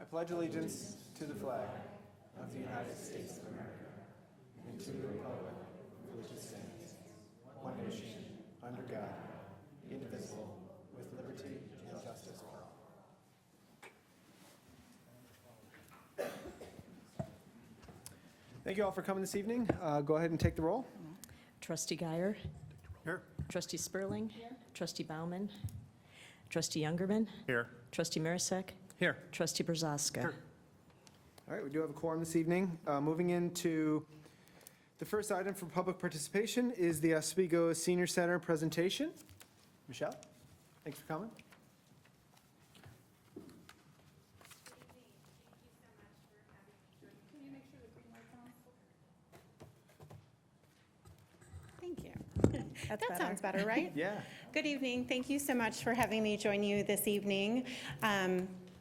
I pledge allegiance to the flag of the United States of America and to the republic for which it stands, one nation, under God, indivisible, with liberty and justice for all. Thank you all for coming this evening. Go ahead and take the roll. Trustee Guyer. Here. Trustee Spurling. Trustee Bauman. Trustee Youngerman. Here. Trustee Marisak. Here. Trustee Brzoska. Here. All right, we do have a quorum this evening. Moving into the first item for public participation is the Oswego Senior Center presentation. Michelle, thanks for coming. Thank you. That sounds better, right? Yeah. Good evening. Thank you so much for having me join you this evening.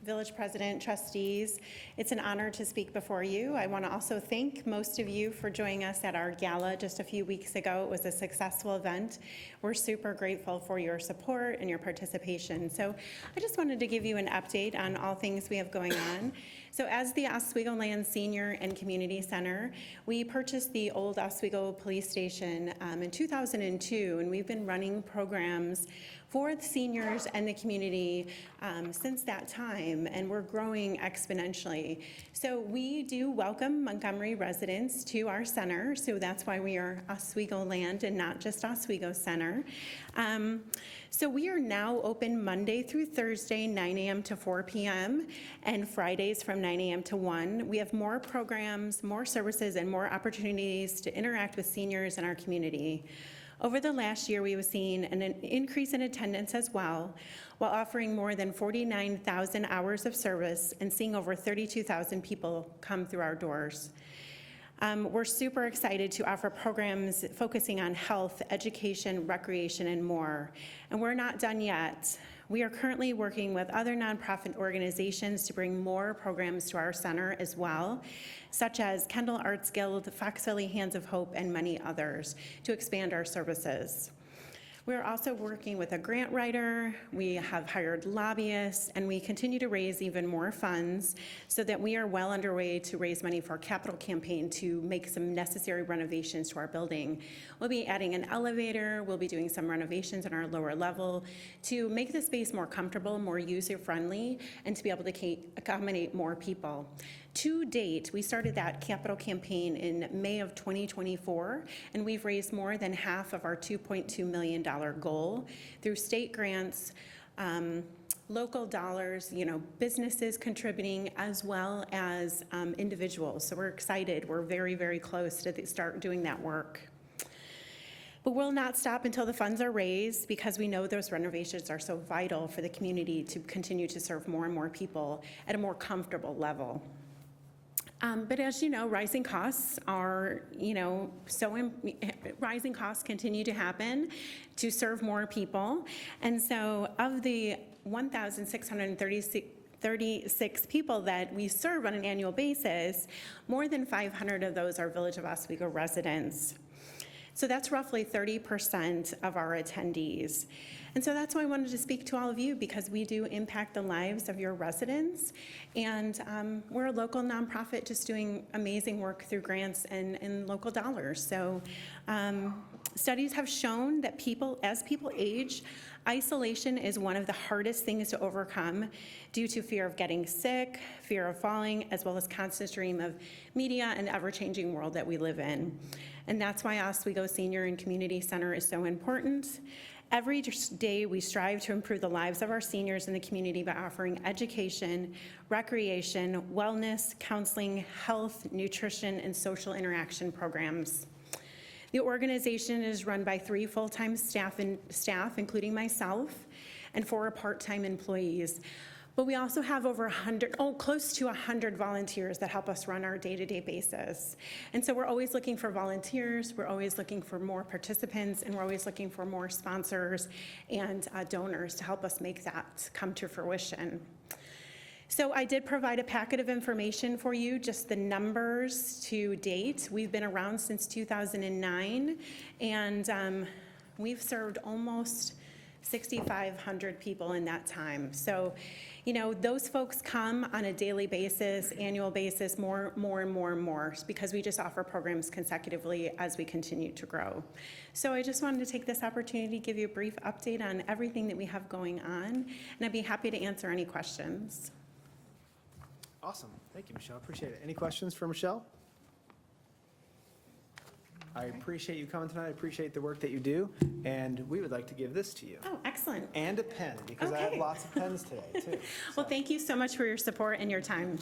Village President, trustees, it's an honor to speak before you. I want to also thank most of you for joining us at our gala just a few weeks ago. It was a successful event. We're super grateful for your support and your participation. So I just wanted to give you an update on all things we have going on. So as the Oswego Land Senior and Community Center, we purchased the old Oswego Police Station in 2002, and we've been running programs for the seniors and the community since that time, and we're growing exponentially. So we do welcome Montgomery residents to our center, so that's why we are Oswego Land and not just Oswego Center. So we are now open Monday through Thursday, 9 a.m. to 4 p.m., and Fridays from 9 a.m. to 1. We have more programs, more services, and more opportunities to interact with seniors in our community. Over the last year, we have seen an increase in attendance as well, while offering more than 49,000 hours of service and seeing over 32,000 people come through our doors. We're super excited to offer programs focusing on health, education, recreation, and more. And we're not done yet. We are currently working with other nonprofit organizations to bring more programs to our center as well, such as Kendall Arts Guild, Fox Valley Hands of Hope, and many others, to expand our services. We're also working with a grant writer, we have hired lobbyists, and we continue to raise even more funds so that we are well underway to raise money for a capital campaign to make some necessary renovations to our building. We'll be adding an elevator, we'll be doing some renovations on our lower level to make the space more comfortable, more user-friendly, and to be able to accommodate more people. To date, we started that capital campaign in May of 2024, and we've raised more than half of our $2.2 million goal through state grants, local dollars, businesses contributing, as well as individuals. So we're excited. We're very, very close to start doing that work. But we'll not stop until the funds are raised, because we know those renovations are so vital for the community to continue to serve more and more people at a more comfortable level. But as you know, rising costs are, rising costs continue to happen to serve more people. And so of the 1,636 people that we serve on an annual basis, more than 500 of those are Village of Oswego residents. So that's roughly 30% of our attendees. And so that's why I wanted to speak to all of you, because we do impact the lives of your residents. And we're a local nonprofit just doing amazing work through grants and local dollars. So studies have shown that as people age, isolation is one of the hardest things to overcome due to fear of getting sick, fear of falling, as well as constant stream of media and ever-changing world that we live in. And that's why Oswego Senior and Community Center is so important. Every day we strive to improve the lives of our seniors in the community by offering education, recreation, wellness, counseling, health, nutrition, and social interaction programs. The organization is run by 3 full-time staff, including myself, and 4 part-time employees. But we also have close to 100 volunteers that help us run our day-to-day basis. And so we're always looking for volunteers, we're always looking for more participants, and we're always looking for more sponsors and donors to help us make that come to fruition. So I did provide a packet of information for you, just the numbers to date. We've been around since 2009, and we've served almost 6,500 people in that time. So, those folks come on a daily basis, annual basis, more and more, because we just offer programs consecutively as we continue to grow. So I just wanted to take this opportunity to give you a brief update on everything that we have going on, and I'd be happy to answer any questions. Awesome. Thank you, Michelle. Appreciate it. Any questions for Michelle? I appreciate you coming tonight. I appreciate the work that you do, and we would like to give this to you. Oh, excellent. And a pen, because I have Okay. lots of pens today, too. Well, thank you so much for your support and your time.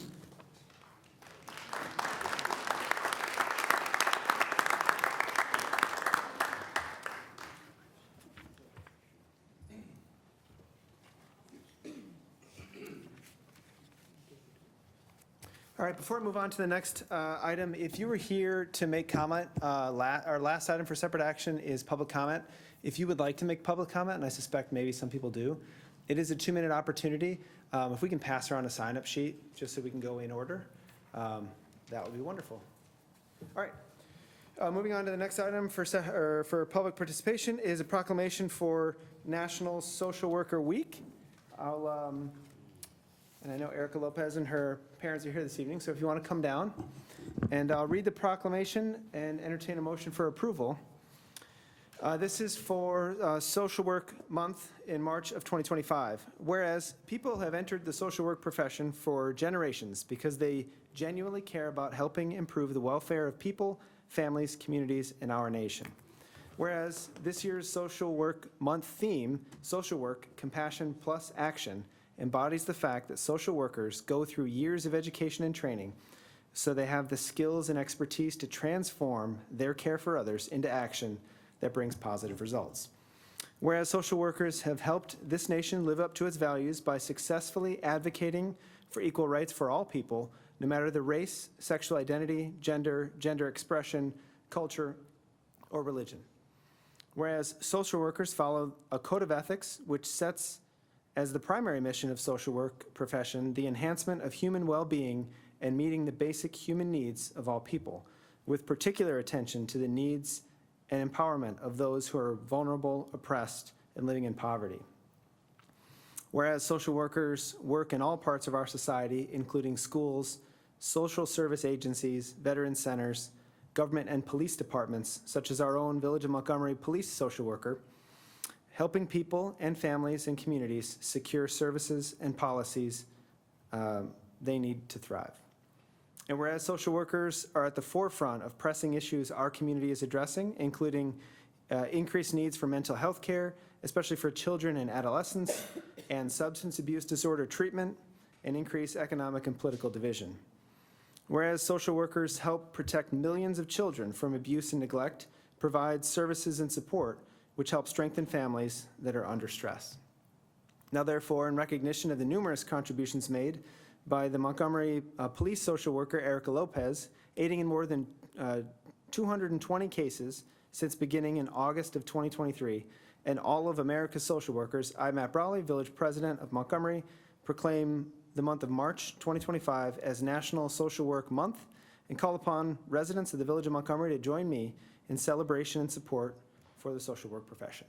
All right, before I move on to the next item, if you were here to make comment, our last item for separate action is public comment. If you would like to make public comment, and I suspect maybe some people do, it is a 2-minute opportunity. If we can pass around a sign-up sheet, just so we can go in order, that would be wonderful. All right, moving on to the next item for public participation is a proclamation for National Social Worker Week. And I know Erica Lopez and her parents are here this evening, so if you want to come down, and I'll read the proclamation and entertain a motion for approval. This is for Social Work Month in March of 2025. Whereas people have entered the social work profession for generations because they genuinely care about helping improve the welfare of people, families, communities, and our nation. Whereas this year's Social Work Month theme, Social Work, Compassion plus Action, embodies the fact that social workers go through years of education and training so they have the skills and expertise to transform their care for others into action that brings positive results. Whereas social workers have helped this nation live up to its values by successfully advocating for equal rights for all people, no matter the race, sexual identity, gender expression, culture, or religion. Whereas social workers follow a code of ethics which sets as the primary mission of social work profession the enhancement of human well-being and meeting the basic human needs of all people, with particular attention to the needs and empowerment of those who are vulnerable, oppressed, and living in poverty. Whereas social workers work in all parts of our society, including schools, social service agencies, veteran centers, government and police departments, such as our own Village of Montgomery police social worker, helping people and families and communities secure services and policies they need to thrive. And whereas social workers are at the forefront of pressing issues our community is addressing, including increased needs for mental health care, especially for children and adolescents, and substance abuse disorder treatment, and increased economic and political division. Whereas social workers help protect millions of children from abuse and neglect, provide services and support which help strengthen families that are under stress. Now therefore, in recognition of the numerous contributions made by the Montgomery police social worker Erica Lopez, aiding in more than 220 cases since beginning in August of 2023, and all of America's social workers, I, Matt Brawley, Village President of Montgomery, proclaim the month of March 2025 as National Social Work Month and call upon residents of the Village of Montgomery to join me in celebration and support for the social work profession.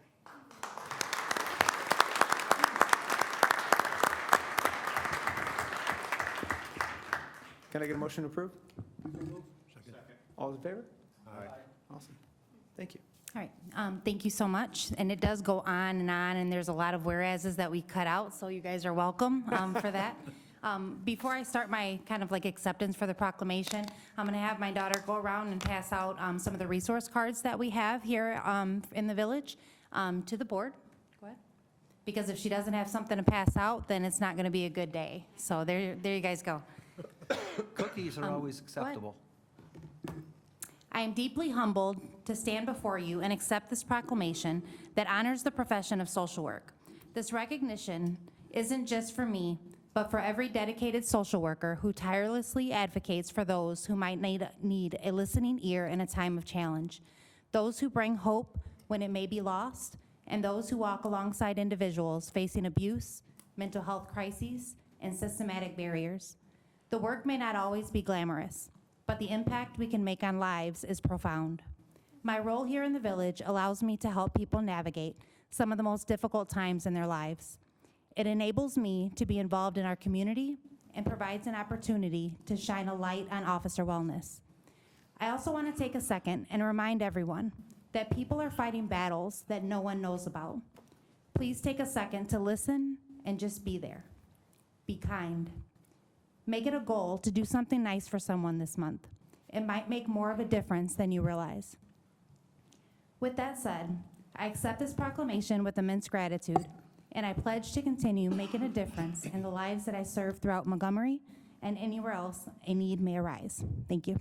Can I get a motion to approve? Second. All in favor? Aye. Awesome. Thank you. All right, thank you so much. And it does go on, and there's a lot of whereases that we cut out, so you guys are welcome for that. Before I start my kind of like acceptance for the proclamation, I'm going to have my daughter go around and pass out some of the resource cards that we have here in the village to the board. Go ahead. Because if she doesn't have something to pass out, then it's not going to be a good day. So there you guys go. Cookies are always acceptable. I am deeply humbled to stand before you and accept this proclamation that honors the profession of social work. This recognition isn't just for me, but for every dedicated social worker who tirelessly advocates for those who might need a listening ear in a time of challenge, those who bring hope when it may be lost, and those who walk alongside individuals facing abuse, mental health crises, and systematic barriers. The work may not always be glamorous, but the impact we can make on lives is profound. My role here in the village allows me to help people navigate some of the most difficult times in their lives. It enables me to be involved in our community and provides an opportunity to shine a light on officer wellness. I also want to take a second and remind everyone that people are fighting battles that no one knows about. Please take a second to listen and just be there. Be kind. Make it a goal to do something nice for someone this month. It might make more of a difference than you realize. With that said, I accept this proclamation with immense gratitude, and I pledge to continue making a difference in the lives that I serve throughout Montgomery and anywhere else a need may arise. Thank you.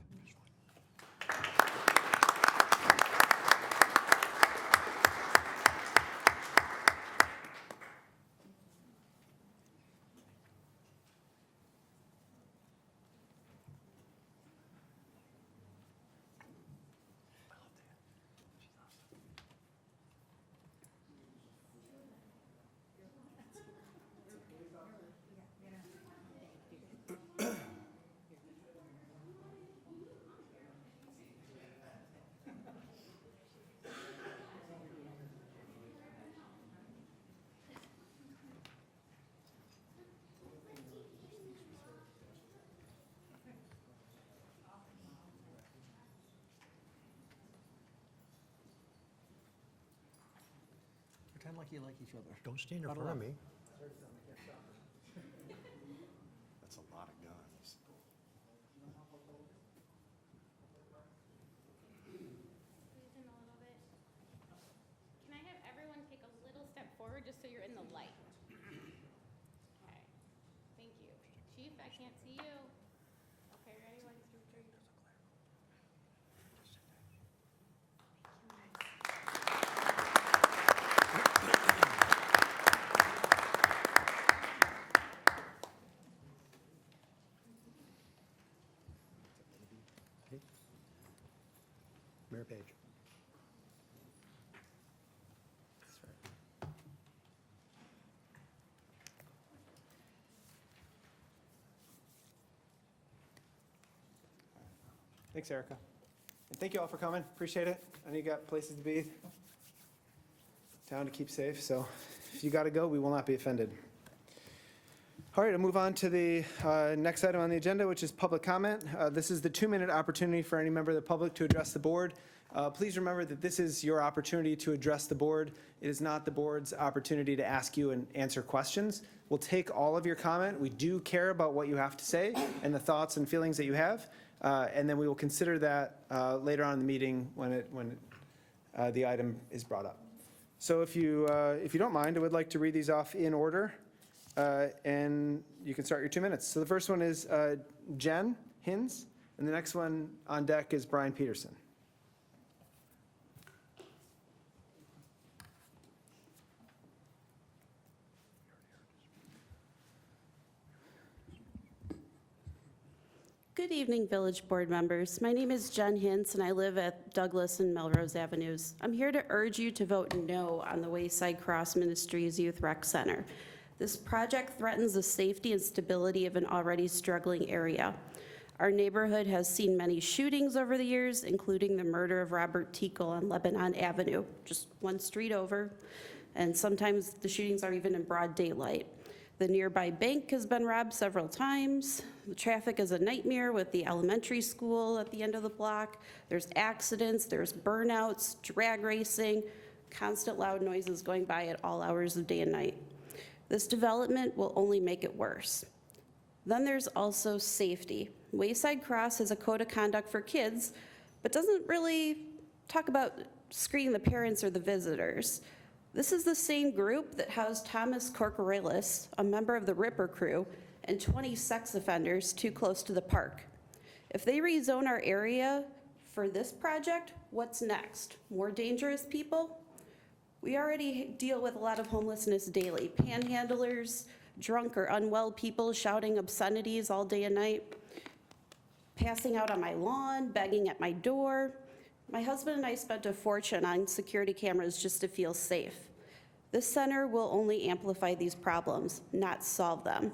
Pretend like you like each other. Don't stand in Huddle front of up. me. That's a lot of guns. Squeeze in a little bit. Can I have everyone take a little step forward just so you're in the light? Okay. Thank you. Chief, I can't see you. Okay, ready? 1, 2, 3. Mayor Page. Thanks, Erica. And thank you all for coming. Appreciate it. I know you got places to be, town to keep safe, so if you got to go, we will not be offended. All right, I'll move on to the next item on the agenda, which is public comment. This is the 2-minute opportunity for any member of the public to address the board. Please remember that this is your opportunity to address the board. It is not the board's opportunity to ask you and answer questions. We'll take all of your comment. We do care about what you have to say and the thoughts and feelings that you have. And then we will consider that later on in the meeting when the item is brought up. So if you don't mind, I would like to read these off in order, and you can start your 2 minutes. So the first one is Jen Hins, and the next one on deck is Brian Peterson. Good evening, Village Board members. My name is Jen Hintz, and I live at Douglas and Melrose Avenues. I'm here to urge you to vote no on the Wayside Cross Ministries Youth Rec Center. This project threatens the safety and stability of an already struggling area. Our neighborhood has seen many shootings over the years, including the murder of Robert Tickle on Lebanon Avenue, just one street over, and sometimes the shootings are even in broad daylight. The nearby bank has been robbed several times. The traffic is a nightmare with the elementary school at the end of the block. There's accidents, there's burnouts, drag racing, constant loud noises going by at all hours of day and night. This development will only make it worse. Then there's also safety. Wayside Cross has a code of conduct for kids, but doesn't really talk about screening the parents or the visitors. This is the same group that housed Thomas Corcorelis, a member of the Ripper Crew, and 20 sex offenders too close to the park. If they rezone our area for this project, what's next? More dangerous people? We already deal with a lot of homelessness daily. Panhandlers, drunk or unwell people shouting obscenities all day and night, passing out on my lawn, begging at my door. My husband and I spent a fortune on security cameras just to feel safe. This center will only amplify these problems, not solve them.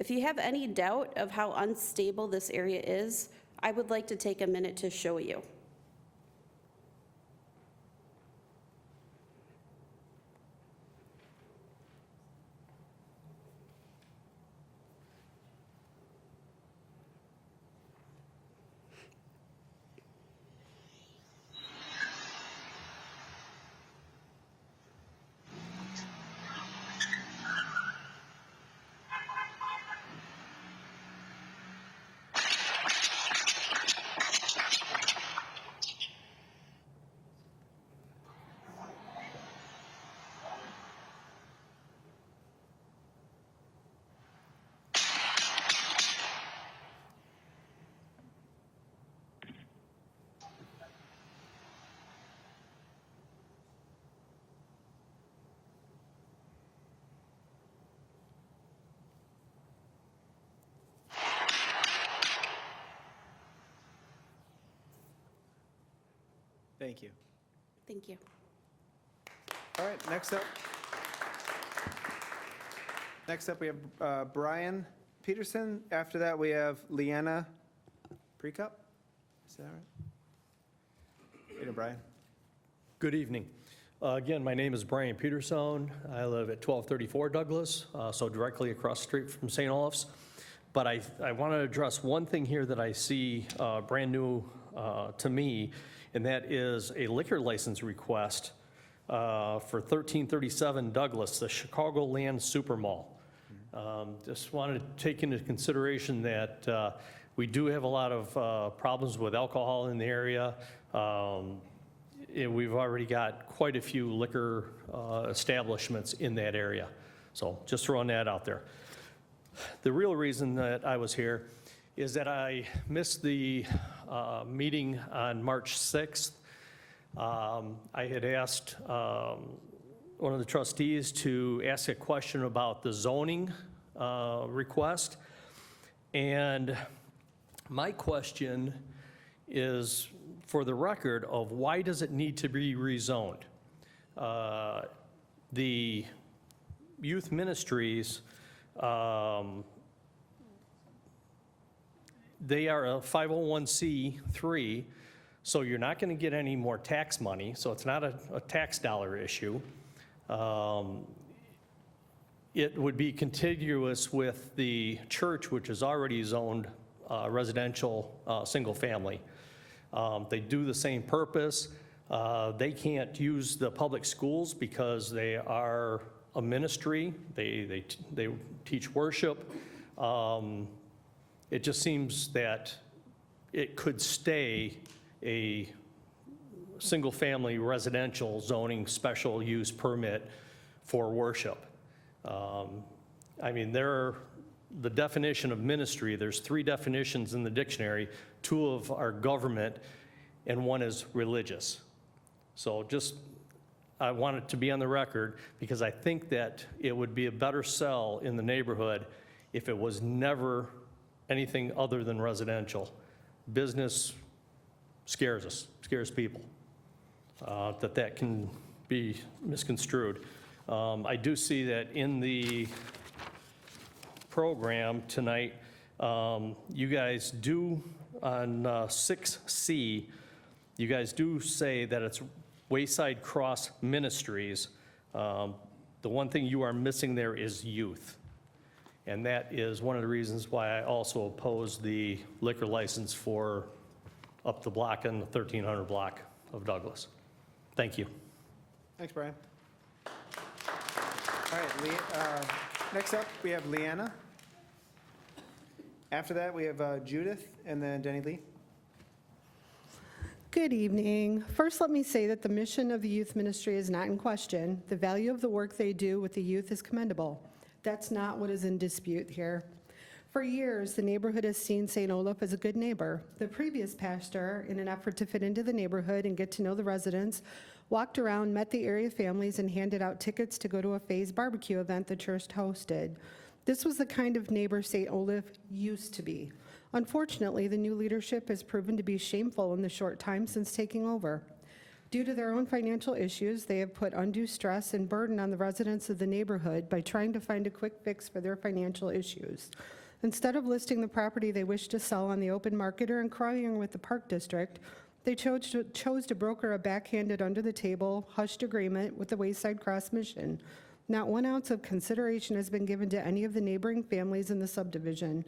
If you have any doubt of how unstable this area is, I would like to take a minute to show you. Thank you. Thank you. All right, next up we have Brian Peterson. After that, we have Leanna Precup. Is that right? Hey, Brian. Good evening. Again, my name is Brian Peterson. I live at 1234 Douglas, so directly across the street from St. Olaf's. But I want to address one thing here that I see brand new to me, and that is a liquor license request for 1337 Douglas, the Chicagoland Supermall. Just wanted to take into consideration that we do have a lot of problems with alcohol in the area. We've already got quite a few liquor establishments in that area. So just throwing that out there. The real reason that I was here is that I missed the meeting on March 6th. I had asked one of the trustees to ask a question about the zoning request. And my question is for the record of why does it need to be rezoned? The youth ministries, they are a 501c3, so you're not going to get any more tax money, so it's not a tax dollar issue. It would be contiguous with the church, which is already zoned residential single family. They do the same purpose. They can't use the public schools because they are a ministry. They teach worship. It just seems that it could stay a single-family residential zoning special use permit for worship. I mean, the definition of ministry, there's 3 definitions in the dictionary. 2 of are government, and 1 is religious. So just, I want it to be on the record because I think that it would be a better sell in the neighborhood if it was never anything other than residential. Business scares us, scares people, that can be misconstrued. I do see that in the program tonight, you guys do, on 6C, you guys do say that it's Wayside Cross Ministries. The one thing you are missing there is youth. And that is one of the reasons why I also oppose the liquor license for up the block and the 1300 block of Douglas. Thank you. Thanks, Brian. All right, next up, we have Leanna. After that, we have Judith and then Denny Lee. Good evening. First, let me say that the mission of the youth ministry is not in question. The value of the work they do with the youth is commendable. That's not what is in dispute here. For years, the neighborhood has seen St. Olaf as a good neighbor. The previous pastor, in an effort to fit into the neighborhood and get to know the residents, walked around, met the area families, and handed out tickets to go to a phased barbecue event the church hosted. This was the kind of neighbor St. Olaf used to be. Unfortunately, the new leadership has proven to be shameful in the short time since taking over. Due to their own financial issues, they have put undue stress and burden on the residents of the neighborhood by trying to find a quick fix for their financial issues. Instead of listing the property they wish to sell on the open market or inquiring with the Park District, they chose to broker a backhanded, under-the-table, hushed agreement with the Wayside Cross Mission. Not 1 ounce of consideration has been given to any of the neighboring families in the subdivision.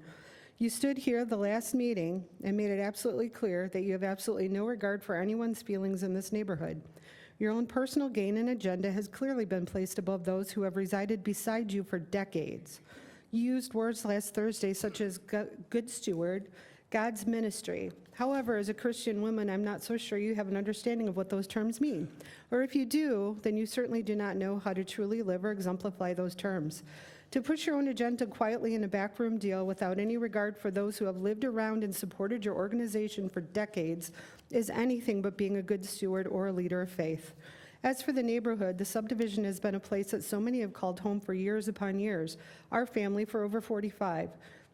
You stood here the last meeting and made it absolutely clear that you have absolutely no regard for anyone's feelings in this neighborhood. Your own personal gain and agenda has clearly been placed above those who have resided beside you for decades. You used words last Thursday such as good steward, God's ministry. However, as a Christian woman, I'm not so sure you have an understanding of what those terms mean. Or if you do, then you certainly do not know how to truly live or exemplify those terms. To push your own agenda quietly in a backroom deal without any regard for those who have lived around and supported your organization for decades is anything but being a good steward or a leader of faith. As for the neighborhood, the subdivision has been a place that so many have called home for years upon years, our family for over 45.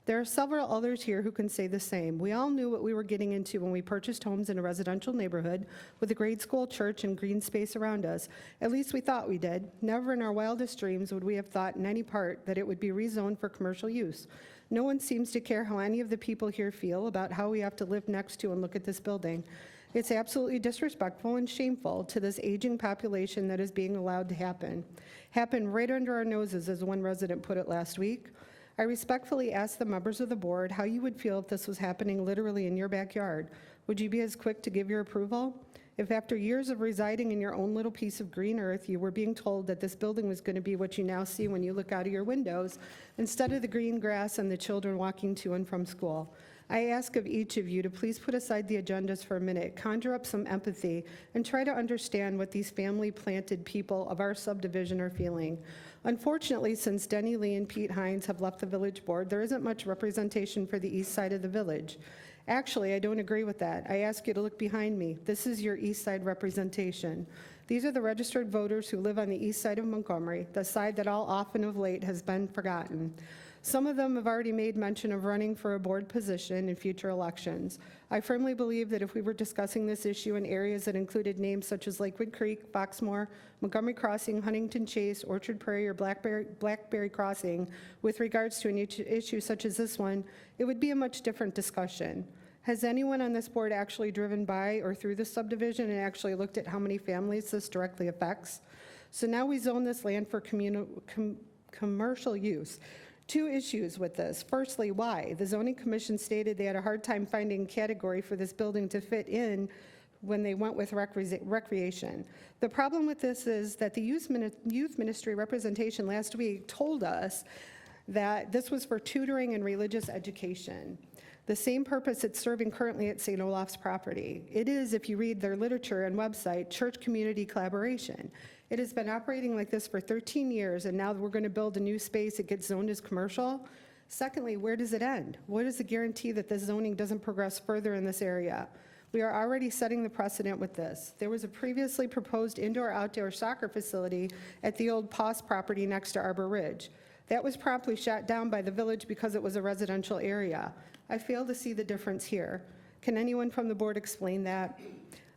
There are several others here who can say the same. We all knew what we were getting into when we purchased homes in a residential neighborhood with a grade school, church, and green space around us. At least we thought we did. Never in our wildest dreams would we have thought in any part that it would be rezoned for commercial use. No one seems to care how any of the people here feel about how we have to live next to and look at this building. It's absolutely disrespectful and shameful to this aging population that is being allowed to happen right under our noses, as one resident put it last week. I respectfully ask the members of the board how you would feel if this was happening literally in your backyard. Would you be as quick to give your approval? If after years of residing in your own little piece of green earth, you were being told that this building was going to be what you now see when you look out of your windows, instead of the green grass and the children walking to and from school, I ask of each of you to please put aside the agendas for a minute, conjure up some empathy, and try to understand what these family-planted people of our subdivision are feeling. Unfortunately, since Denny Lee and Pete Hines have left the village board, there isn't much representation for the east side of the village. Actually, I don't agree with that. I ask you to look behind me. This is your east side representation. These are the registered voters who live on the east side of Montgomery, the side that all often of late has been forgotten. Some of them have already made mention of running for a board position in future elections. I firmly believe that if we were discussing this issue in areas that included names such as Lakewood Creek, Foxmore, Montgomery Crossing, Huntington Chase, Orchard Prairie, or Blackberry Crossing, with regards to an issue such as this one, it would be a much different discussion. Has anyone on this board actually driven by or through this subdivision and actually looked at how many families this directly affects? So now we zone this land for commercial use. Two issues with this. Firstly, why? The zoning commission stated they had a hard time finding a category for this building to fit in when they went with recreation. The problem with this is that the youth ministry representation last week told us that this was for tutoring and religious education. The same purpose it's serving currently at St. Olaf's property. It is, if you read their literature and website, church community collaboration. It has been operating like this for 13 years, and now we're going to build a new space, it gets zoned as commercial. Secondly, where does it end? What is the guarantee that this zoning doesn't progress further in this area? We are already setting the precedent with this. There was a previously proposed indoor-outdoor soccer facility at the old Poss property next to Arbor Ridge. That was promptly shut down by the village because it was a residential area. I fail to see the difference here. Can anyone from the board explain that?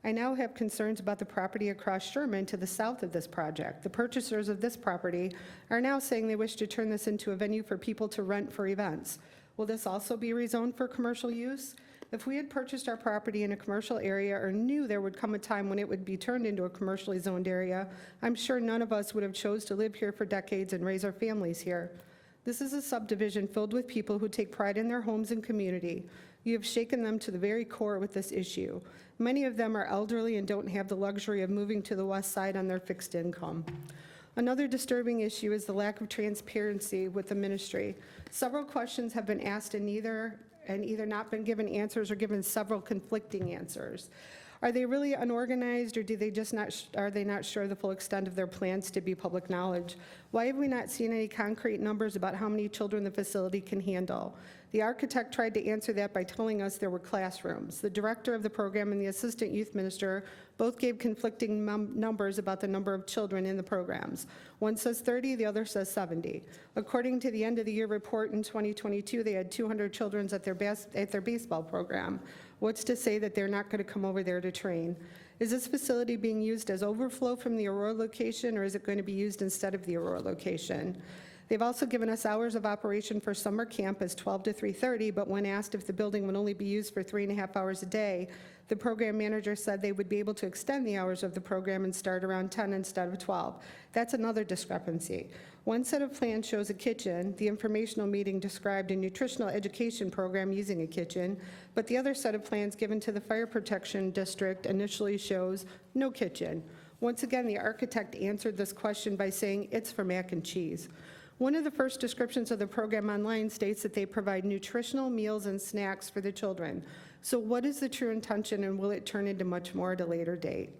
I now have concerns about the property across Sherman to the south of this project. The purchasers of this property are now saying they wish to turn this into a venue for people to rent for events. Will this also be rezoned for commercial use? If we had purchased our property in a commercial area or knew there would come a time when it would be turned into a commercially zoned area, I'm sure none of us would have chose to live here for decades and raise our families here. This is a subdivision filled with people who take pride in their homes and community. You have shaken them to the very core with this issue. Many of them are elderly and don't have the luxury of moving to the west side on their fixed income. Another disturbing issue is the lack of transparency with the ministry. Several questions have been asked and either not been given answers or given several conflicting answers. Are they really unorganized, or are they not sure the full extent of their plans to be public knowledge? Why have we not seen any concrete numbers about how many children the facility can handle? The architect tried to answer that by telling us there were classrooms. The director of the program and the assistant youth minister both gave conflicting numbers about the number of children in the programs. One says 30, the other says 70. According to the end of the year report in 2022, they had 200 children at their baseball program. What's to say that they're not going to come over there to train? Is this facility being used as overflow from the Aurora location, or is it going to be used instead of the Aurora location? They've also given us hours of operation for summer camp as 12 to 3:30, but when asked if the building would only be used for 3.5 hours a day, the program manager said they would be able to extend the hours of the program and start around 10 instead of 12. That's another discrepancy. One set of plans shows a kitchen. The informational meeting described a nutritional education program using a kitchen, but the other set of plans given to the fire protection district initially shows no kitchen. Once again, the architect answered this question by saying it's for mac and cheese. One of the first descriptions of the program online states that they provide nutritional meals and snacks for the children. So what is the true intention, and will it turn into much more at a later date?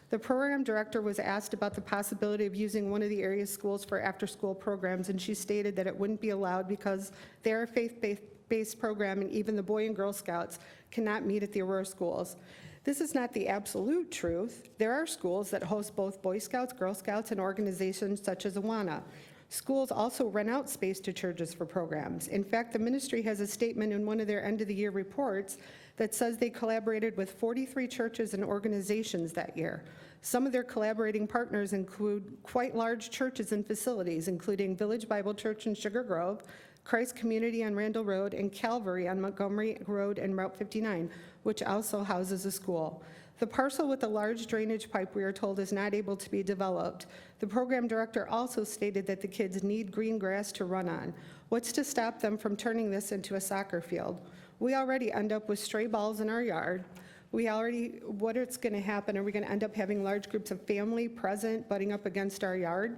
The program director was asked about the possibility of using one of the area's schools for after-school programs, and she stated that it wouldn't be allowed because they're a faith-based program, and even the Boy and Girl Scouts cannot meet at the Aurora schools. This is not the absolute truth. There are schools that host both Boy Scouts, Girl Scouts, and organizations such as Awana. Schools also rent out space to churches for programs. In fact, the ministry has a statement in one of their end-of-the-year reports that says they collaborated with 43 churches and organizations that year. Some of their collaborating partners include quite large churches and facilities, including Village Bible Church in Sugar Grove, Christ Community on Randall Road, and Calvary on Montgomery Road and Route 59, which also houses a school. The parcel with the large drainage pipe, we are told, is not able to be developed. The program director also stated that the kids need green grass to run on. What's to stop them from turning this into a soccer field? We already end up with stray balls in our yard. What is going to happen? Are we going to end up having large groups of family present, butting up against our yard?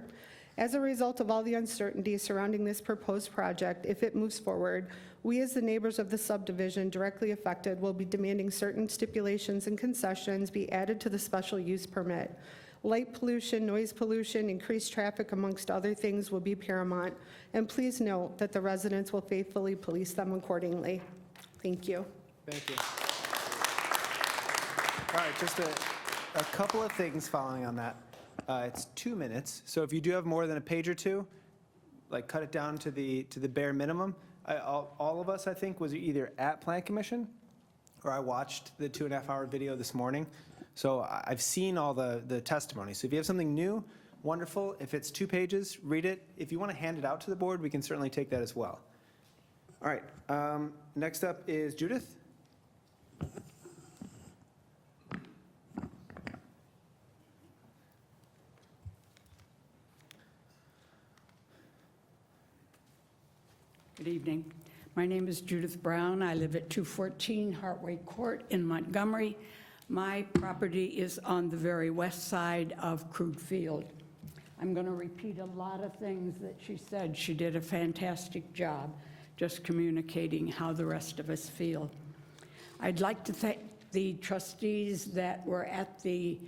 As a result of all the uncertainty surrounding this proposed project, if it moves forward, we as the neighbors of the subdivision directly affected will be demanding certain stipulations and concessions be added to the special use permit. Light pollution, noise pollution, increased traffic, amongst other things, will be paramount. And please note that the residents will faithfully police them accordingly. Thank you. Thank you. All right, just a couple of things following on that. It's 2 minutes, so if you do have more than a page or two, like cut it down to the bare minimum. All of us, I think, was either at Plan Commission or I watched the 2.5-hour video this morning. So I've seen all the testimony. So if you have something new, wonderful. If it's 2 pages, read it. If you want to hand it out to the board, we can certainly take that as well. All right, next up is Judith. Good evening. My name is Judith Brown. I live at 214 Hartway Court in Montgomery. My property is on the very west side of Krug Field. I'm going to repeat a lot of things that she said. She did a fantastic job just communicating how the rest of us feel. I'd like to thank the trustees that were at the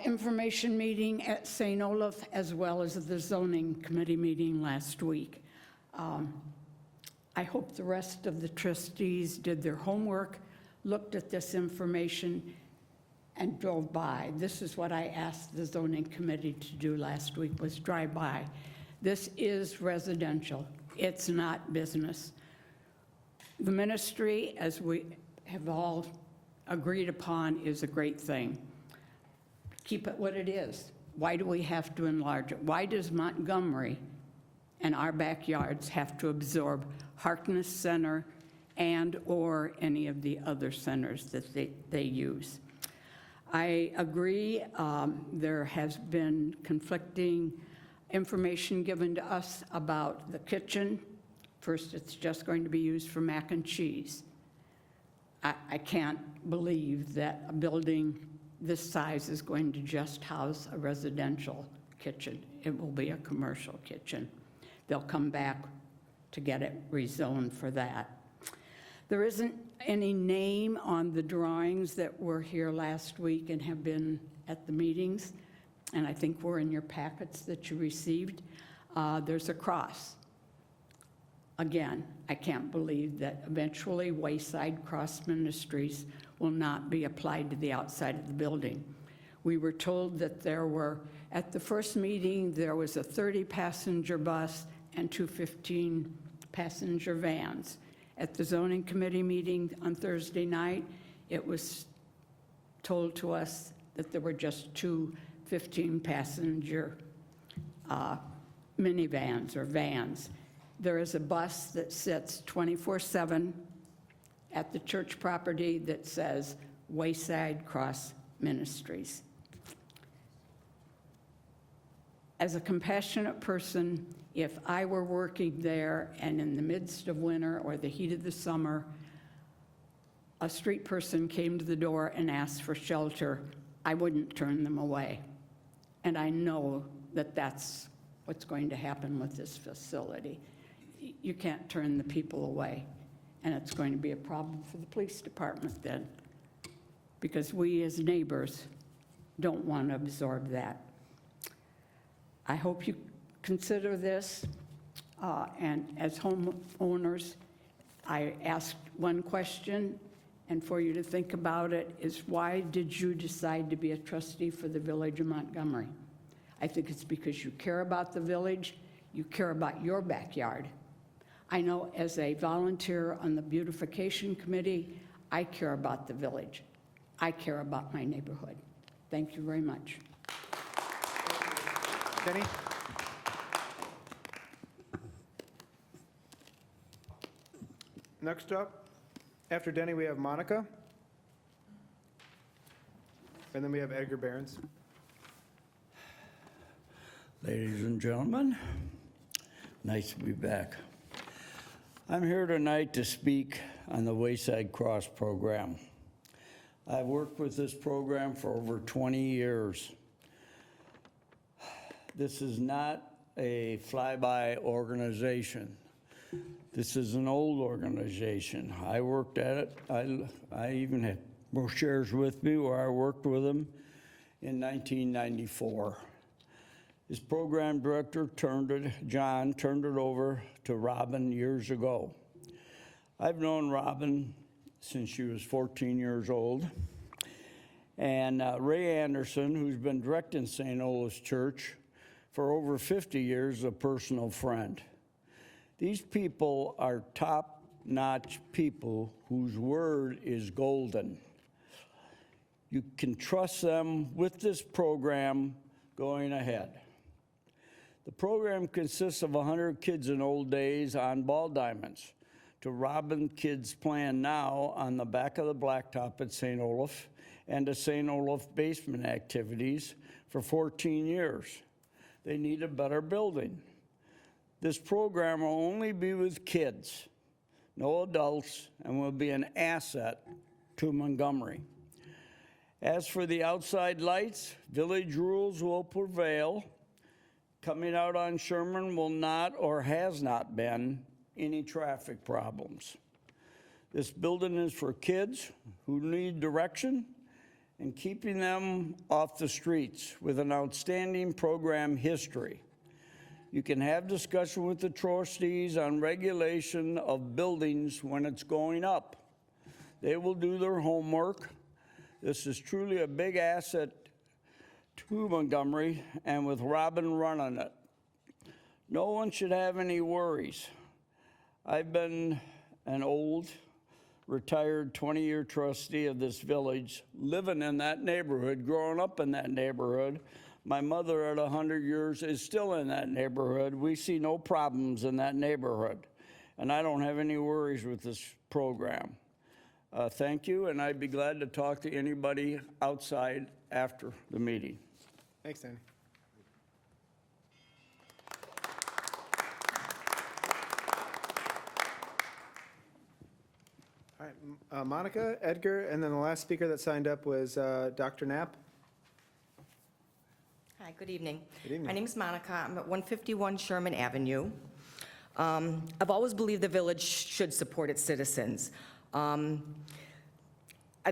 information meeting at St. Olaf, as well as the zoning committee meeting last week. I hope the rest of the trustees did their homework, looked at this information, and drove by. This is what I asked the zoning committee to do last week, was drive by. This is residential. It's not business. The ministry, as we have all agreed upon, is a great thing. Keep it what it is. Why do we have to enlarge it? Why does Montgomery and our backyards have to absorb Harkness Center and/or any of the other centers that they use? I agree. There has been conflicting information given to us about the kitchen. First, it's just going to be used for mac and cheese. I can't believe that a building this size is going to just house a residential kitchen. It will be a commercial kitchen. They'll come back to get it rezoned for that. There isn't any name on the drawings that were here last week and have been at the meetings, and I think were in your packets that you received. There's a cross. Again, I can't believe that eventually Wayside Cross Ministries will not be applied to the outside of the building. We were told that there were, at the first meeting, there was a 30-passenger bus and 2 15-passenger vans. At the zoning committee meeting on Thursday night, it was told to us that there were just 2 15-passenger minivans or vans. There is a bus that sits 24/7 at the church property that says Wayside Cross Ministries. As a compassionate person, if I were working there and in the midst of winter or the heat of the summer, a street person came to the door and asked for shelter, I wouldn't turn them away. And I know that that's what's going to happen with this facility. You can't turn the people away. And it's going to be a problem for the police department then, because we as neighbors don't want to absorb that. I hope you consider this, and as homeowners, I asked one question, and for you to think about it, is why did you decide to be a trustee for the Village of Montgomery? I think it's because you care about the village, you care about your backyard. I know as a volunteer on the beautification committee, I care about the village. I care about my neighborhood. Thank you very much. Denny? Next up, after Denny, we have Monica. And then we have Edgar Behrens. Ladies and gentlemen, nice to be back. I'm here tonight to speak on the Wayside Cross program. I've worked with this program for over 20 years. This is not a fly-by organization. This is an old organization. I worked at it. I even had brochures with me where I worked with them in 1994. His program director, John, turned it over to Robin years ago. I've known Robin since she was 14 years old. And Ray Anderson, who's been directing St. Olaf's Church for over 50 years, a personal friend. These people are top-notch people whose word is golden. You can trust them with this program going ahead. The program consists of 100 kids in old days on ball diamonds to Robin Kids Plan Now on the back of the blacktop at St. Olaf and to St. Olaf basement activities for 14 years. They need a better building. This program will only be with kids, no adults, and will be an asset to Montgomery. As for the outside lights, village rules will prevail. Coming out on Sherman will not or has not been any traffic problems. This building is for kids who need direction and keeping them off the streets with an outstanding program history. You can have discussion with the trustees on regulation of buildings when it's going up. They will do their homework. This is truly a big asset to Montgomery, and with Robin running it. No one should have any worries. I've been an old, retired 20-year trustee of this village, living in that neighborhood, growing up in that neighborhood. My mother at 100 years is still in that neighborhood. We see no problems in that neighborhood, and I don't have any worries with this program. Thank you, and I'd be glad to talk to anybody outside after the meeting. Thanks, Danny. All right, Monica, Edgar, and then the last speaker that signed up was Dr. Knapp. Hi, good evening. Good evening. My name is Monica. I'm at 151 Sherman Avenue. I've always believed the village should support its citizens. I'd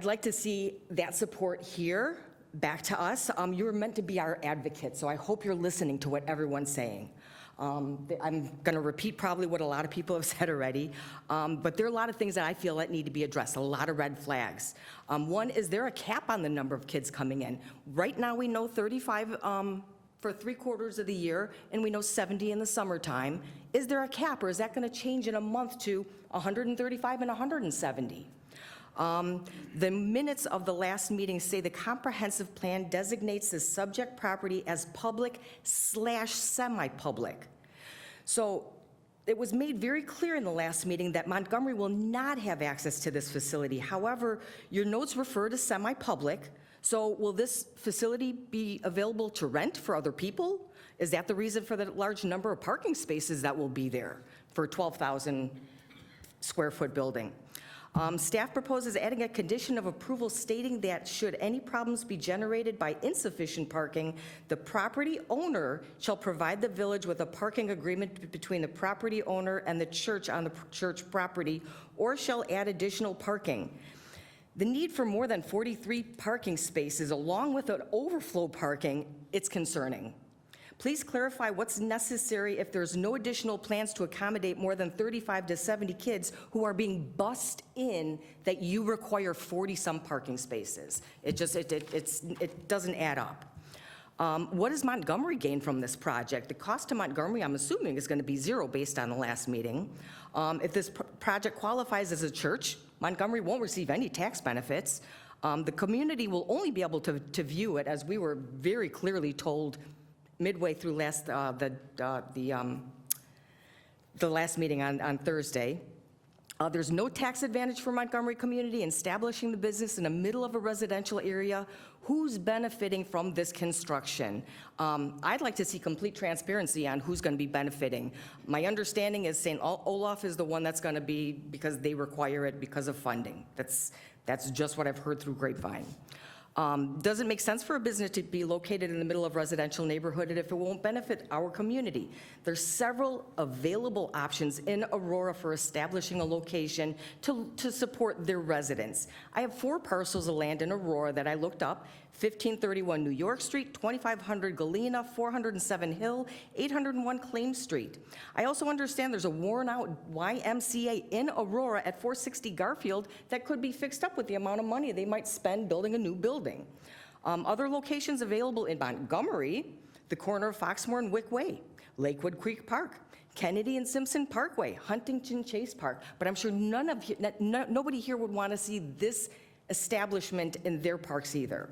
like to see that support here back to us. You were meant to be our advocate, so I hope you're listening to what everyone's saying. I'm going to repeat probably what a lot of people have said already, but there are a lot of things that I feel that need to be addressed, a lot of red flags. One, is there a cap on the number of kids coming in? Right now, we know 35 for 3/4 of the year, and we know 70 in the summertime. Is there a cap, or is that going to change in a month to 135 and 170? The minutes of the last meeting say the comprehensive plan designates the subject property as public/semi-public. So it was made very clear in the last meeting that Montgomery will not have access to this facility. However, your notes refer to semi-public. So will this facility be available to rent for other people? Is that the reason for the large number of parking spaces that will be there for a 12,000 square foot building? Staff proposes adding a condition of approval stating that should any problems be generated by insufficient parking, the property owner shall provide the village with a parking agreement between the property owner and the church on the church property, or shall add additional parking. The need for more than 43 parking spaces, along with an overflow parking, it's concerning. Please clarify what's necessary if there's no additional plans to accommodate more than 35 to 70 kids who are being bussed in, that you require 40-some parking spaces. It doesn't add up. What does Montgomery gain from this project? The cost to Montgomery, I'm assuming, is going to be zero based on the last meeting. If this project qualifies as a church, Montgomery won't receive any tax benefits. The community will only be able to view it, as we were very clearly told midway through the last meeting on Thursday. There's no tax advantage for Montgomery community in establishing the business in the middle of a residential area. Who's benefiting from this construction? I'd like to see complete transparency on who's going to be benefiting. My understanding is St. Olaf is the one that's going to be, because they require it because of funding. That's just what I've heard through grapevine. Does it make sense for a business to be located in the middle of a residential neighborhood if it won't benefit our community? There's several available options in Aurora for establishing a location to support their residents. I have 4 parcels of land in Aurora that I looked up: 1531 New York Street, 2500 Galena, 407 Hill, 801 Claim Street. I also understand there's a worn-out YMCA in Aurora at 460 Garfield that could be fixed up with the amount of money they might spend building a new building. Other locations available in Montgomery: the corner of Foxmore and Wick Way, Lakewood Creek Park, Kennedy and Simpson Parkway, Huntington Chase Park. But I'm sure nobody here would want to see this establishment in their parks either.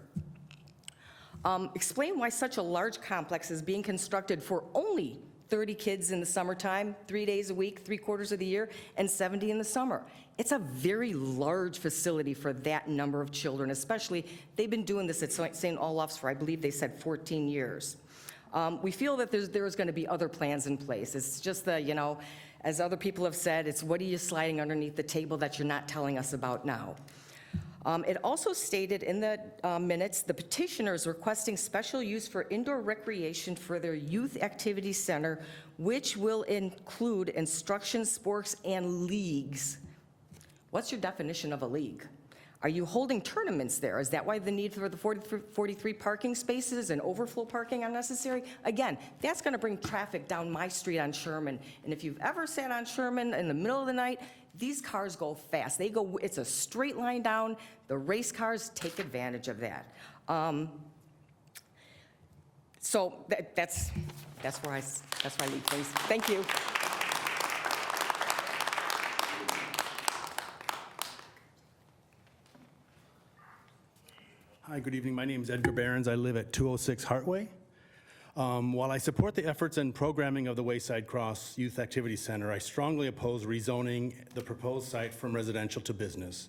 Explain why such a large complex is being constructed for only 30 kids in the summertime, 3 days a week, 3/4 of the year, and 70 in the summer. It's a very large facility for that number of children, especially they've been doing this at St. Olaf's for, I believe they said, 14 years. We feel that there's going to be other plans in place. It's just the, as other people have said, it's what are you sliding underneath the table that you're not telling us about now? It also stated in the minutes, the petitioners requesting special use for indoor recreation for their youth activity center, which will include instruction, sports, and leagues. What's your definition of a league? Are you holding tournaments there? Is that why the need for the 43 parking spaces and overflow parking are necessary? Again, that's going to bring traffic down my street on Sherman. And if you've ever sat on Sherman in the middle of the night, these cars go fast. It's a straight line down. The race cars take advantage of that. So that's where I leave things. Thank you. Hi, good evening. My name is Edgar Behrens. I live at 206 Hartway. While I support the efforts and programming of the Wayside Cross Youth Activity Center, I strongly oppose rezoning the proposed site from residential to business.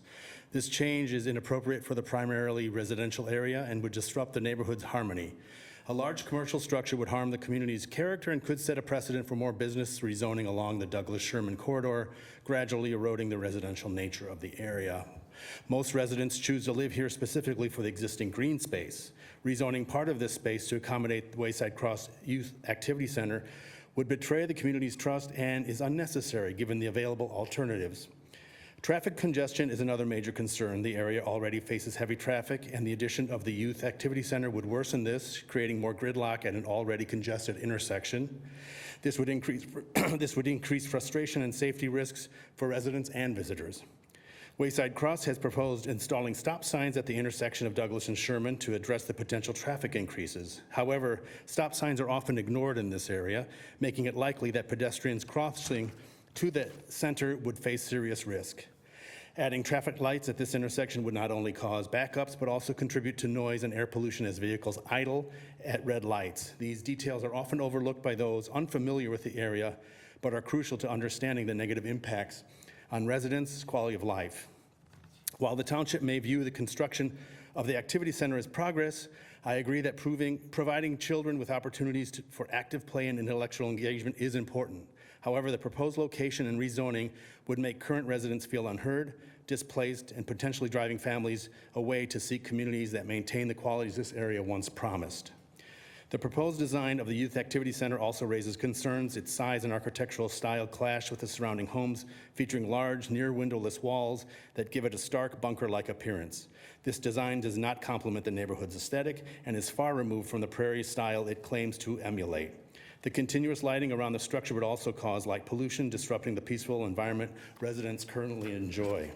This change is inappropriate for the primarily residential area and would disrupt the neighborhood's harmony. A large commercial structure would harm the community's character and could set a precedent for more business rezoning along the Douglas-Sherman corridor, gradually eroding the residential nature of the area. Most residents choose to live here specifically for the existing green space. Rezoning part of this space to accommodate the Wayside Cross Youth Activity Center would betray the community's trust and is unnecessary given the available alternatives. Traffic congestion is another major concern. The area already faces heavy traffic, and the addition of the Youth Activity Center would worsen this, creating more gridlock at an already congested intersection. This would increase frustration and safety risks for residents and visitors. Wayside Cross has proposed installing stop signs at the intersection of Douglas and Sherman to address the potential traffic increases. However, stop signs are often ignored in this area, making it likely that pedestrians crossing to the center would face serious risk. Adding traffic lights at this intersection would not only cause backups, but also contribute to noise and air pollution as vehicles idle at red lights. These details are often overlooked by those unfamiliar with the area, but are crucial to understanding the negative impacts on residents' quality of life. While the township may view the construction of the activity center as progress, I agree that providing children with opportunities for active play and intellectual engagement is important. However, the proposed location and rezoning would make current residents feel unheard, displaced, and potentially driving families away to seek communities that maintain the qualities this area once promised. The proposed design of the Youth Activity Center also raises concerns. Its size and architectural style clash with the surrounding homes, featuring large, near-windowless walls that give it a stark bunker-like appearance. This design does not complement the neighborhood's aesthetic and is far removed from the prairie style it claims to emulate. The continuous lighting around the structure would also cause light pollution, disrupting the peaceful environment residents currently enjoy.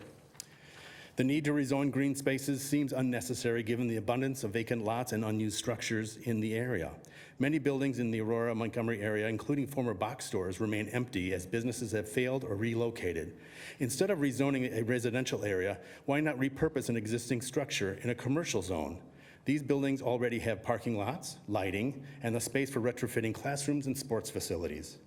The need to rezone green spaces seems unnecessary given the abundance of vacant lots and unused structures in the area. Many buildings in the Aurora, Montgomery area, including former box stores, remain empty as businesses have failed or relocated. Instead of rezoning a residential area, why not repurpose an existing structure in a commercial zone? These buildings already have parking lots, lighting, and the space for retrofitting classrooms and sports facilities.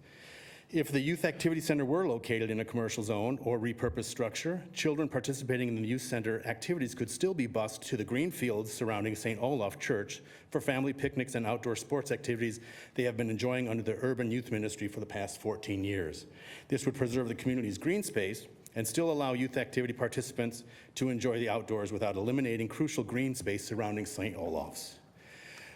If the youth activity center were located in a commercial zone or repurposed structure, children participating in the youth center activities could still be bused to the green fields surrounding St. Olaf Church for family picnics and outdoor sports activities they have been enjoying under the urban youth ministry for the past 14 years. This would preserve the community's green space and still allow youth activity participants to enjoy the outdoors without eliminating crucial green space surrounding St. Olaf's.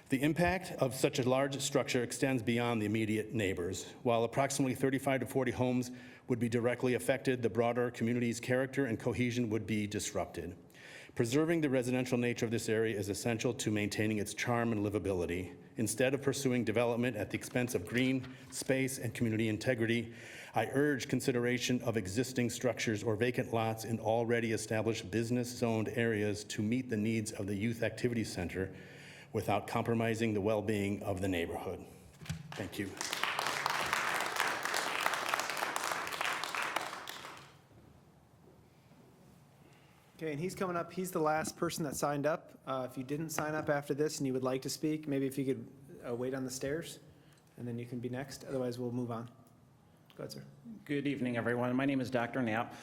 The impact of such a large structure extends beyond the immediate neighbors. While approximately 35 to 40 homes would be directly affected, the broader community's character and cohesion would be disrupted. Preserving the residential nature of this area is essential to maintaining its charm and livability. Instead of pursuing development at the expense of green space and community integrity, I urge consideration of existing structures or vacant lots in already established business-zoned areas to meet the needs of the Youth Activity Center without compromising the well-being of the neighborhood. Thank you. Okay, and he's coming up. He's the last person that signed up. If you didn't sign up after this and you would like to speak, maybe if you could wait on the stairs, and then you can be next. Otherwise, we'll move on. Go ahead, sir. Good evening, everyone. My name is Dr. Knapp.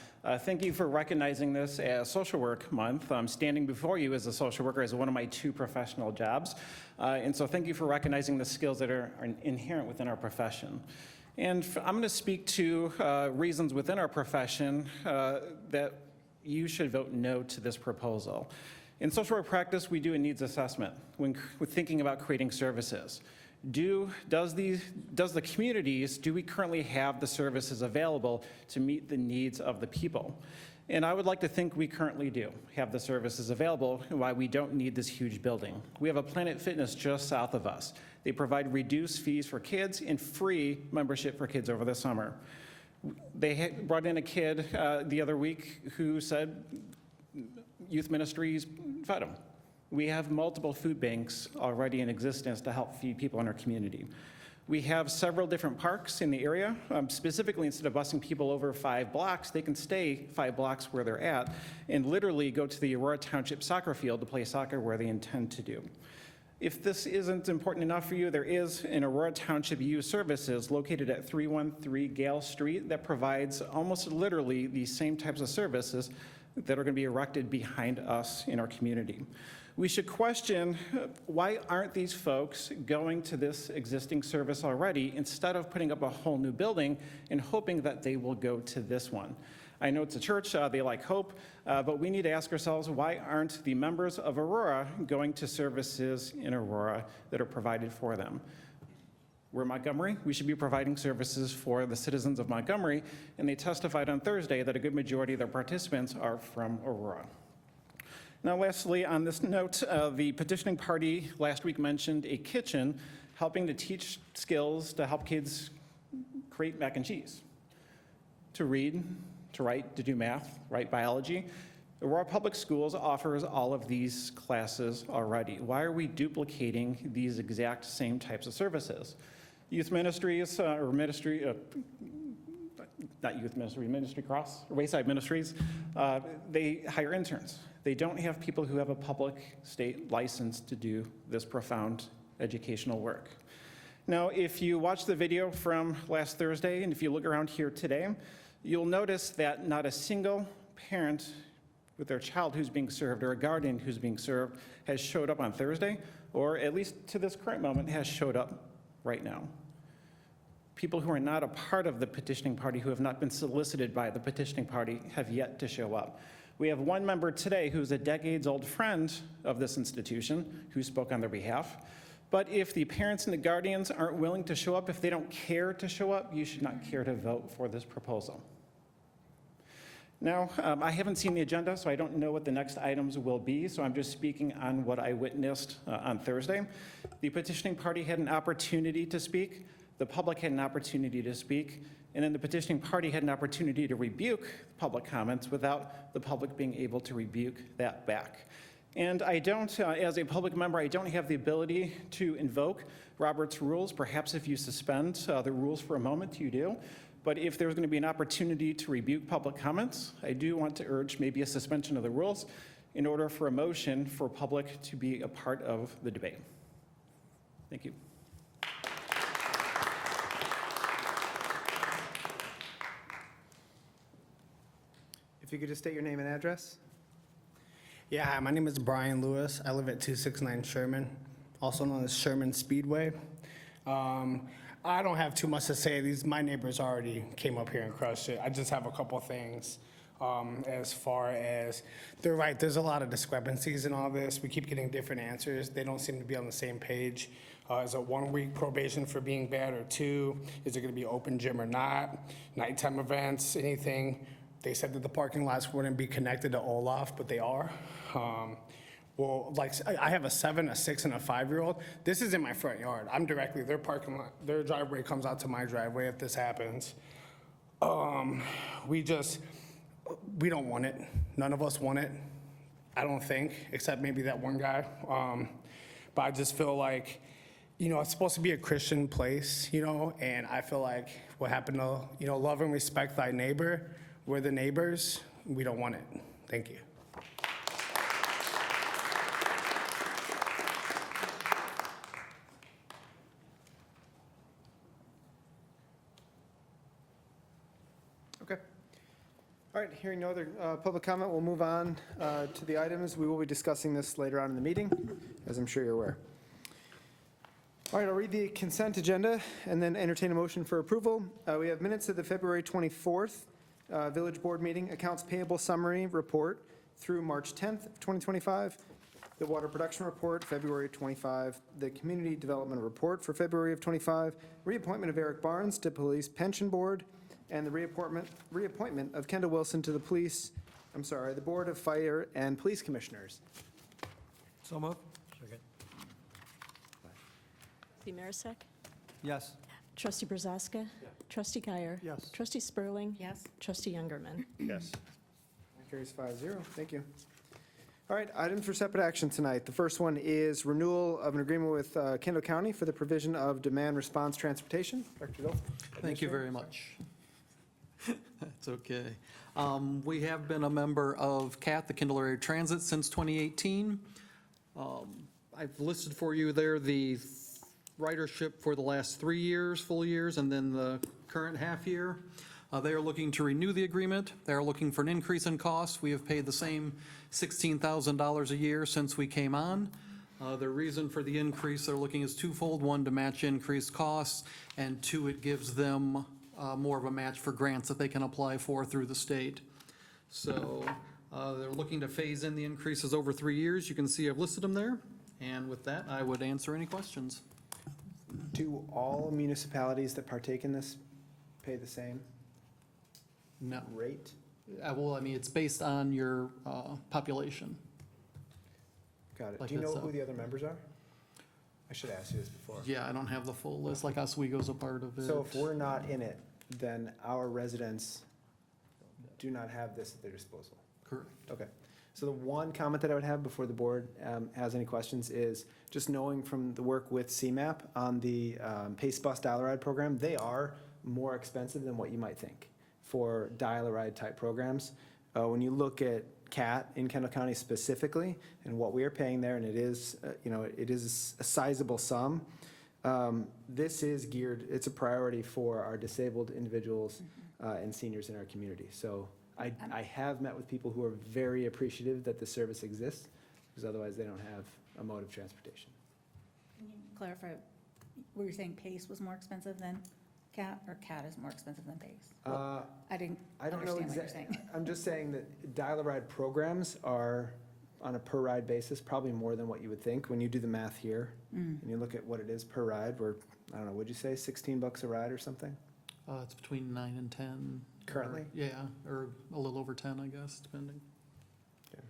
Thank you for recognizing this as Social Work Month. I'm standing before you as a social worker as one of my 2 professional jobs. And so thank you for recognizing the skills that are inherent within our profession. And I'm going to speak to reasons within our profession that you should vote no to this proposal. In social work practice, we do a needs assessment when thinking about creating services. Does the communities, do we currently have the services available to meet the needs of the people? And I would like to think we currently do have the services available, and why we don't need this huge building. We have a Planet Fitness just south of us. They provide reduced fees for kids and free membership for kids over the summer. They brought in a kid the other week who said youth ministries fed him. We have multiple food banks already in existence to help feed people in our community. We have several different parks in the area. Specifically, instead of busing people over 5 blocks, they can stay 5 blocks where they're at and literally go to the Aurora Township soccer field to play soccer where they intend to do. If this isn't important enough for you, there is an Aurora Township Youth Services located at 313 Gale Street that provides almost literally the same types of services that are going to be erected behind us in our community. We should question, why aren't these folks going to this existing service already instead of putting up a whole new building and hoping that they will go to this one? I know it's a church, they like hope, but we need to ask ourselves, why aren't the members of Aurora going to services in Aurora that are provided for them? We're Montgomery. We should be providing services for the citizens of Montgomery, and they testified on Thursday that a good majority of their participants are from Aurora. Now, lastly, on this note, the petitioning party last week mentioned a kitchen helping to teach skills to help kids create mac and cheese, to read, to write, to do math, write biology. Aurora Public Schools offers all of these classes already. Why are we duplicating these exact same types of services? Youth ministries, or ministry, not youth ministry, Ministry Cross, or Wayside Ministries, they hire interns. They don't have people who have a public state license to do this profound educational work. Now, if you watch the video from last Thursday, and if you look around here today, you'll notice that not a single parent with their child who's being served or a guardian who's being served has showed up on Thursday, or at least to this current moment has showed up right now. People who are not a part of the petitioning party, who have not been solicited by the petitioning party, have yet to show up. We have one member today who's a decades-old friend of this institution who spoke on their behalf. But if the parents and the guardians aren't willing to show up, if they don't care to show up, you should not care to vote for this proposal. Now, I haven't seen the agenda, so I don't know what the next items will be, so I'm just speaking on what I witnessed on Thursday. The petitioning party had an opportunity to speak. The public had an opportunity to speak, and then the petitioning party had an opportunity to rebuke public comments without the public being able to rebuke that back. And I don't, as a public member, I don't have the ability to invoke Robert's rules. Perhaps if you suspend the rules for a moment, you do. But if there's going to be an opportunity to rebuke public comments, I do want to urge maybe a suspension of the rules in order for a motion for public to be a part of the debate. Thank you. If you could just state your name and address. Yeah, hi, my name is Brian Lewis. I live at 269 Sherman, also known as Sherman Speedway. I don't have too much to say. My neighbors already came up here and crushed it. I just have a couple things. As far as, they're right, there's a lot of discrepancies in all this. We keep getting different answers. They don't seem to be on the same page. Is it 1 week probation for being bad or 2? Is it gonna be open gym or not? Nighttime events, anything? They said that the parking lots wouldn't be connected to Olaf, but they are. Well, like, I have a 7, a 6, and a 5-year-old. This is in my front yard. I'm directly, their parking lot, their driveway comes out to my driveway if this happens. We don't want it. None of us want it, I don't think, except maybe that one guy. But I just feel like, it's supposed to be a Christian place, and I feel like what happened to, love and respect thy neighbor, we're the neighbors, we don't want it. Thank you. Okay. All right, hearing no other public comment, we'll move on to the items. We will be discussing this later on in the meeting, as I'm sure you're aware. All right, I'll read the consent agenda and then entertain a motion for approval. We have minutes of the February 24th Village Board meeting, accounts payable summary report through March 10th, 2025, the water production report, February 25, the community development report for February of 25, reappointment of Eric Barnes to Police Pension Board, and the reappointment of Kendall Wilson to the the Board of Fire and Police Commissioners. So moved. Second. Trustee Marisak? Yes. Trustee Brazaska? Trustee Guyer? Yes. Trustee Spurling? Yes. Trustee Youngerman? Yes. That carries 5-0. Thank you. All right, items for separate action tonight. The first one is renewal of an agreement with Kendall County for the provision of demand response transportation. Dr. Dill? Thank you very much. That's okay. We have been a member of CAT, the Kendall Area Transit, since 2018. I've listed for you there the ridership for the last 3 years, full years, and then the current half year. They are looking to renew the agreement. They are looking for an increase in costs. We have paid the same $16,000 a year since we came on. The reason for the increase they're looking is twofold. One, to match increased costs, and two, it gives them more of a match for grants that they can apply for through the state. So they're looking to phase in the increases over 3 years. You can see I've listed them there. And with that, I would answer any questions. Do all municipalities that partake in this pay the same No. rate? Well, I mean, it's based on your population. Got it. Like Do you know it's, who the other members are? I should have asked you this before. Yeah, I don't have the full list, like Oswego's a part of it. So if we're not in it, then our residents do not have this at their disposal? Correct. Okay. So the one comment that I would have before the board has any questions is just knowing from the work with CMAP on the Pace Bus Dial-A-Ride program, they are more expensive than what you might think for dial-a-ride type programs. When you look at CAT in Kendall County specifically and what we are paying there, and it is, it is a sizable sum, this is geared, it's a priority for our disabled individuals and seniors in our community. So I have met with people who are very appreciative that the service exists, because otherwise they don't have a mode of transportation. Can you clarify, were you saying PACE was more expensive than CAT, or CAT is more expensive than PACE? I didn't I don't know understand what you're exactly. saying. I'm just saying that dial-a-ride programs are on a per-ride basis, probably more than what you would think when you do the math here. And you look at what it is per ride, we're, I don't know, would you say $16 a ride or something? It's between 9 and 10. Currently? Yeah, or a little over 10, I guess, depending. Okay.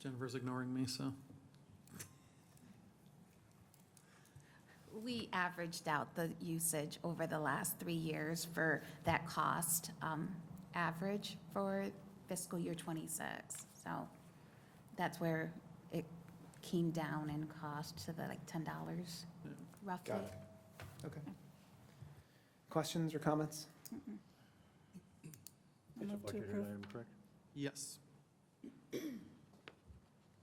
Jennifer's ignoring me, so. We averaged out the usage over the last 3 years for that cost average for fiscal year '26. So that's where it came down in cost to the like $10 roughly. Got it. Okay. Questions or comments? I'll move to approve. Yes.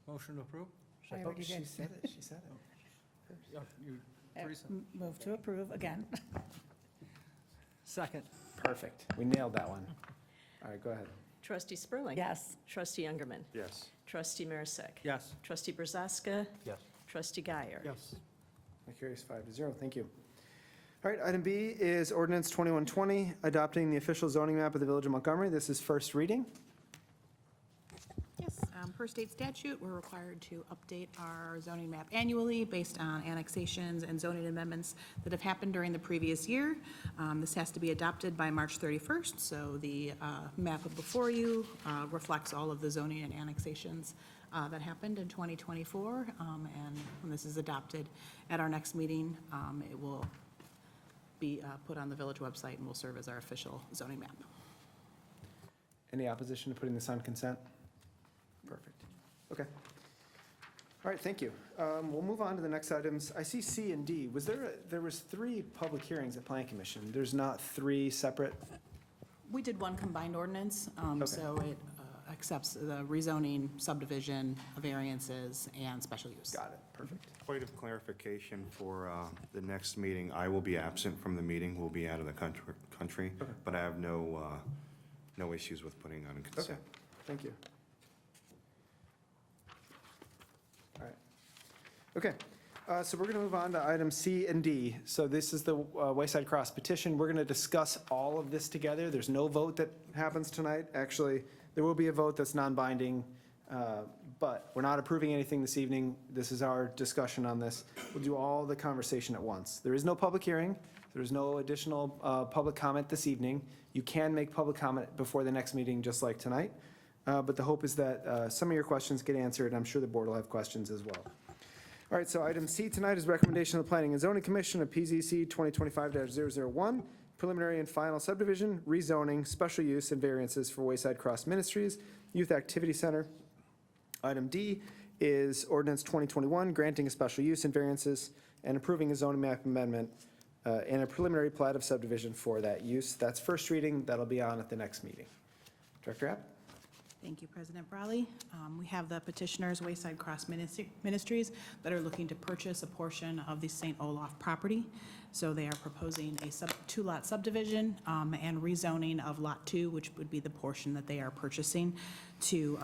Motion to approve? I already She did. said it, she said it. Move to approve again. Second. Perfect. We nailed that one. All right, go ahead. Trustee Spurling. Yes. Trustee Youngerman. Yes. Trustee Marisak. Yes. Trustee Brazaska. Yes. Trustee Guyer. Yes. That carries 5-0. Thank you. All right, item B is ordinance 2120, adopting the official zoning map of the Village of Montgomery. This is first reading. Yes, per state statute, we're required to update our zoning map annually based on annexations and zoning amendments that have happened during the previous year. This has to be adopted by March 31st, so the map before you reflects all of the zoning and annexations that happened in 2024. And when this is adopted at our next meeting, it will be put on the village website and will serve as our official zoning map. Any opposition to putting this on consent? Perfect. Okay. All right, thank you. We'll move on to the next items. I see C and D. There was 3 public hearings at Plan Commission. There's not 3 separate? We did one combined ordinance, Okay. so it accepts the rezoning, subdivision, variances, and special use. Got it, perfect. Point of clarification for the next meeting, I will be absent from the meeting, we'll be out of the country, but I have no issues with putting on Okay, consent. thank you. All right. Okay, so we're going to move on to item C and D. So this is the Wayside Cross petition. We're going to discuss all of this together. There's no vote that happens tonight. Actually, there will be a vote that's non-binding, but we're not approving anything this evening. This is our discussion on this. We'll do all the conversation at once. There is no public hearing. There's no additional public comment this evening. You can make public comment before the next meeting, just like tonight. But the hope is that some of your questions get answered. I'm sure the board will have questions as well. All right, so item C tonight is recommendation of the Planning and Zoning Commission of PZC 2025-001, preliminary and final subdivision, rezoning, special use, and variances for Wayside Cross Ministries Youth Activity Center. Item D is ordinance 2021, granting a special use and variances and approving a zoning map amendment and a preliminary plat of subdivision for that use. That's first reading. That'll be on at the next meeting. Director Abt? Thank you, President Brawley. We have the petitioners, Wayside Cross Ministries, that are looking to purchase a portion of the St. Olaf property. So they are proposing a 2-lot subdivision and rezoning of Lot 2, which would be the portion that they are purchasing, to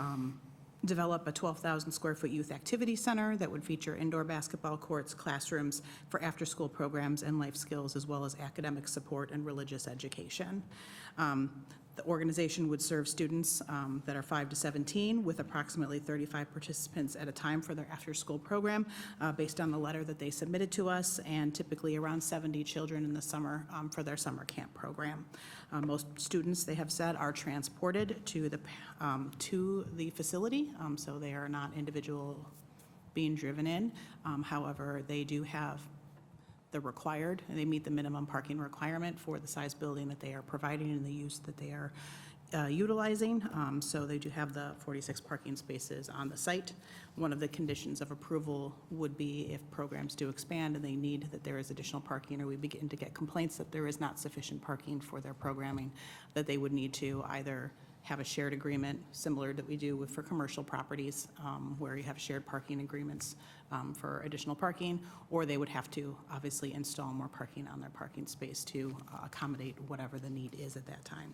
develop a 12,000 square foot youth activity center that would feature indoor basketball courts, classrooms for after-school programs and life skills, as well as academic support and religious education. The organization would serve students that are 5 to 17 with approximately 35 participants at a time for their after-school program based on the letter that they submitted to us, and typically around 70 children in the summer for their summer camp program. Most students, they have said, are transported to the facility, so they are not individual being driven in. However, they do have they meet the minimum parking requirement for the size building that they are providing and the use that they are utilizing. So they do have the 46 parking spaces on the site. One of the conditions of approval would be if programs do expand and they need that there is additional parking, or we begin to get complaints that there is not sufficient parking for their programming, that they would need to either have a shared agreement similar that we do for commercial properties where you have shared parking agreements for additional parking, or they would have to obviously install more parking on their parking space to accommodate whatever the need is at that time.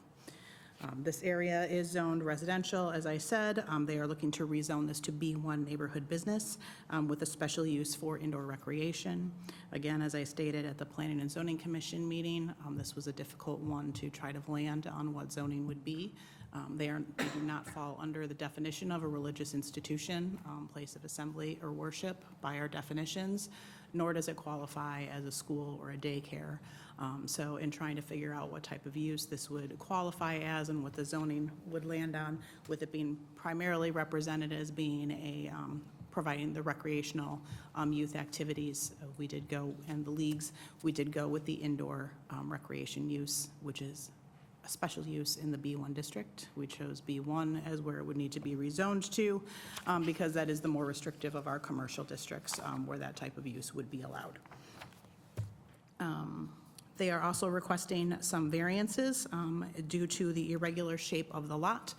This area is zoned residential, as I said. They are looking to rezone this to B1 neighborhood business with a special use for indoor recreation. Again, as I stated at the Planning and Zoning Commission meeting, this was a difficult one to try to land on what zoning would be. They do not fall under the definition of a religious institution, place of assembly or worship by our definitions, nor does it qualify as a school or a daycare. So in trying to figure out what type of use this would qualify as and what the zoning would land on, with it being primarily represented as being a providing the recreational youth activities. We did go, and the leagues, we did go with the indoor recreation use, which is a special use in the B1 district. We chose B1 as where it would need to be rezoned to, because that is the more restrictive of our commercial districts where that type of use would be allowed. They are also requesting some variances due to the irregular shape of the lot.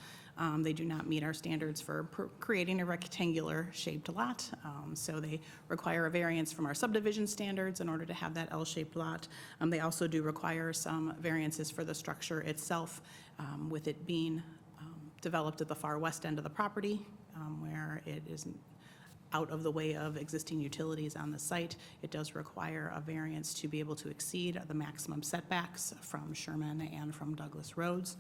They do not meet our standards for creating a rectangular shaped lot, so they require a variance from our subdivision standards in order to have that L-shaped lot. They also do require some variances for the structure itself, with it being developed at the far west end of the property, where it is out of the way of existing utilities on the site. It does require a variance to be able to exceed the maximum setbacks from Sherman and from Douglas roads,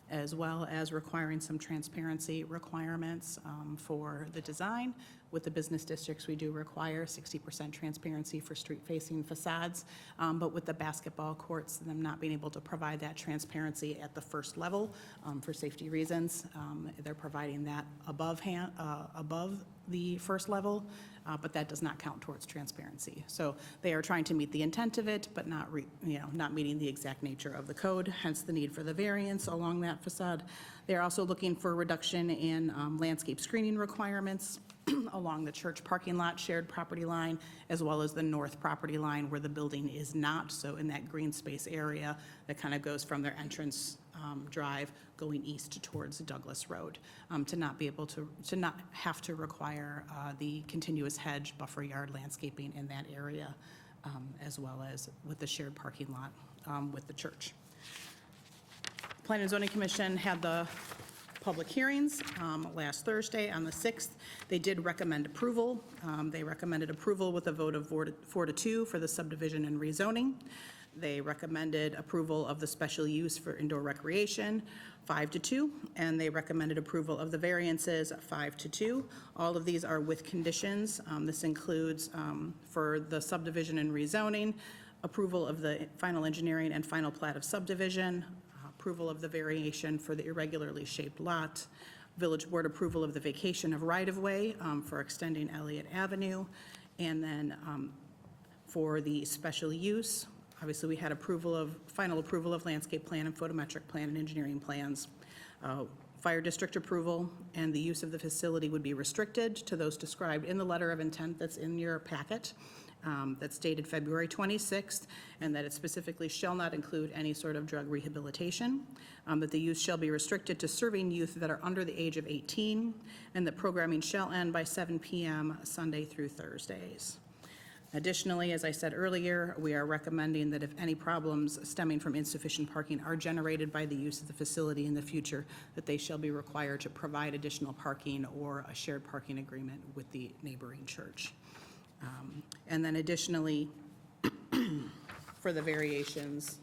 as well as requiring some transparency requirements for the design. With the business districts, we do require 60% transparency for street-facing facades, but with the basketball courts, them not being able to provide that transparency at the first level for safety reasons, they're providing that above the first level, but that does not count towards transparency. So they are trying to meet the intent of it, but not meeting the exact nature of the code, hence the need for the variance along that facade. They're also looking for a reduction in landscape screening requirements along the church parking lot shared property line, as well as the north property line where the building is not. So in that green space area that kind of goes from their entrance drive going east towards Douglas Road, to not be able to not have to require the continuous hedge buffer yard landscaping in that area, as well as with the shared parking lot with the church. Planning and Zoning Commission had the public hearings last Thursday on the 6th. They did recommend approval. They recommended approval with a vote of 4-2 for the subdivision and rezoning. They recommended approval of the special use for indoor recreation, 5-2, and they recommended approval of the variances, 5-2. All of these are with conditions. This includes for the subdivision and rezoning, approval of the final engineering and final plat of subdivision, approval of the variation for the irregularly shaped lot, village board approval of the vacation of right-of-way for extending Elliott Avenue, and then for the special use, obviously we had final approval of landscape plan and photometric plan and engineering plans. Fire district approval and the use of the facility would be restricted to those described in the letter of intent that's in your packet. That's dated February 26th, and that it specifically shall not include any sort of drug rehabilitation, that the use shall be restricted to serving youth that are under the age of 18, and that programming shall end by 7 p.m. Sunday through Thursdays. Additionally, as I said earlier, we are recommending that if any problems stemming from insufficient parking are generated by the use of the facility in the future, that they shall be required to provide additional parking or a shared parking agreement with the neighboring church. And then additionally, for the variations,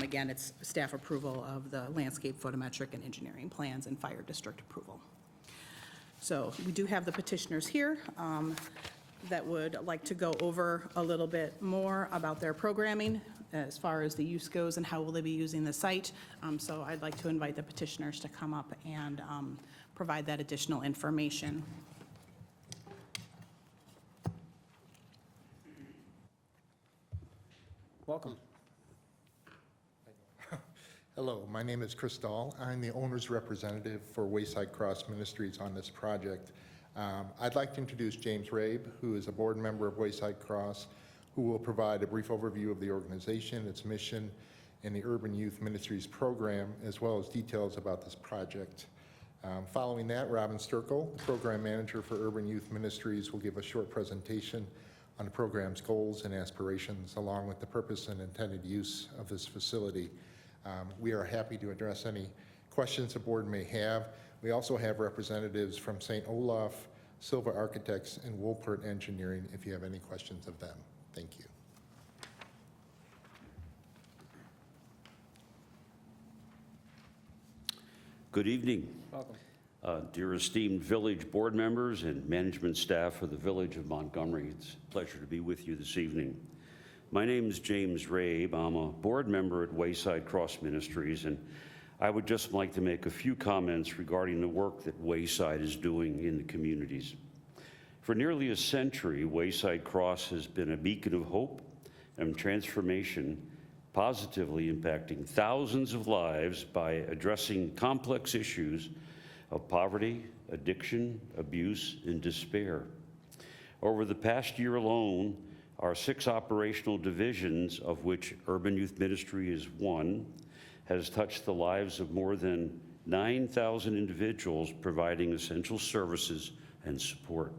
again, it's staff approval of the landscape, photometric, and engineering plans and fire district approval. So we do have the petitioners here that would like to go over a little bit more about their programming as far as the use goes and how will they be using the site. So I'd like to invite the petitioners to come up and provide that additional information. Welcome. Hello, my name is Chris Dahl. I'm the owner's representative for Wayside Cross Ministries on this project. I'd like to introduce James Rabe, who is a board member of Wayside Cross, who will provide a brief overview of the organization, its mission, and the Urban Youth Ministries program, as well as details about this project. Following that, Robin Sturkle, the program manager for Urban Youth Ministries, will give a short presentation on the program's goals and aspirations, along with the purpose and intended use of this facility. We are happy to address any questions the board may have. We also have representatives from St. Olaf, Silva Architects, and Wolpert Engineering if you have any questions of them. Thank you. Good evening. Welcome. Dear esteemed village board members and management staff of the Village of Montgomery, it's a pleasure to be with you this evening. My name is James Rabe. I'm a board member at Wayside Cross Ministries, and I would just like to make a few comments regarding the work that Wayside is doing in the communities. For nearly a century, Wayside Cross has been a beacon of hope and transformation, positively impacting thousands of lives by addressing complex issues of poverty, addiction, abuse, and despair. Over the past year alone, our 6 operational divisions, of which Urban Youth Ministry is one, has touched the lives of more than 9,000 individuals, providing essential services and support.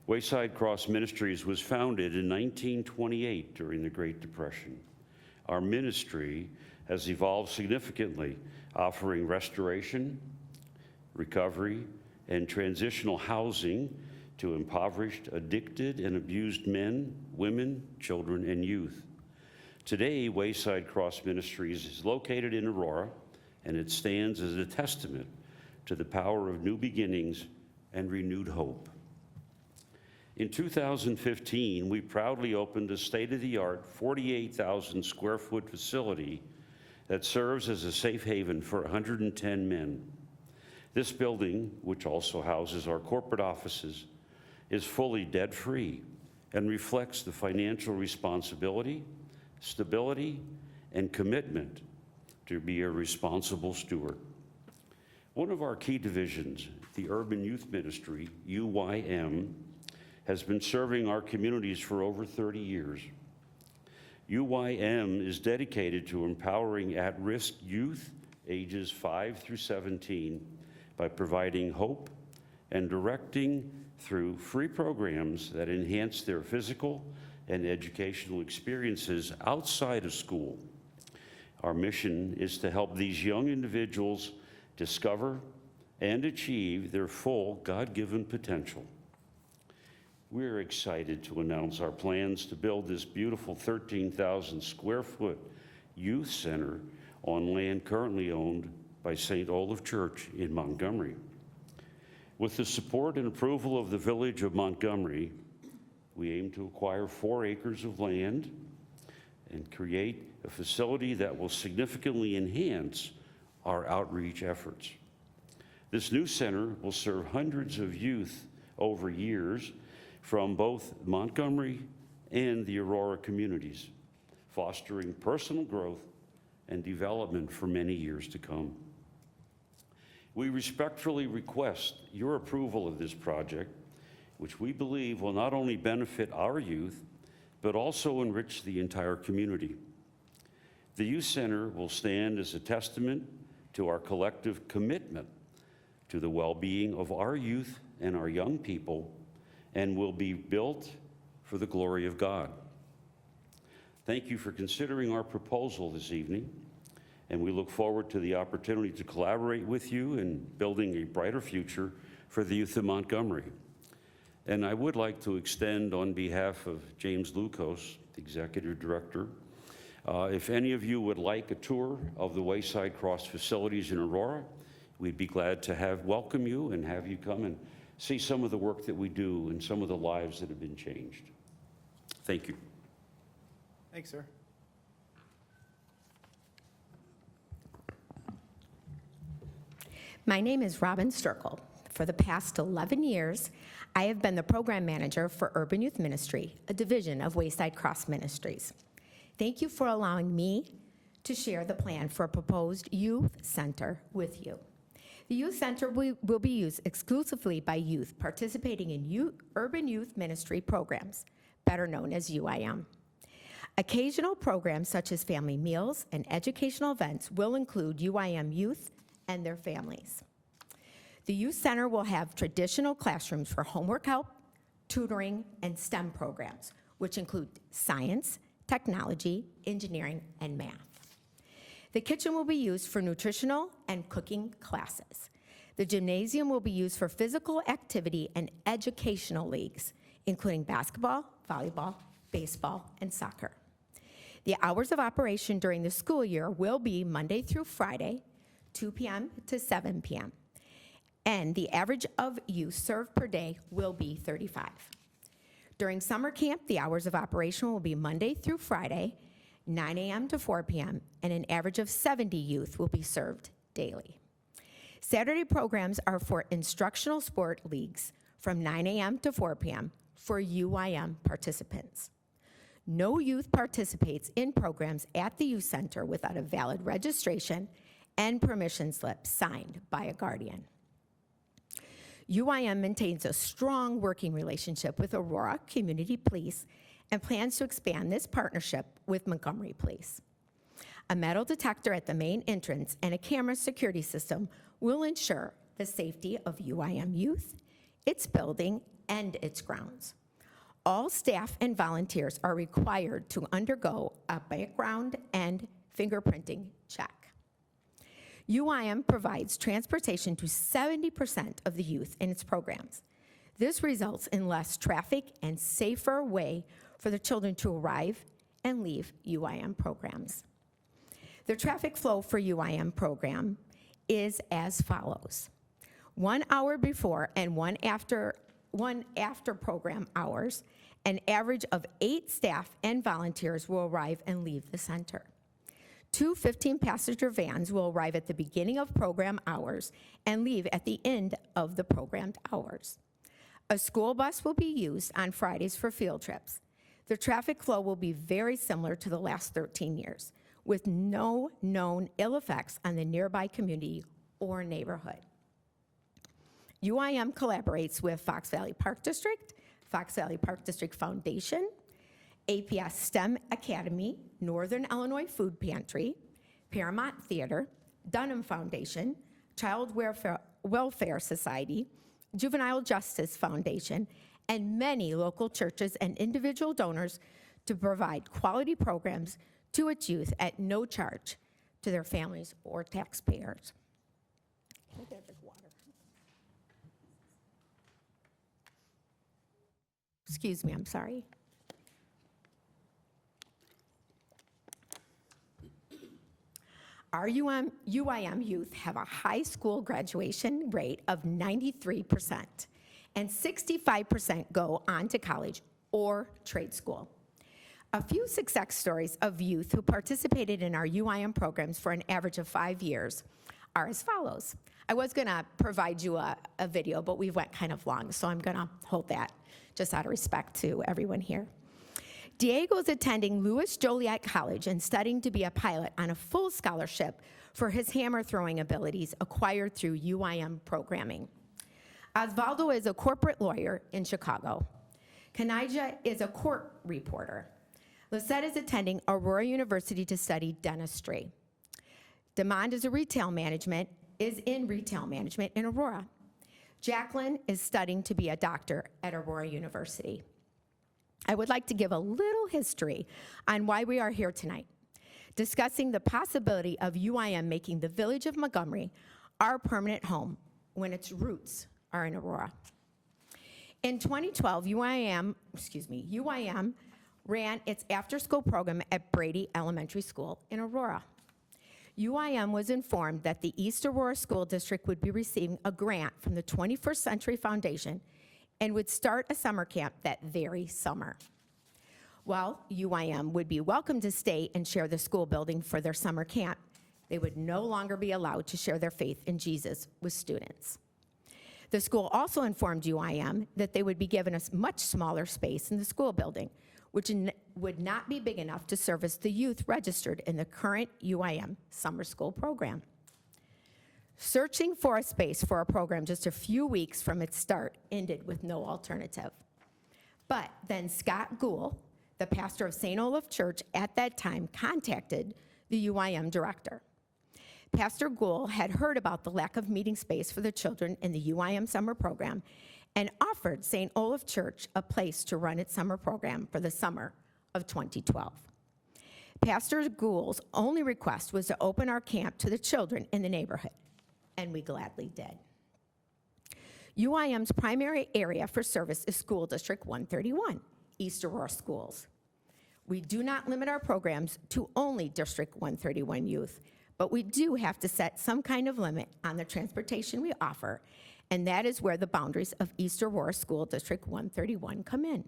Wayside Cross Ministries was founded in 1928 during the Great Depression. Our ministry has evolved significantly, offering restoration, recovery, and transitional housing to impoverished, addicted, and abused men, women, children, and youth. Today, Wayside Cross Ministries is located in Aurora, and it stands as a testament to the power of new beginnings and renewed hope. In 2015, we proudly opened a state-of-the-art 48,000 square foot facility that serves as a safe haven for 110 men. This building, which also houses our corporate offices, is fully debt-free and reflects the financial responsibility, stability, and commitment to be a responsible steward. One of our key divisions, the Urban Youth Ministry, UYM, has been serving our communities for over 30 years. UYM is dedicated to empowering at-risk youth ages 5 through 17 by providing hope and directing through free programs that enhance their physical and educational experiences outside of school. Our mission is to help these young individuals discover and achieve their full God-given potential. We're excited to announce our plans to build this beautiful 13,000 square foot youth center on land currently owned by St. Olaf Church in Montgomery. With the support and approval of the Village of Montgomery, we aim to acquire 4 acres of land and create a facility that will significantly enhance our outreach efforts. This new center will serve hundreds of youth over years from both Montgomery and the Aurora communities, fostering personal growth and development for many years to come. We respectfully request your approval of this project, which we believe will not only benefit our youth, but also enrich the entire community. The Youth Center will stand as a testament to our collective commitment to the well-being of our youth and our young people, and will be built for the glory of God. Thank you for considering our proposal this evening, and we look forward to the opportunity to collaborate with you in building a brighter future for the youth of Montgomery. And I would like to extend, on behalf of James Lukos, the Executive Director, if any of you would like a tour of the Wayside Cross facilities in Aurora, we'd be glad to welcome you and have you come and see some of the work that we do and some of the lives that have been changed. Thank you. Thanks, sir. My name is Robin Sturkle. For the past 11 years, I have been the program manager for Urban Youth Ministry, a division of Wayside Cross Ministries. Thank you for allowing me to share the plan for a proposed youth center with you. The youth center will be used exclusively by youth participating in Urban Youth Ministry programs, better known as UIM. Occasional programs such as family meals and educational events will include UIM youth and their families. The youth center will have traditional classrooms for homework help, tutoring, and STEM programs, which include science, technology, engineering, and math. The kitchen will be used for nutritional and cooking classes. The gymnasium will be used for physical activity and educational leagues, including basketball, volleyball, baseball, and soccer. The hours of operation during the school year will be Monday through Friday, 2 p.m. to 7 p.m. And the average of youth served per day will be 35. During summer camp, the hours of operation will be Monday through Friday, 9 a.m. to 4 p.m., and an average of 70 youth will be served daily. Saturday programs are for instructional sport leagues from 9 a.m. to 4 p.m. for UIM participants. No youth participates in programs at the youth center without a valid registration and permission slip signed by a guardian. UIM maintains a strong working relationship with Aurora Community Police and plans to expand this partnership with Montgomery Police. A metal detector at the main entrance and a camera security system will ensure the safety of UIM youth, its building, and its grounds. All staff and volunteers are required to undergo a background and fingerprinting check. UIM provides transportation to 70% of the youth in its programs. This results in less traffic and safer way for the children to arrive and leave UIM programs. The traffic flow for UIM program is as follows. 1 hour before and one after program hours, an average of 8 staff and volunteers will arrive and leave the center. 2 15-passenger vans will arrive at the beginning of program hours and leave at the end of the programmed hours. A school bus will be used on Fridays for field trips. The traffic flow will be very similar to the last 13 years, with no known ill effects on the nearby community or neighborhood. UIM collaborates with Fox Valley Park District, Fox Valley Park District Foundation, APS STEM Academy, Northern Illinois Food Pantry, Paramount Theater, Dunham Foundation, Child Welfare Society, Juvenile Justice Foundation, and many local churches and individual donors to provide quality programs to its youth at no charge to their families or taxpayers. Can I get a drink of water? Excuse me, I'm sorry. Our UIM youth have a high school graduation rate of 93%, and 65% go on to college or trade school. A few success stories of youth who participated in our UIM programs for an average of 5 years are as follows. I was gonna provide you a video, but we went kind of long, so I'm gonna hold that just out of respect to everyone here. Diego is attending Louis Joliet College and studying to be a pilot on a full scholarship for his hammer throwing abilities acquired through UIM programming. Osvaldo is a corporate lawyer in Chicago. Kanija is a court reporter. Lisette is attending Aurora University to study dentistry. Demond is in retail management in Aurora. Jacqueline is studying to be a doctor at Aurora University. I would like to give a little history on why we are here tonight, discussing the possibility of UIM making the village of Montgomery our permanent home when its roots are in Aurora. In 2012, UIM ran its after-school program at Brady Elementary School in Aurora. UIM was informed that the East Aurora School District would be receiving a grant from the 21st Century Foundation and would start a summer camp that very summer. While UIM would be welcome to stay and share the school building for their summer camp, they would no longer be allowed to share their faith in Jesus with students. The school also informed UIM that they would be given a much smaller space in the school building, which would not be big enough to service the youth registered in the current UIM summer school program. Searching for a space for a program just a few weeks from its start ended with no alternative. But then Scott Gould, the pastor of St. Olaf Church at that time, contacted the UIM director. Pastor Gould had heard about the lack of meeting space for the children in the UIM summer program and offered St. Olaf Church a place to run its summer program for the summer of 2012. Pastor Gould's only request was to open our camp to the children in the neighborhood, and we gladly did. UIM's primary area for service is School District 131, East Aurora Schools. We do not limit our programs to only District 131 youth, but we do have to set some kind of limit on the transportation we offer, and that is where the boundaries of East Aurora School District 131 come in.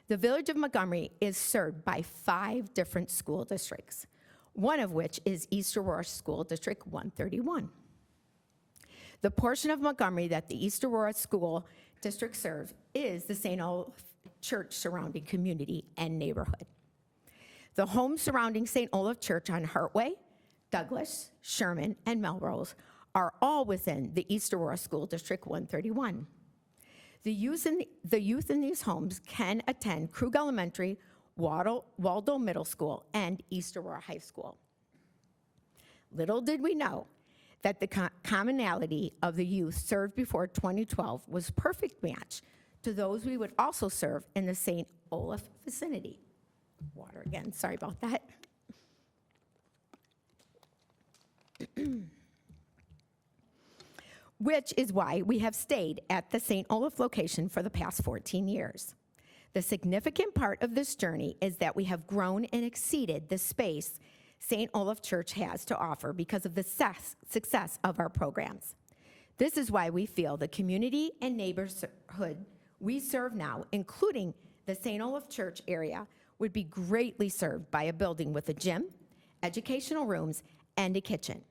The Village of Montgomery is served by 5 different school districts, one of which is East Aurora School District 131. The portion of Montgomery that the East Aurora School District serves is the St. Olaf Church surrounding community and neighborhood. The homes surrounding St. Olaf Church on Hartway, Douglas, Sherman, and Melrose are all within the East Aurora School District 131. The youth in these homes can attend Krug Elementary, Waldo Middle School, and East Aurora High School. Little did we know that the commonality of the youth served before 2012 was a perfect match to those we would also serve in the St. Olaf vicinity. Water again, sorry about that. Which is why we have stayed at the St. Olaf location for the past 14 years. The significant part of this journey is that we have grown and exceeded the space St. Olaf Church has to offer because of the success of our programs. This is why we feel the community and neighborhood we serve now, including the St. Olaf Church area, would be greatly served by a building with a gym, educational rooms, and a kitchen.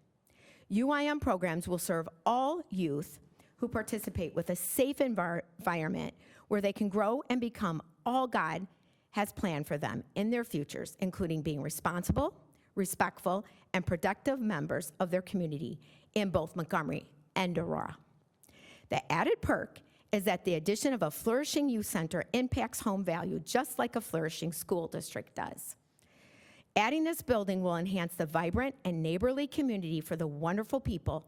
UIM programs will serve all youth who participate with a safe environment where they can grow and become all God has planned for them in their futures, including being responsible, respectful, and productive members of their community in both Montgomery and Aurora. The added perk is that the addition of a flourishing youth center impacts home value just like a flourishing school district does. Adding this building will enhance the vibrant and neighborly community for the wonderful people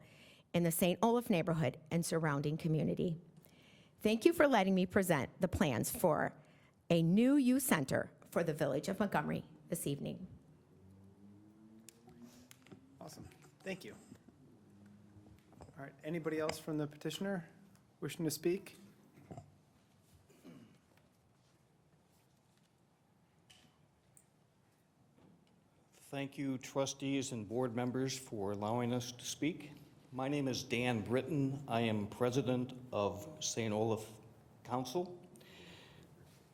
in the St. Olaf neighborhood and surrounding community. Thank you for letting me present the plans for a new youth center for the Village of Montgomery this evening. Awesome. Thank you. All right, anybody else from the petitioner wishing to speak? Thank you, trustees and board members, for allowing us to speak. My name is Dan Britton. I am president of St. Olaf Council.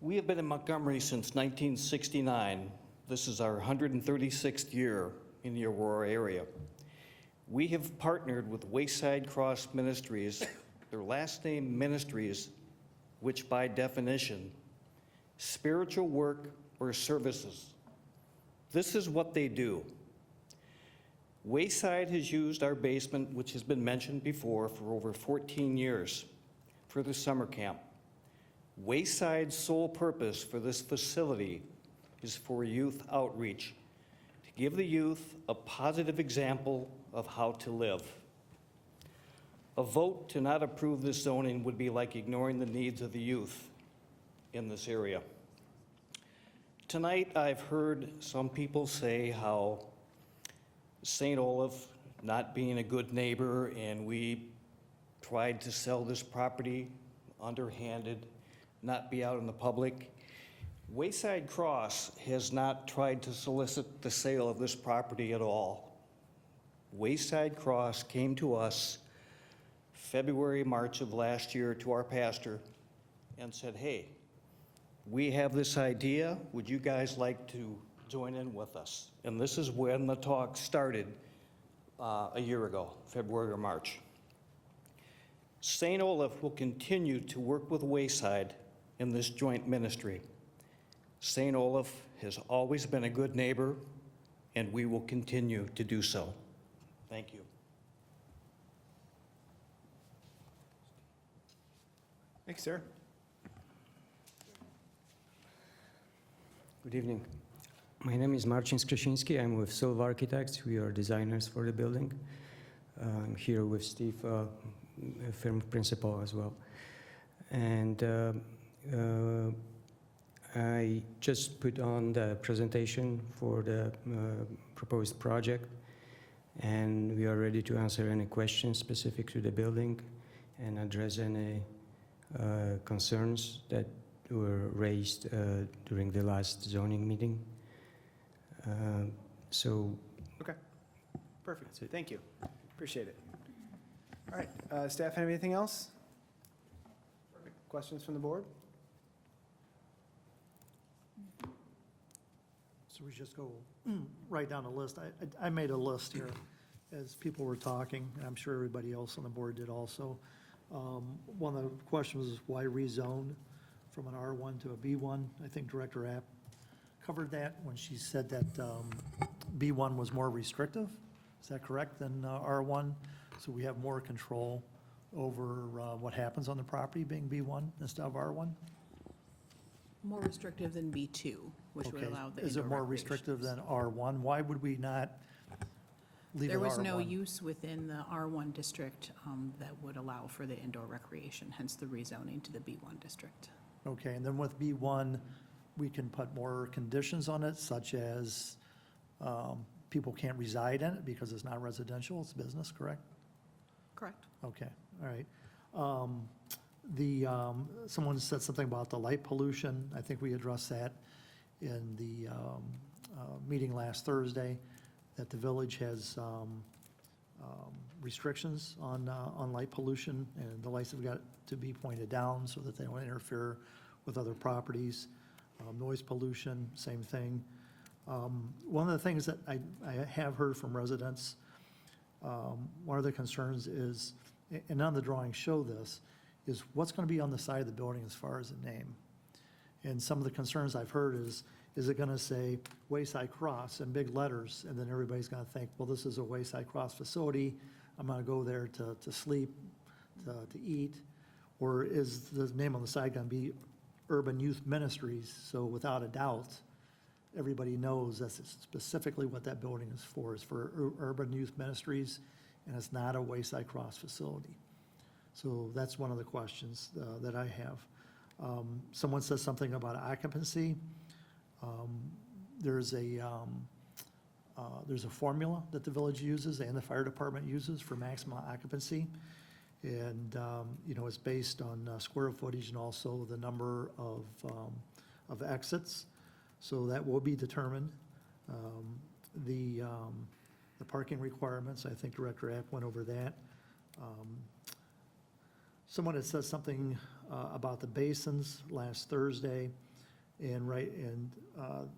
We have been in Montgomery since 1969. This is our 136th year in the Aurora area. We have partnered with Wayside Cross Ministries, their last name Ministries, which by definition, spiritual work or services. This is what they do. Wayside has used our basement, which has been mentioned before, for over 14 years for the summer camp. Wayside's sole purpose for this facility is for youth outreach, to give the youth a positive example of how to live. A vote to not approve this zoning would be like ignoring the needs of the youth in this area. Tonight, I've heard some people say how St. Olaf not being a good neighbor, and we tried to sell this property underhanded, not be out in the public. Wayside Cross has not tried to solicit the sale of this property at all. Wayside Cross came to us February, March of last year to our pastor and said, hey, we have this idea, would you guys like to join in with us? And this is when the talk started a year ago, February or March. St. Olaf will continue to work with Wayside in this joint ministry. St. Olaf has always been a good neighbor, and we will continue to do so. Thank you. Thanks, sir. Good evening. My name is Marcin Skrzyński. I'm with Silva Architects. We are designers for the building. I'm here with Steve, firm principal as well. And I just put on the presentation for the proposed project, and we are ready to answer any questions specific to the building and address any concerns that were raised during the last zoning meeting. Okay, perfect. Thank you. Appreciate it. All right, staff, have anything else? Perfect. Questions from the board? So we just go right down the list. I made a list here. as people were talking, and I'm sure everybody else on the board did also, one of the questions was why rezone from an R1 to a B1? I think Director App covered that when she said that B1 was more restrictive. Is that correct, than R1? So we have more control over what happens on the property being B1 instead of R1? More restrictive than B2, which would Okay. allow the Is it indoor more recreation. restrictive than R1? Why would we not leave it There R1? was no use within the R1 district that would allow for the indoor recreation, hence the rezoning to the B1 district. Okay, and then with B1, we can put more conditions on it, such as people can't reside in it because it's not residential, it's business, correct? Correct. Okay, all right. Someone said something about the light pollution. I think we addressed that in the meeting last Thursday, that the village has restrictions on light pollution, and the lights have got to be pointed down so that they don't interfere with other properties. Noise pollution, same thing. One of the things that I have heard from residents, one of the concerns is, and none of the drawings show this, is what's going to be on the side of the building as far as the name. And some of the concerns I've heard is it going to say Wayside Cross in big letters, and then everybody's going to think, well, this is a Wayside Cross facility, I'm going to go there to sleep, to eat, or is the name on the side going to be Urban Youth Ministries? So without a doubt, everybody knows that's specifically what that building is for. It's for Urban Youth Ministries, and it's not a Wayside Cross facility. So that's one of the questions that I have. Someone says something about occupancy. There's a formula that the village uses and the fire department uses for maximum occupancy. And, it's based on square footage and also the number of exits. So that will be determined. The parking requirements, I think Director App went over that. Someone had said something about the basins last Thursday, and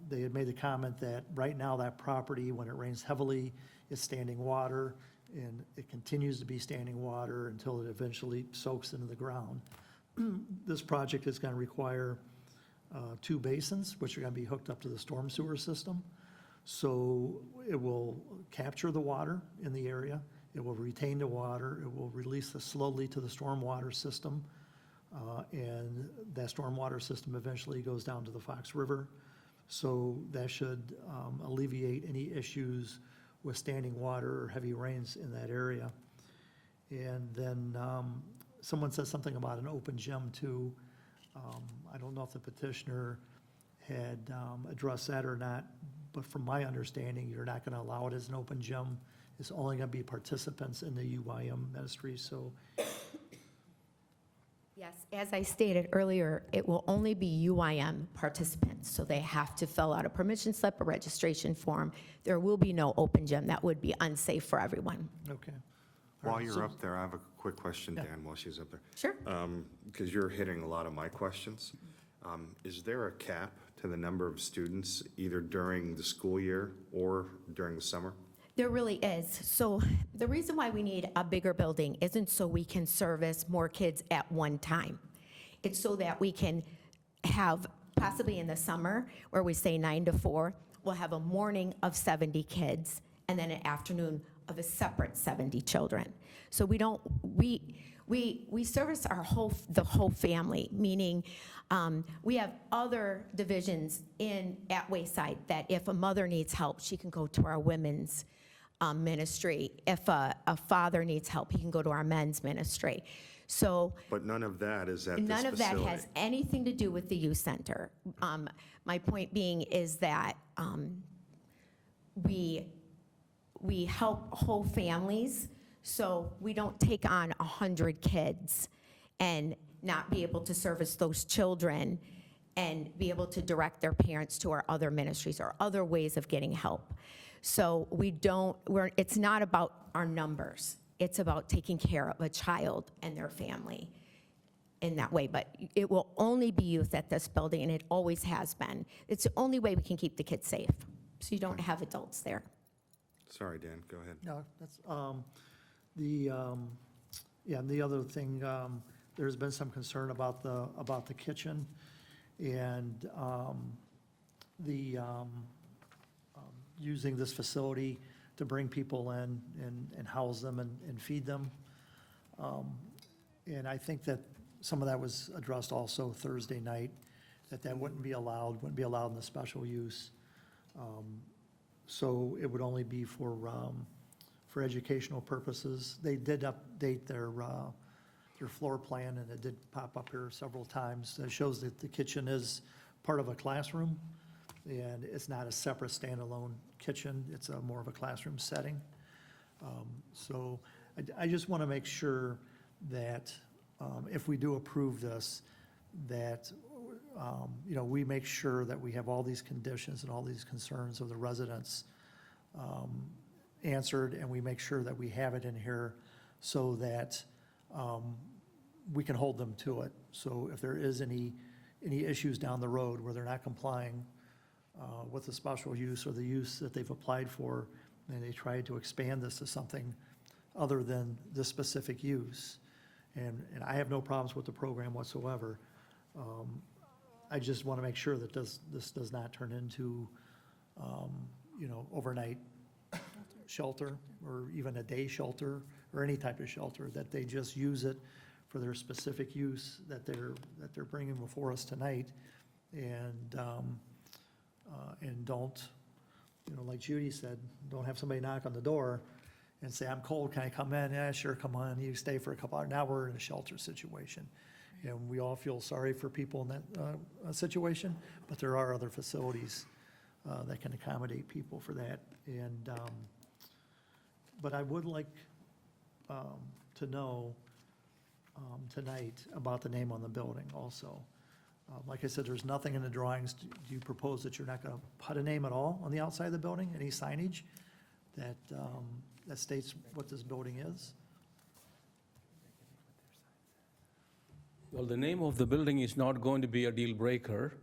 they had made the comment that right now that property, when it rains heavily, is standing water, and it continues to be standing water until it eventually soaks into the ground. This project is going to require 2 basins, which are going to be hooked up to the storm sewer system. So it will capture the water in the area. It will retain the water. It will release it slowly to the stormwater system. And that stormwater system eventually goes down to the Fox River. So that should alleviate any issues with standing water or heavy rains in that area. And then someone said something about an open gym too. I don't know if the petitioner had addressed that or not, but from my understanding, you're not going to allow it as an open gym. It's only going to be participants in the UIM ministry, so. Yes, as I stated earlier, it will only be UIM participants, so they have to fill out a permission slip, a registration form. There will be no open gym. That would be unsafe for everyone. Okay. While you're up there, I have a quick question, Dan, while she's up there. Sure. Because you're hitting a lot of my questions. Is there a cap to the number of students either during the school year or during the summer? There really is. So the reason why we need a bigger building isn't so we can service more kids at one time. It's so that we can have, possibly in the summer, where we say 9 to 4, we'll have a morning of 70 kids and then an afternoon of a separate 70 children. So we service the whole family, meaning we have other divisions at Wayside that if a mother needs help, she can go to our women's ministry. If a father needs help, he can go to our men's ministry. So But none of that is at this none of that facility. has anything to do with the youth center. My point being is that we help whole families, so we don't take on 100 kids and not be able to service those children and be able to direct their parents to our other ministries or other ways of getting help. So it's not about our numbers. It's about taking care of a child and their family in that way. But it will only be youth at this building, and it always has been. It's the only way we can keep the kids safe, so you don't have adults there. Sorry, Dan, go ahead. No, that's, and the other thing, there's been some concern about the kitchen and using this facility to bring people in and house them and feed them. And I think that some of that was addressed also Thursday night, that wouldn't be allowed in the special use. So it would only be for educational purposes. They did update their floor plan, and it did pop up here several times. It shows that the kitchen is part of a classroom, and it's not a separate standalone kitchen. It's more of a classroom setting. So I just want to make sure that if we do approve this, that we make sure that we have all these conditions and all these concerns of the residents answered, and we make sure that we have it in here so that we can hold them to it. So if there is any issues down the road where they're not complying with the special use or the use that they've applied for, and they try to expand this to something other than this specific use, and I have no problems with the program whatsoever. I just want to make sure that this does not turn into, overnight shelter or even a day shelter or any type of shelter, that they just use it for their specific use that they're bringing before us tonight, and don't, like Judy said, don't have somebody knock on the door and say, I'm cold, can I come in? Yeah, sure, come on, you stay for a couple hours. Now we're in a shelter situation. And we all feel sorry for people in that situation, but there are other facilities that can accommodate people for that. And, but I would like to know tonight about the name on the building also. Like I said, there's nothing in the drawings. Do you propose that you're not going to put a name at all on the outside of the building? Any signage that states what this building is? Well, the name of the building is not going to be a deal breaker.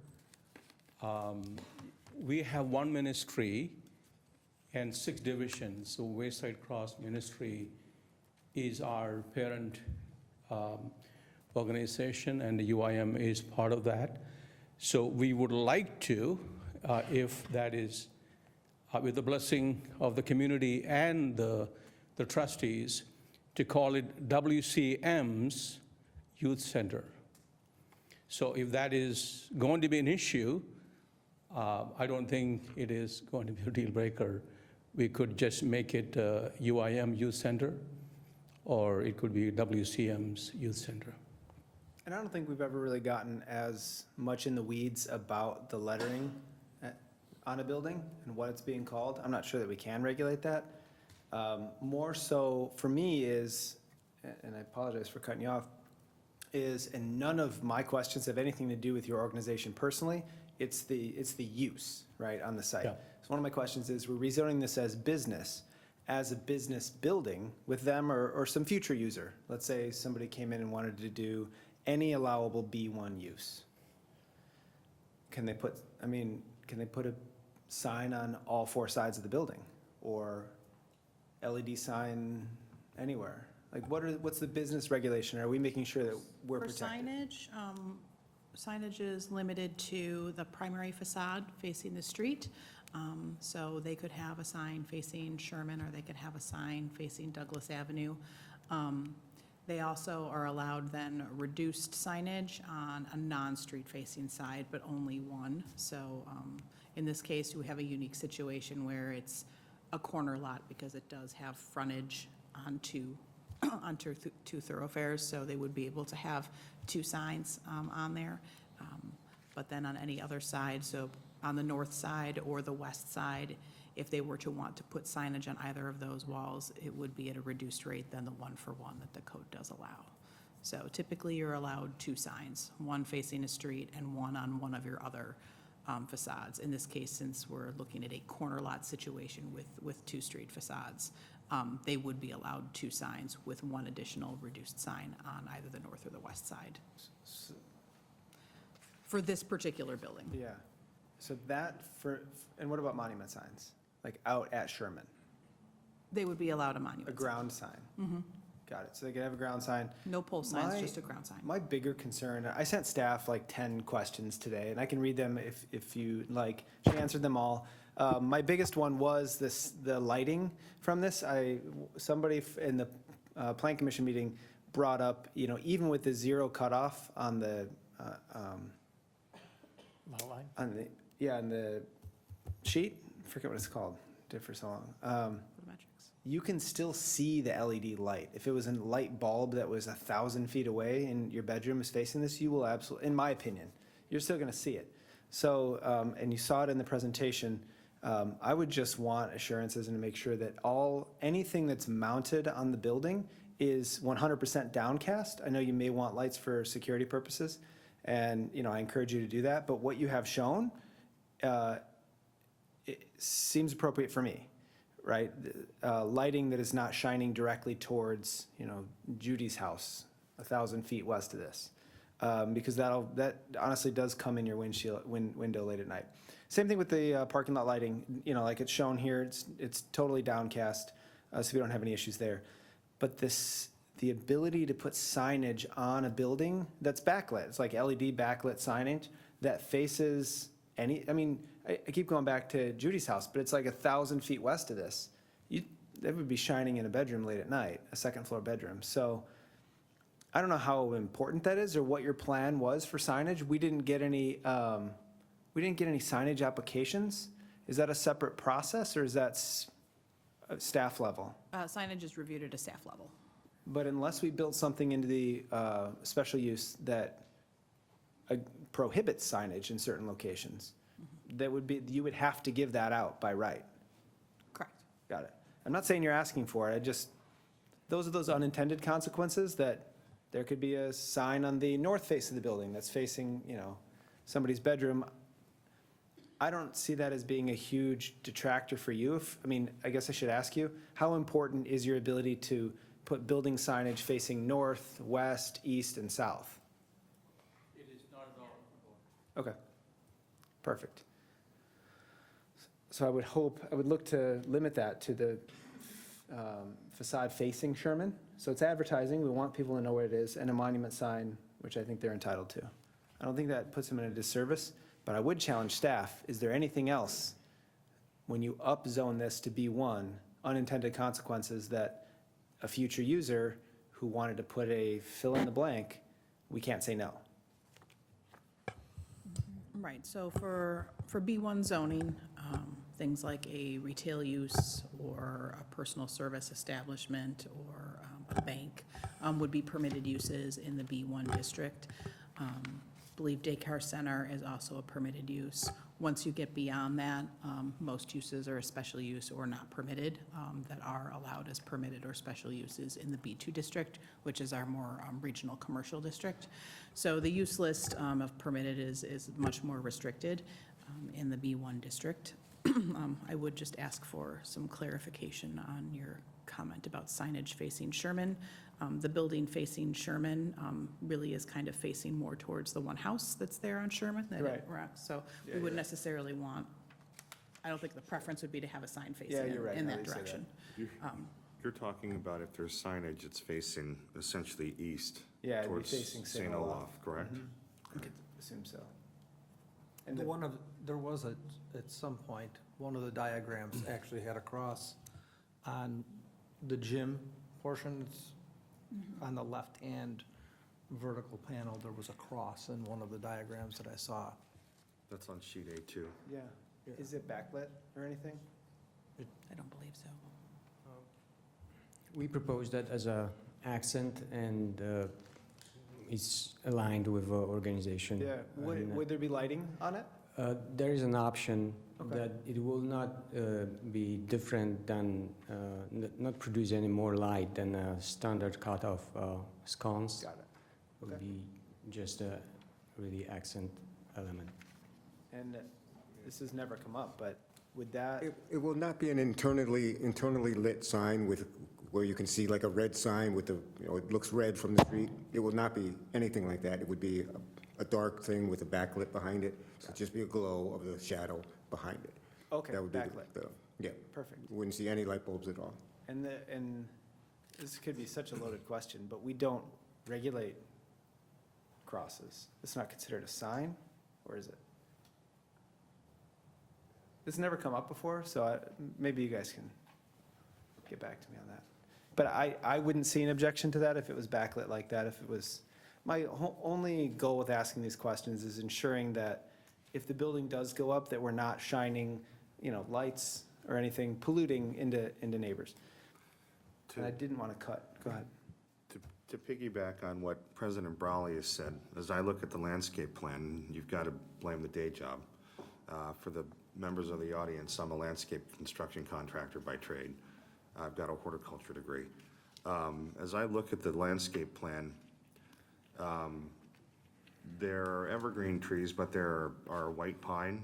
We have one ministry and 6 divisions, so Wayside Cross Ministry is our parent organization, and the UIM is part of that. So we would like to, if that is with the blessing of the community and the trustees, to call it WCM's Youth Center. So if that is going to be an issue, I don't think it is going to be a deal breaker. We could just make it UIM Youth Center, or it could be WCM's Youth Center. And I don't think we've ever really gotten as much in the weeds about the lettering on a building and what it's being called. I'm not sure that we can regulate that. More so for me is, and I apologize for cutting you off, and none of my questions have anything to do with your organization personally. It's the use, right, on the site. Yeah. So one of my questions is, we're rezoning this as a business building with them or some future user. Let's say somebody came in and wanted to do any allowable B1 use. Can they put a sign on all 4 sides of the building, or LED sign anywhere? Like, what's the business regulation? Are we making sure that we're For protected? signage, signage is limited to the primary facade facing the street. So they could have a sign facing Sherman, or they could have a sign facing Douglas Avenue. They also are allowed then reduced signage on a non-street facing side, but only one. So in this case, we have a unique situation where it's a corner lot because it does have frontage onto 2 thoroughfares, so they would be able to have 2 signs on there. But then on any other side, so on the north side or the west side, if they were to want to put signage on either of those walls, it would be at a reduced rate than the 1-for-1 that the code does allow. So typically, you're allowed 2 signs, one facing a street and one on one of your other facades. In this case, since we're looking at a corner lot situation with 2 street facades, they would be allowed 2 signs with 1 additional reduced sign on either the north or the west side for this particular building. Yeah. So and what about monument signs? Like out at Sherman? They would be allowed a A monument. ground sign. Mhm. Got it. So they can have a ground sign. No pole signs, My- just a ground sign. My bigger concern, I sent staff like 10 questions today, and I can read them if you like. She answered them all. My biggest one was the lighting from this. Somebody in the Plan Commission meeting brought up, even with the zero cutoff on the, Lot line? on the sheet, I forget what it's called, did for so long. Photometrics. You can still see the LED light. If it was a light bulb that was 1,000 feet away and your bedroom is facing this, you will absolutely, in my opinion, you're still gonna see it. So, and you saw it in the presentation, I would just want assurances and to make sure that anything that's mounted on the building is 100% downcast. I know you may want lights for security purposes, and, I encourage you to do that, but what you have shown, it seems appropriate for me, right? Lighting that is not shining directly towards, Judy's house, 1,000 feet west of this. Because that honestly does come in your window late at night. Same thing with the parking lot lighting, like it's shown here, it's totally downcast, so we don't have any issues there. But the ability to put signage on a building that's backlit, it's like LED backlit signage that faces I keep going back to Judy's house, but it's like 1,000 feet west of this. That would be shining in a bedroom late at night, a second floor bedroom. So I don't know how important that is or what your plan was for signage. We didn't get any signage applications. Is that a separate process or is that staff level? Signage is reviewed at a staff level. But unless we build something into the special use that prohibits signage in certain locations, you would have to give that out by right. Correct. Got it. I'm not saying you're asking for it, those are those unintended consequences that there could be a sign on the north face of the building that's facing, somebody's bedroom. I don't see that as being a huge detractor for you. I guess I should ask you, how important is your ability to put building signage facing north, west, east, and south? It is not at all. Okay, perfect. So I would look to limit that to the facade facing Sherman. So it's advertising, we want people to know where it is, and a monument sign, which I think they're entitled to. I don't think that puts them in a disservice, but I would challenge staff, is there anything else when you upzone this to B1, unintended consequences that a future user who wanted to put a fill in the blank, we can't say no? Right, so for B1 zoning, things like a retail use or a personal service establishment or a bank would be permitted uses in the B1 district. I believe daycare center is also a permitted use. Once you get beyond that, most uses are a special use or not permitted that are allowed as permitted or special uses in the B2 district, which is our more regional commercial district. So the use list of permitted is much more restricted in the B1 district. I would just ask for some clarification on your comment about signage facing Sherman. The building facing Sherman really is kind of facing more towards the one house that's there on Sherman. Right. So we wouldn't necessarily want, I don't think the preference would be to have a sign facing you're right, in now that that you say direction. You're talking about if there's signage, it's facing essentially east Yeah, it'd be towards facing St. Olaf, correct? I could assume so. And there was at some point, one of the diagrams actually had a cross on the gym portions. On the left-hand vertical panel, there was a cross in one of the diagrams that I saw. That's on sheet A2. Yeah. Is it backlit or anything? I don't believe so. We propose that as a accent and it's aligned with our organization. Yeah. Would there be lighting on it? There is an option Okay. that it will not be different than, not produce any more light than a standard cut of scones. Got it. It will Okay. be just a really accent element. And this has never come up, but would that, It will not be an internally lit sign where you can see like a red sign with it looks red from the street. It will not be anything like that. It would be a dark thing with a backlit behind it. So just be a glow of the shadow behind it. okay, That would be backlit? yeah. Perfect. Wouldn't see any light bulbs at all. And this could be such a loaded question, but we don't regulate crosses. It's not considered a sign, or is it? It's never come up before, so maybe you guys can get back to me on that. But I wouldn't see an objection to that if it was backlit like that. If it was, my only goal with asking these questions is ensuring that if the building does go up, that we're not shining, lights or anything polluting into neighbors. And I didn't want to cut. Go ahead. To piggyback on what President Brawley has said, as I look at the landscape plan, you've got to blame the day job. For the members of the audience, I'm a landscape construction contractor by trade. I've got a horticulture degree. As I look at the landscape plan, there are evergreen trees, but there are white pine.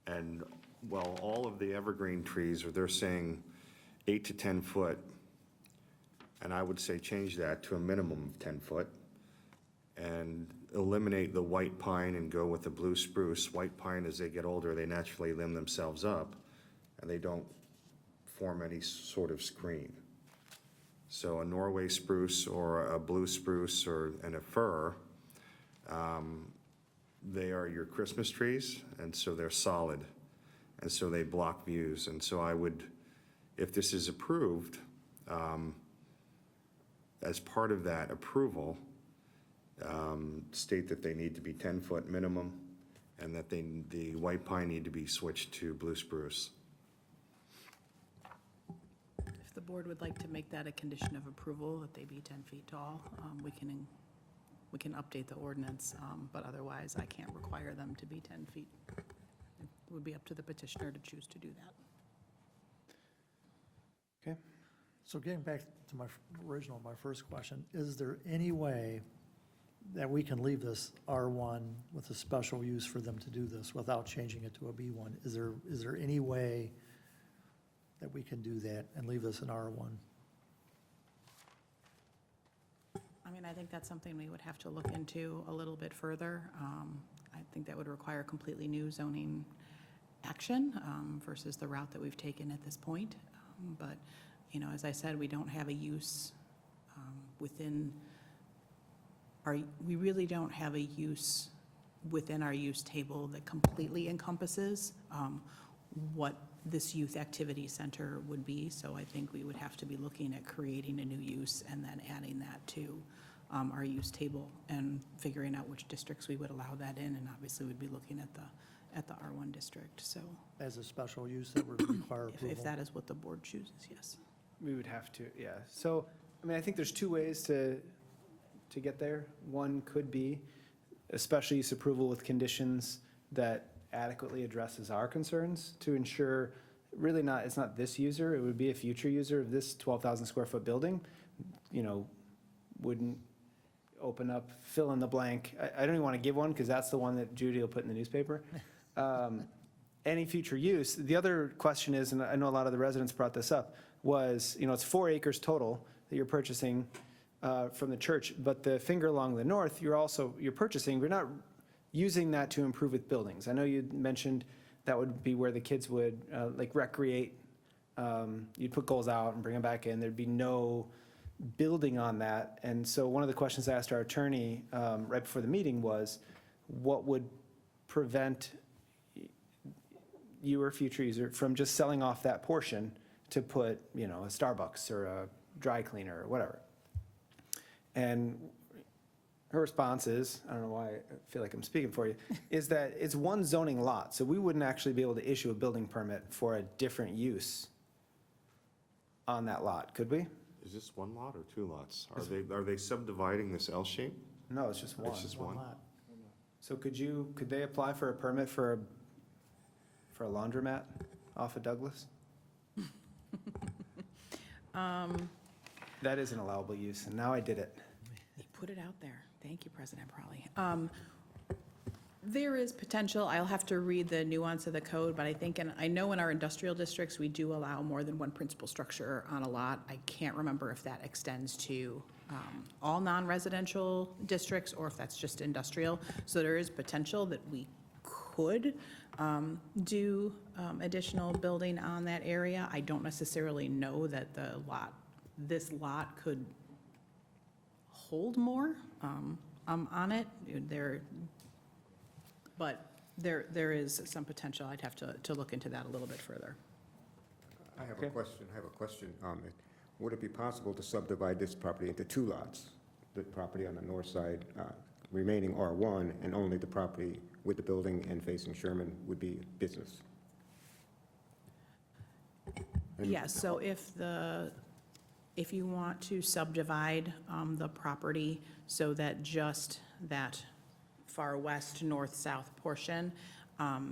And well, all of the evergreen trees, they're saying 8 to 10 foot. And I would say change that to a minimum of 10 foot and eliminate the white pine and go with the blue spruce. White pine, as they get older, they naturally limb themselves up and they don't form any sort of screen. So a Norway spruce or a blue spruce and a fir, they are your Christmas trees, and so they're solid, and so they block views. And so I would, if this is approved, as part of that approval, state that they need to be 10-foot minimum and that the white pine need to be switched to blue spruce. If the board would like to make that a condition of approval, that they be 10 feet tall, we can update the ordinance, but otherwise I can't require them to be 10 feet. It would be up to the petitioner to choose to do that. Okay. So getting back to my first question, is there any way that we can leave this R1 with a special use for them to do this without changing it to a B1? Is there any way that we can do that and leave this in R1? I mean, I think that's something we would have to look into a little bit further. I think that would require completely new zoning action versus the route that we've taken at this point. But, as I said, we don't have a use we really don't have a use within our use table that completely encompasses what this youth activity center would be. So I think we would have to be looking at creating a new use and then adding that to our use table and figuring out which districts we would allow that in. And obviously we'd be looking at the R1 district, so. As a special use that would require approval? If that is what the board chooses, yes. We would have to, yeah. So, I think there's two ways to get there. One could be a special use approval with conditions that adequately addresses our concerns to ensure, it's not this user, it would be a future user of this 12,000 square foot building, wouldn't open up, fill in the blank. I don't even want to give one because that's the one that Judy will put in the newspaper. Any future use. The other question is, and I know a lot of the residents brought this up, was, it's 4 acres total that you're purchasing from the church, but the finger along the north, you're purchasing, we're not using that to improve with buildings. I know you mentioned that would be where the kids would recreate. You'd put goals out and bring them back in. There'd be no building on that. And so one of the questions I asked our attorney right before the meeting was, what would prevent you or future user from just selling off that portion to put, a Starbucks or a dry cleaner or whatever? And her response is, I don't know why I feel like I'm speaking for you, is that it's one zoning lot, so we wouldn't actually be able to issue a building permit for a different use on that lot, could we? Is this one lot or 2 lots? Are they subdividing this L shape? No, it's just one. It's just one? lot. So could they apply for a permit for a laundromat off of Douglas? That is an allowable use, and now I did it. You put it out there. Thank you, President Brawley. There is potential. I'll have to read the nuance of the code, but I know in our industrial districts, we do allow more than one principal structure on a lot. I can't remember if that extends to all non-residential districts or if that's just industrial. So there is potential that we could do additional building on that area. I don't necessarily know that this lot could hold more on it. But there is some potential. I'd have to look into that a little bit further. I have a question. Would it be possible to subdivide this property into 2 lots? The property on the north side remaining R1, and only the property with the building and facing Sherman would be business? Yes, so if you want to subdivide the property so that just that far west, north, south portion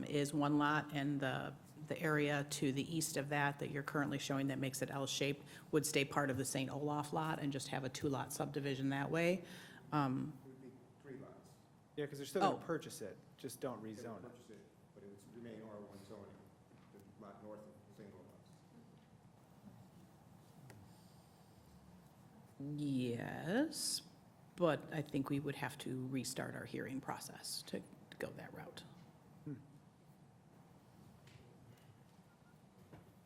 is 1 lot, and the area to the east of that you're currently showing that makes it L-shaped would stay part of the St. Olaf lot and just have a 2-lot subdivision that way. 3 lots. Yeah, because they're still going to purchase it, just don't rezone it. But it would remain R1 zoning, the lot north of St. Olaf. Yes, but I think we would have to restart our hearing process to go that route.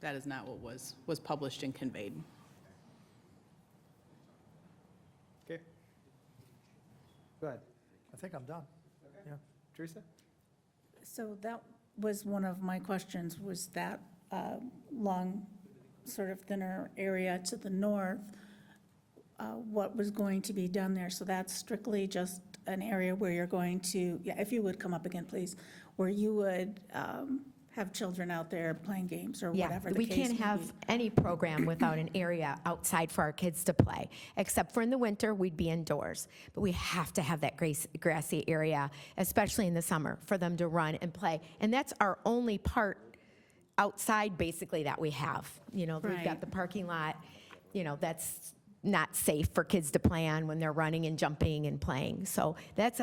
That is not what was published and conveyed. Okay. Go ahead. I think I'm done. Yeah. Teresa? So that was one of my questions, was that long, sort of thinner area to the north, what was going to be done there? So that's strictly just an area where you're going to, yeah, if you would come up again, please, where you would have children out there playing games or whatever the We case can't may have be. any program without an area outside for our kids to play, except for in the winter, we'd be indoors. But we have to have that grassy area, especially in the summer, for them to run and play. And that's our only part outside, basically, that we have. You know, we've Right. got the parking lot, you know, that's not safe for kids to play on when they're running and jumping and playing. So that's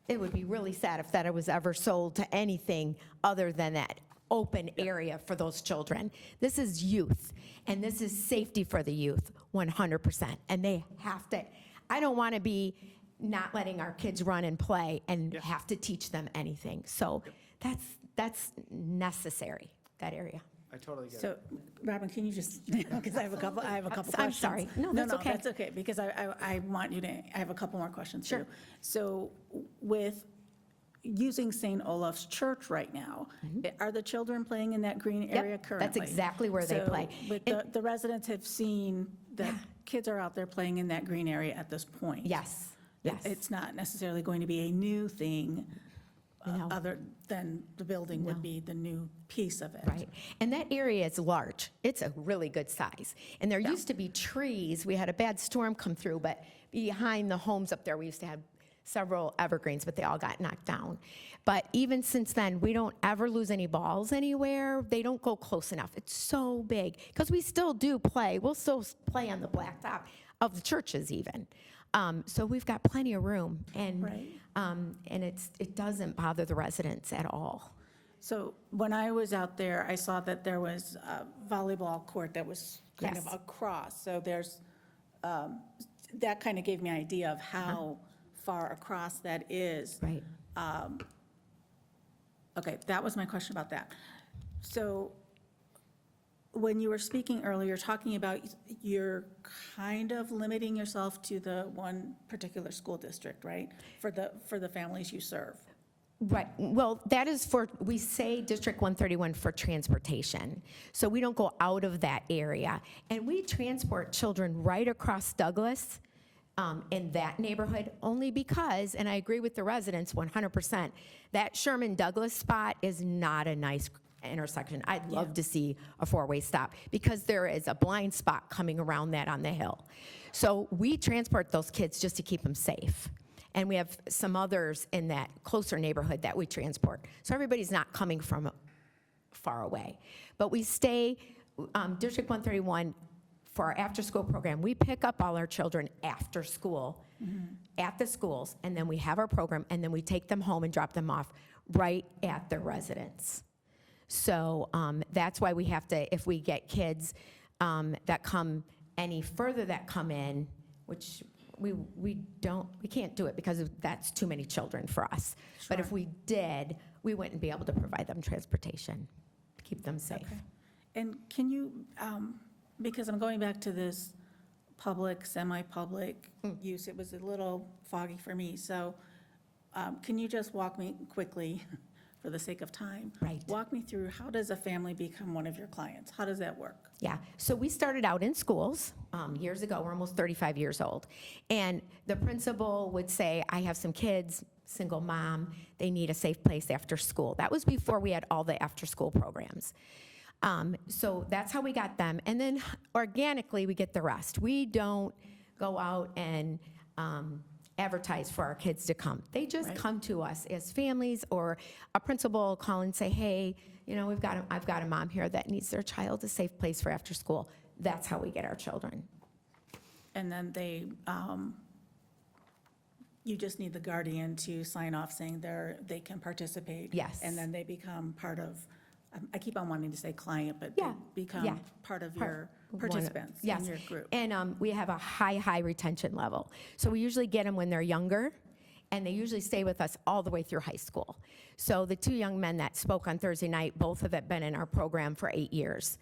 it would be really sad if that was ever sold to anything other than that open area for those children. This is youth, and this is safety for the youth, 100%. And they have to, I don't want to be not letting our kids run and play and have to teach them anything. So that's necessary, that area. I totally get it. So, Robin, can you just, because I have a couple questions. I'm sorry. No, that's okay. That's okay, because I want you to, I have a couple more questions for you. Sure. So with using St. Olaf's Church right now, are the children playing in that green area currently? That's exactly where they play. But the residents have seen that kids are out there playing in that green area at this point? Yes, yes. It's not necessarily going to be a new thing, No. other than the building would be the new piece of it. Right. And that area is large. It's a really good size. And there used to be trees. We had a bad storm come through, but behind the homes up there, we used to have several evergreens, but they all got knocked down. But even since then, we don't ever lose any balls anywhere. They don't go close enough. It's so big. Because we still do play. We'll still play on the blacktop of the churches even. So we've got plenty of room. And, and it doesn't bother the residents at all. So when I was out there, I saw that there was a volleyball court that was kind of Yes. across. So there's, that kind of gave me an idea of how far across that is. Right. Okay, that was my question about that. So when you were speaking earlier, talking about you're kind of limiting yourself to the one particular school district, right? For the families you serve. Right. Well, that is for, we say District 131 for transportation. So we don't go out of that area. And we transport children right across Douglas in that neighborhood only because, and I agree with the residents 100%, that Sherman Douglas spot is not a nice intersection. I'd love to see a four-way stop because there is a blind spot coming around that on the hill. So we transport those kids just to keep them safe. And we have some others in that closer neighborhood that we transport. So everybody's not coming from far away. But we stay, District 131, for our after-school program, we pick up all our children after school at the schools, and then we have our program, and then we take them home and drop them off right at their residence. So that's why we have to, if we get kids that come any further that come in, which we can't do it because that's too many children for us. But if Sure. we did, we wouldn't be able to provide them transportation, to keep them safe. Okay. And can you, because I'm going back to this public, semi-public use, it was a little foggy for me. So can you just walk me quickly, for the sake of time? Right. Walk me through, how does a family become one of your clients? How does that work? Yeah, so we started out in schools years ago. We're almost 35 years old. And the principal would say, I have some kids, single mom, they need a safe place after school. That was before we had all the after-school programs. So that's how we got them. And then organically, we get the rest. We don't go out and advertise for our kids to come. They just come to us as families, or a principal will call and say, hey, you know, I've got a mom here that needs their child a safe place for after school. That's how we get our children. And then you just need the guardian to sign off saying they can participate. Yes. And then they become part of, I keep on wanting to say client, but they become part of your participants in your group. And we have a high retention level. So we usually get them when they're younger, and they usually stay with us all the way through high school. So the two young men that spoke on Thursday night, both have been in our program for 8 years.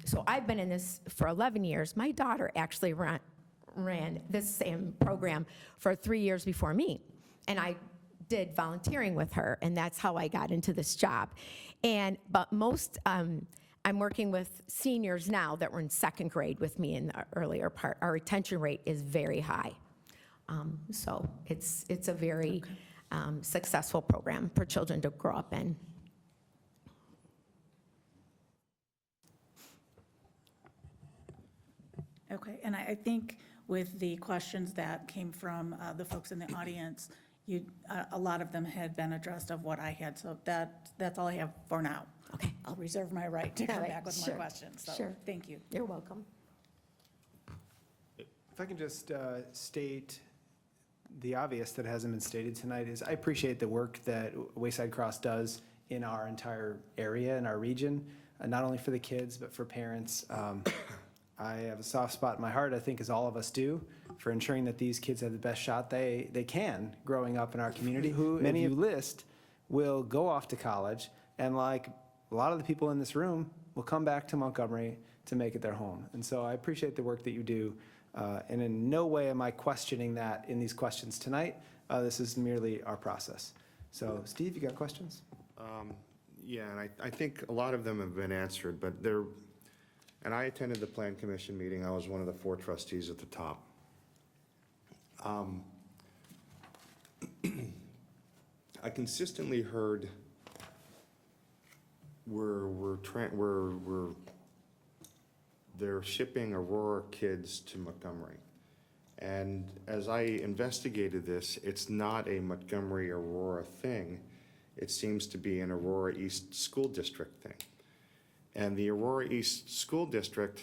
So I've been in this for 11 years. My daughter actually ran this same program for 3 years before me. And I did volunteering with her, and that's how I got into this job. But most, I'm working with seniors now that were in second grade with me in the earlier part. Our retention rate is very high. So it's a very successful program for children to grow up in. Okay, and I think with the questions that came from the folks in the audience, a lot of them had been addressed of what I had, so that's all I have for now. Okay. I'll reserve my right to All come right, back with sure, more questions, so sure. thank you. You're welcome. If I can just state the obvious that hasn't been stated tonight is I appreciate the work that Wayside Cross does in our entire area, in our region, not only for the kids, but for parents. I have a soft spot in my heart, I think as all of us do, for ensuring that these kids have the best shot they can growing up in our community. Who many of you list will go off to college, and like a lot of the people in this room, will come back to Montgomery to make it their home. And so I appreciate the work that you do. And in no way am I questioning that in these questions tonight. This is merely our process. So Steve, you got questions? Yeah, and I think a lot of them have been answered, but and I attended the Plan Commission meeting. I was one of the 4 trustees at the top. I consistently heard they're shipping Aurora kids to Montgomery. And as I investigated this, it's not a Montgomery-Aurora thing. It seems to be an Aurora East School District thing. And the Aurora East School District,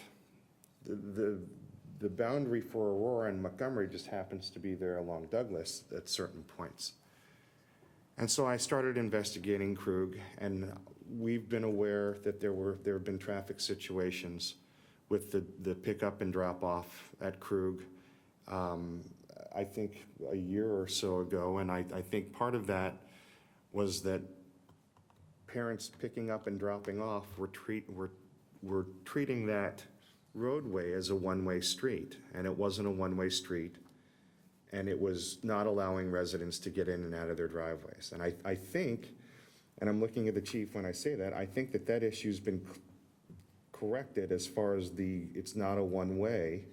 the boundary for Aurora and Montgomery just happens to be there along Douglas at certain points. And so I started investigating Krug, and we've been aware that there have been traffic situations with the pickup and drop off at Krug, I think a year or so ago. And I think part of that was that parents picking up and dropping off were treating that roadway as a one-way street, and it wasn't a one-way street, and it was not allowing residents to get in and out of their driveways. And I think, and I'm looking at the chief when I say that, I think that issue's been corrected as far as it's not a one-way,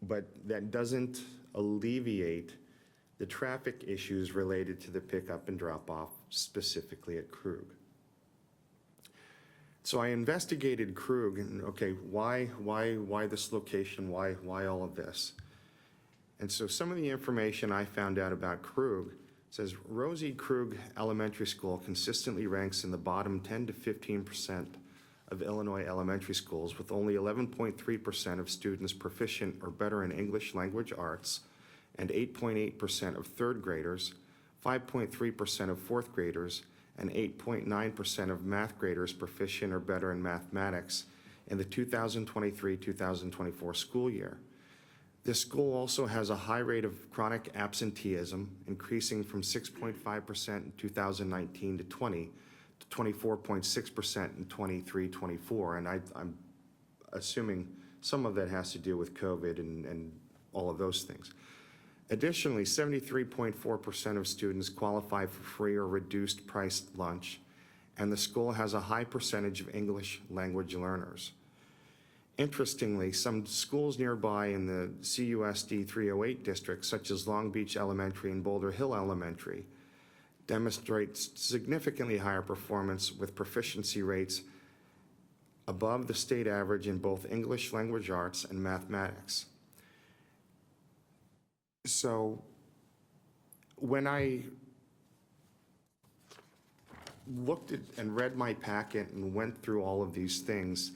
but that doesn't alleviate the traffic issues related to the pickup and drop-off, specifically at Krug. So I investigated Krug, and okay, why this location? Why all of this? And so some of the information I found out about Krug says Rosie Krug Elementary School consistently ranks in the bottom 10 to 15% of Illinois elementary schools, with only 11.3% of students proficient or better in English language arts, and 8.8% of third graders, 5.3% of fourth graders, and 8.9% of math graders proficient or better in mathematics in the 2023-2024 school year. This school also has a high rate of chronic absenteeism, increasing from 6.5% in 2019 to 20 to 24.6% in 23-24. And I'm assuming some of that has to do with COVID and all of those things. Additionally, 73.4% of students qualify for free or reduced priced lunch, and the school has a high percentage of English language learners. Interestingly, some schools nearby in the CUSD 308 district, such as Long Beach Elementary and Boulder Hill Elementary, demonstrate significantly higher performance with proficiency rates above the state average in both English language arts and mathematics. So when I looked at and read my packet and went through all of these things,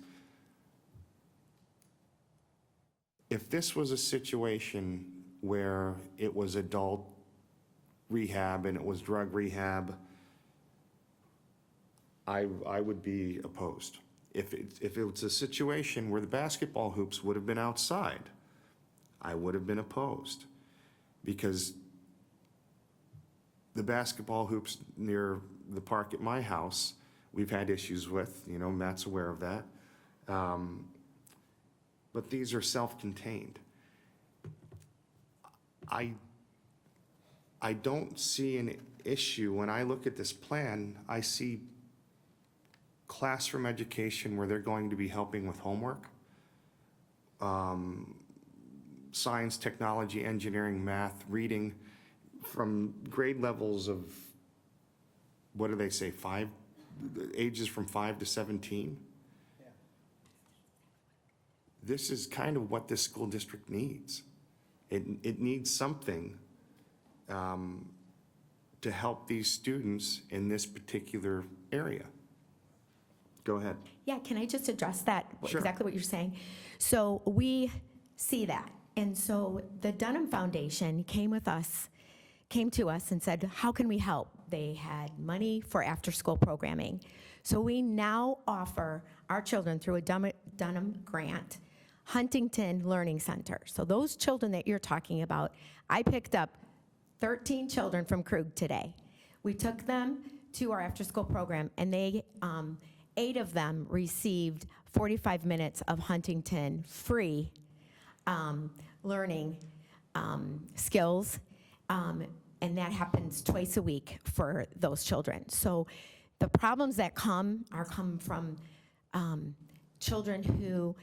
if this was a situation where it was adult rehab and it was drug rehab, I would be opposed. If it was a situation where the basketball hoops would have been outside, I would have been opposed. Because the basketball hoops near the park at my house, we've had issues with, Matt's aware of that. But these are self-contained. I don't see an issue. When I look at this plan, I see classroom education where they're going to be helping with homework, science, technology, engineering, math, reading, from grade levels of, what do they say, ages from 5 to 17? This is kind of what this school district needs. It needs something to help these students in this particular area. Go ahead. Yeah, can I just address that, Sure. exactly what you're saying? So we see that. And so the Dunham Foundation came to us and said, how can we help? They had money for after-school programming. So we now offer our children through a Dunham grant, Huntington Learning Center. So those children that you're talking about, I picked up 13 children from Krug today. We took them to our after-school program, and 8 of them received 45 minutes of Huntington free learning skills, and that happens twice a week for those children. So the problems that come from children who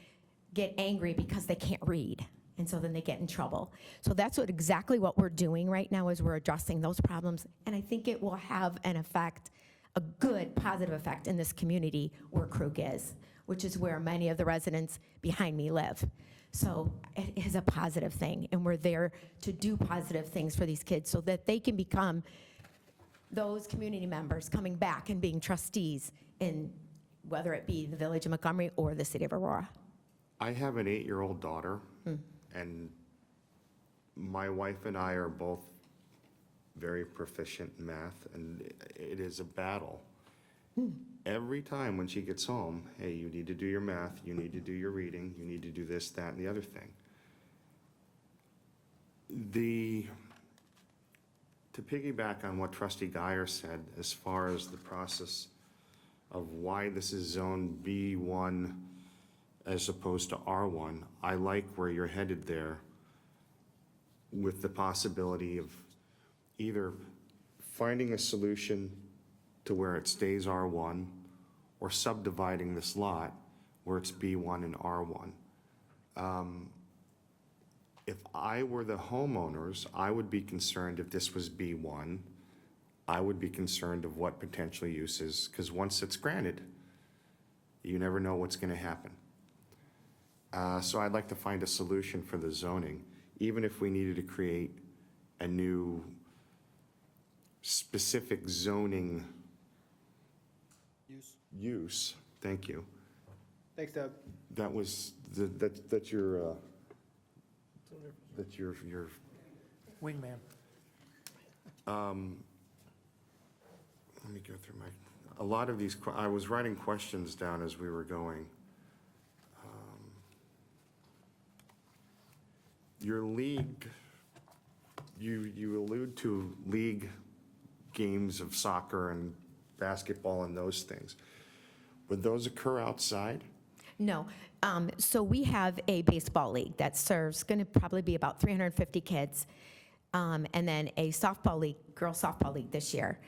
get angry because they can't read, and so then they get in trouble. So that's exactly what we're doing right now, is we're addressing those problems, and I think it will have an effect, a good positive effect in this community where Krug is, which is where many of the residents behind me live. So it is a positive thing, and we're there to do positive things for these kids so that they can become those community members coming back and being trustees in, whether it be the Village of Montgomery or the City of Aurora. I have an 8-year-old daughter, and my wife and I are both very proficient in math, and it is a battle. Every time when she gets home, hey, you need to do your math, you need to do your reading, you need to do this, that, and the other thing. To piggyback on what Trustee Geyer said, as far as the process of why this is zone B1 as opposed to R1, I like where you're headed there, with the possibility of either finding a solution to where it stays R1, or subdividing this lot where it's B1 and R1. If I were the homeowners, I would be concerned if this was B1. I would be concerned of what potential uses, because once it's granted, you never know what's going to happen. So I'd like to find a solution for the zoning, even if we needed to create a new specific zoning use. Thank you. Thanks, Doug. That was, that's your Wingman. Let me go through a lot of these, I was writing questions down as we were going. Your league, you allude to league games of soccer and basketball and those things. Would those occur outside? No. So we have a baseball league that serves, going to probably be about 350 kids, and then a softball league, girls softball league this year,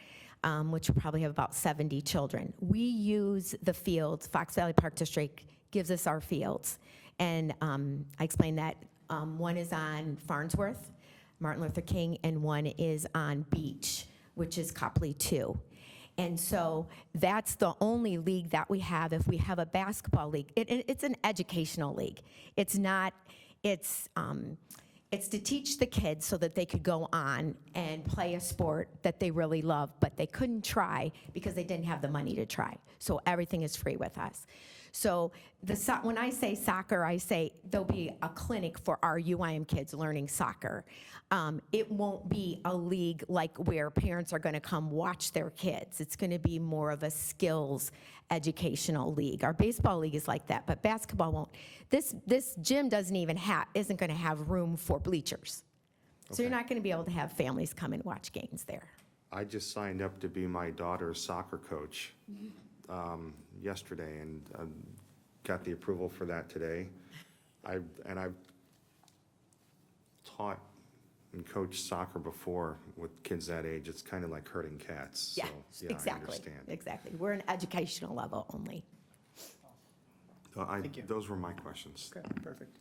which will probably have about 70 children. We use the fields. Fox Valley Park District gives us our fields. And I explained that one is on Farnsworth, Martin Luther King, and one is on Beach, which is Copley 2. And so that's the only league that we have. If we have a basketball league, it's an educational league. It's not, it's to teach the kids so that they could go on and play a sport that they really love, but they couldn't try because they didn't have the money to try. So everything is free with us. So when I say soccer, I say there'll be a clinic for our UIM kids learning soccer. It won't be a league like where parents are going to come watch their kids. It's going to be more of a skills educational league. Our baseball league is like that, but basketball won't. This gym isn't going to have room for bleachers. So you're not going to be able to have families come and watch games there. I just signed up to be my daughter's soccer coach yesterday and got the approval for that today. I've taught and coached soccer before with kids that age. It's kind of like herding cats. Yeah, So, I exactly. understand. Exactly. We're an educational level only. So Thank you. those were my questions. Okay, perfect.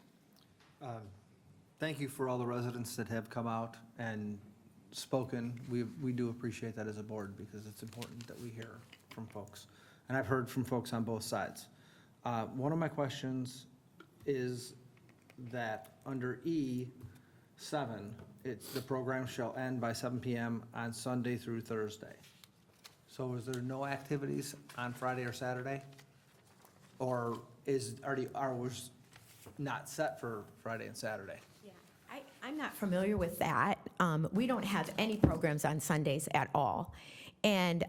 Thank you for all the residents that have come out and spoken. We do appreciate that as a board because it's important that we hear from folks. And I've heard from folks on both sides. One of my questions is that under E7, the program shall end by 7 PM on Sunday through Thursday. So is there no activities on Friday or Saturday? Or are the hours not set for Friday and Saturday? I'm not familiar with that. We don't have any programs on Sundays at all. And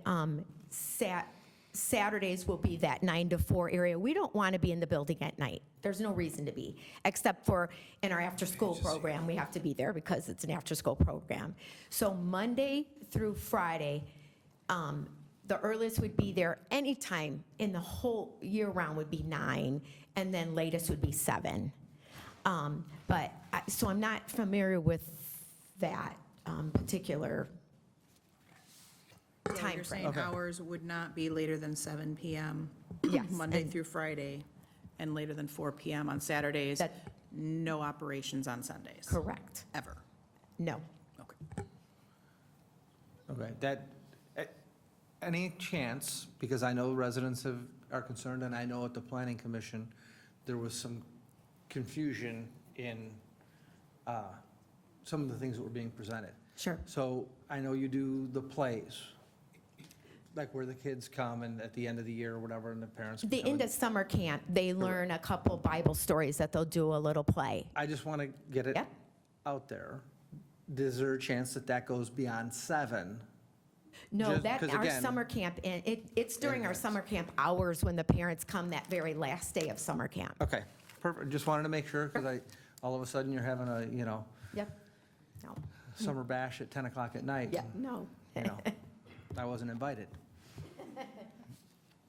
Saturdays will be that 9 to 4 area. We don't want to be in the building at night. There's no reason to be, except for in our after-school program, we have to be there because it's an after-school program. So Monday through Friday, the earliest would be there anytime in the whole year-round would be 9, and then latest would be 7. So I'm not familiar with that particular So time you're frame. saying hours would not be later than 7 PM? Yes, Monday and- through Friday, and later than 4 PM on Saturdays? No operations on Sundays? Correct. Ever? No. Okay, any chance, because I know residents are concerned, and I know at the planning commission, there was some confusion in some of the things that were being presented. Sure. So I know you do the plays, like where the kids come and at the end of the year or whatever, and the parents. The come end and- of summer camp, they learn a couple Bible stories that they'll do a little play. I just want to get it out there. Is there a chance that that goes beyond 7? No, Just- that, 'cause our again- summer camp, and it's during our summer camp hours when the parents come that very last day of summer camp. Okay, perfect. Just wanted to make sure, because all of a sudden you're having a, Yep. No. summer bash at 10 o'clock at night. Yeah, no. I wasn't invited.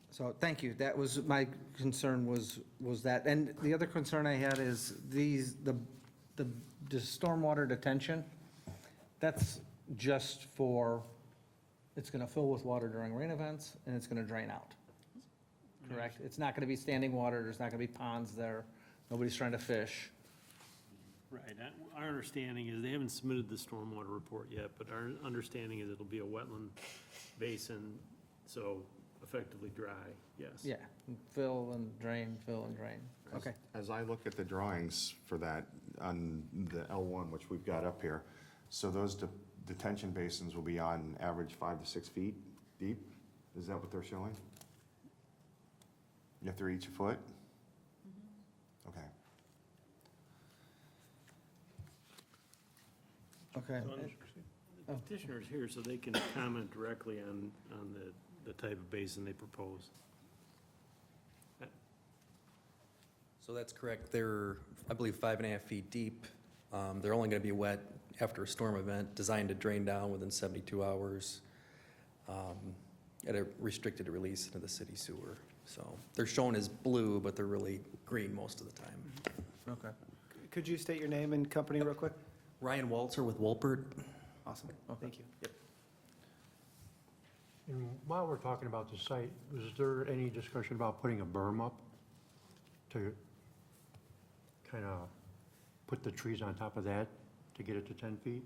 So, thank you. That was, my concern was that. And the other concern I had is the stormwater detention, that's just for, it's going to fill with water during rain events, and it's going to drain out. Correct? It's not going to be standing water, there's not going to be ponds there, nobody's trying to fish. Right, our understanding is, they haven't submitted the stormwater report yet, but our understanding is it'll be a wetland basin, so effectively dry, yes. Yeah, fill and drain, fill and drain. Okay. As I look at the drawings for that on the L1, which we've got up here, so those detention basins will be on average 5 to 6 feet deep? Is that what they're showing? If they're each a foot? Okay. Okay. The petitioner's here, so they can comment directly on the type of basin they propose. So that's correct. They're, I believe, 5.5 feet deep They're only going to be wet after a storm event, designed to drain down within 72 hours at a restricted release into the city sewer. So they're shown as blue, but they're really green most of the time. Okay. Could you state your name and company real quick? Ryan Walter with Wolpert. Awesome. Thank you. Yep. And while we're talking about the site, was there any discussion about putting a berm up to kind of put the trees on top of that to get it to 10 feet?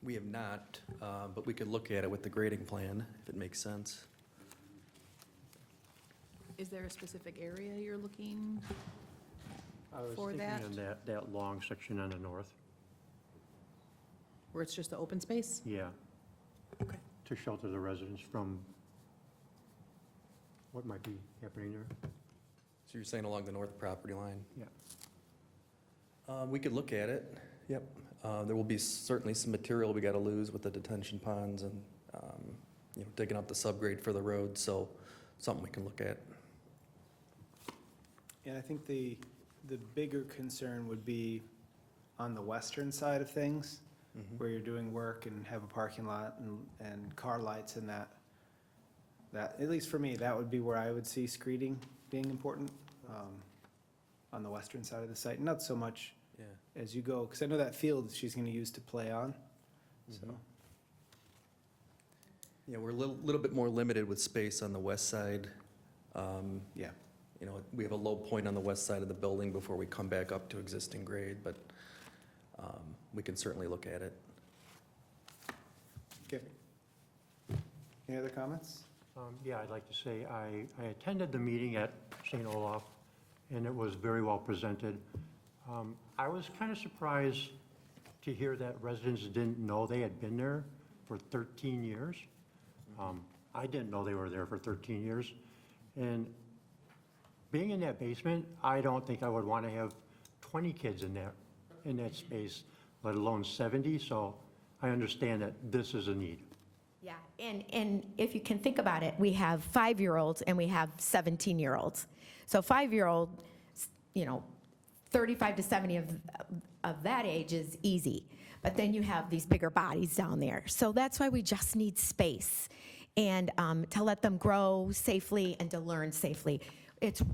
We have not, but we could look at it with the grading plan if it makes sense. Is there a specific area you're looking I was for thinking that? in that long section on the north. Where it's just the open space? Yeah. Okay. To shelter the residents from what might be happening there. So you're saying along the north property line? Yeah. We could look at it, yep. There will be certainly some material we got to lose with the detention ponds and, digging up the subgrade for the road, so something we can look at. And I think the bigger concern would be on the western side of things, where you're doing work and have a parking lot and car lights and that, at least for me, that would be where I would see screening being important, on the western side of the site. Not so much as you go, because I know that field she's going to use to play on, so. Yeah, we're a little bit more limited with space on the west side. Yeah. We have a low point on the west side of the building before we come back up to existing grade, but we can certainly look at it. Okay. Any other comments? Yeah, I'd like to say I attended the meeting at St. Olaf, and it was very well presented. I was kind of surprised to hear that residents didn't know they had been there for 13 years. I didn't know they were there for 13 years. And being in that basement, I don't think I would want to have 20 kids in that space, let alone 70. So I understand that this is a need. Yeah, and if you can think about it, we have 5-year-olds and we have 17-year-olds. So 5-year-old, 35 to 70 of that age is easy. But then you have these bigger bodies down there. So that's why we just need space and to let them grow safely and to learn safely. It's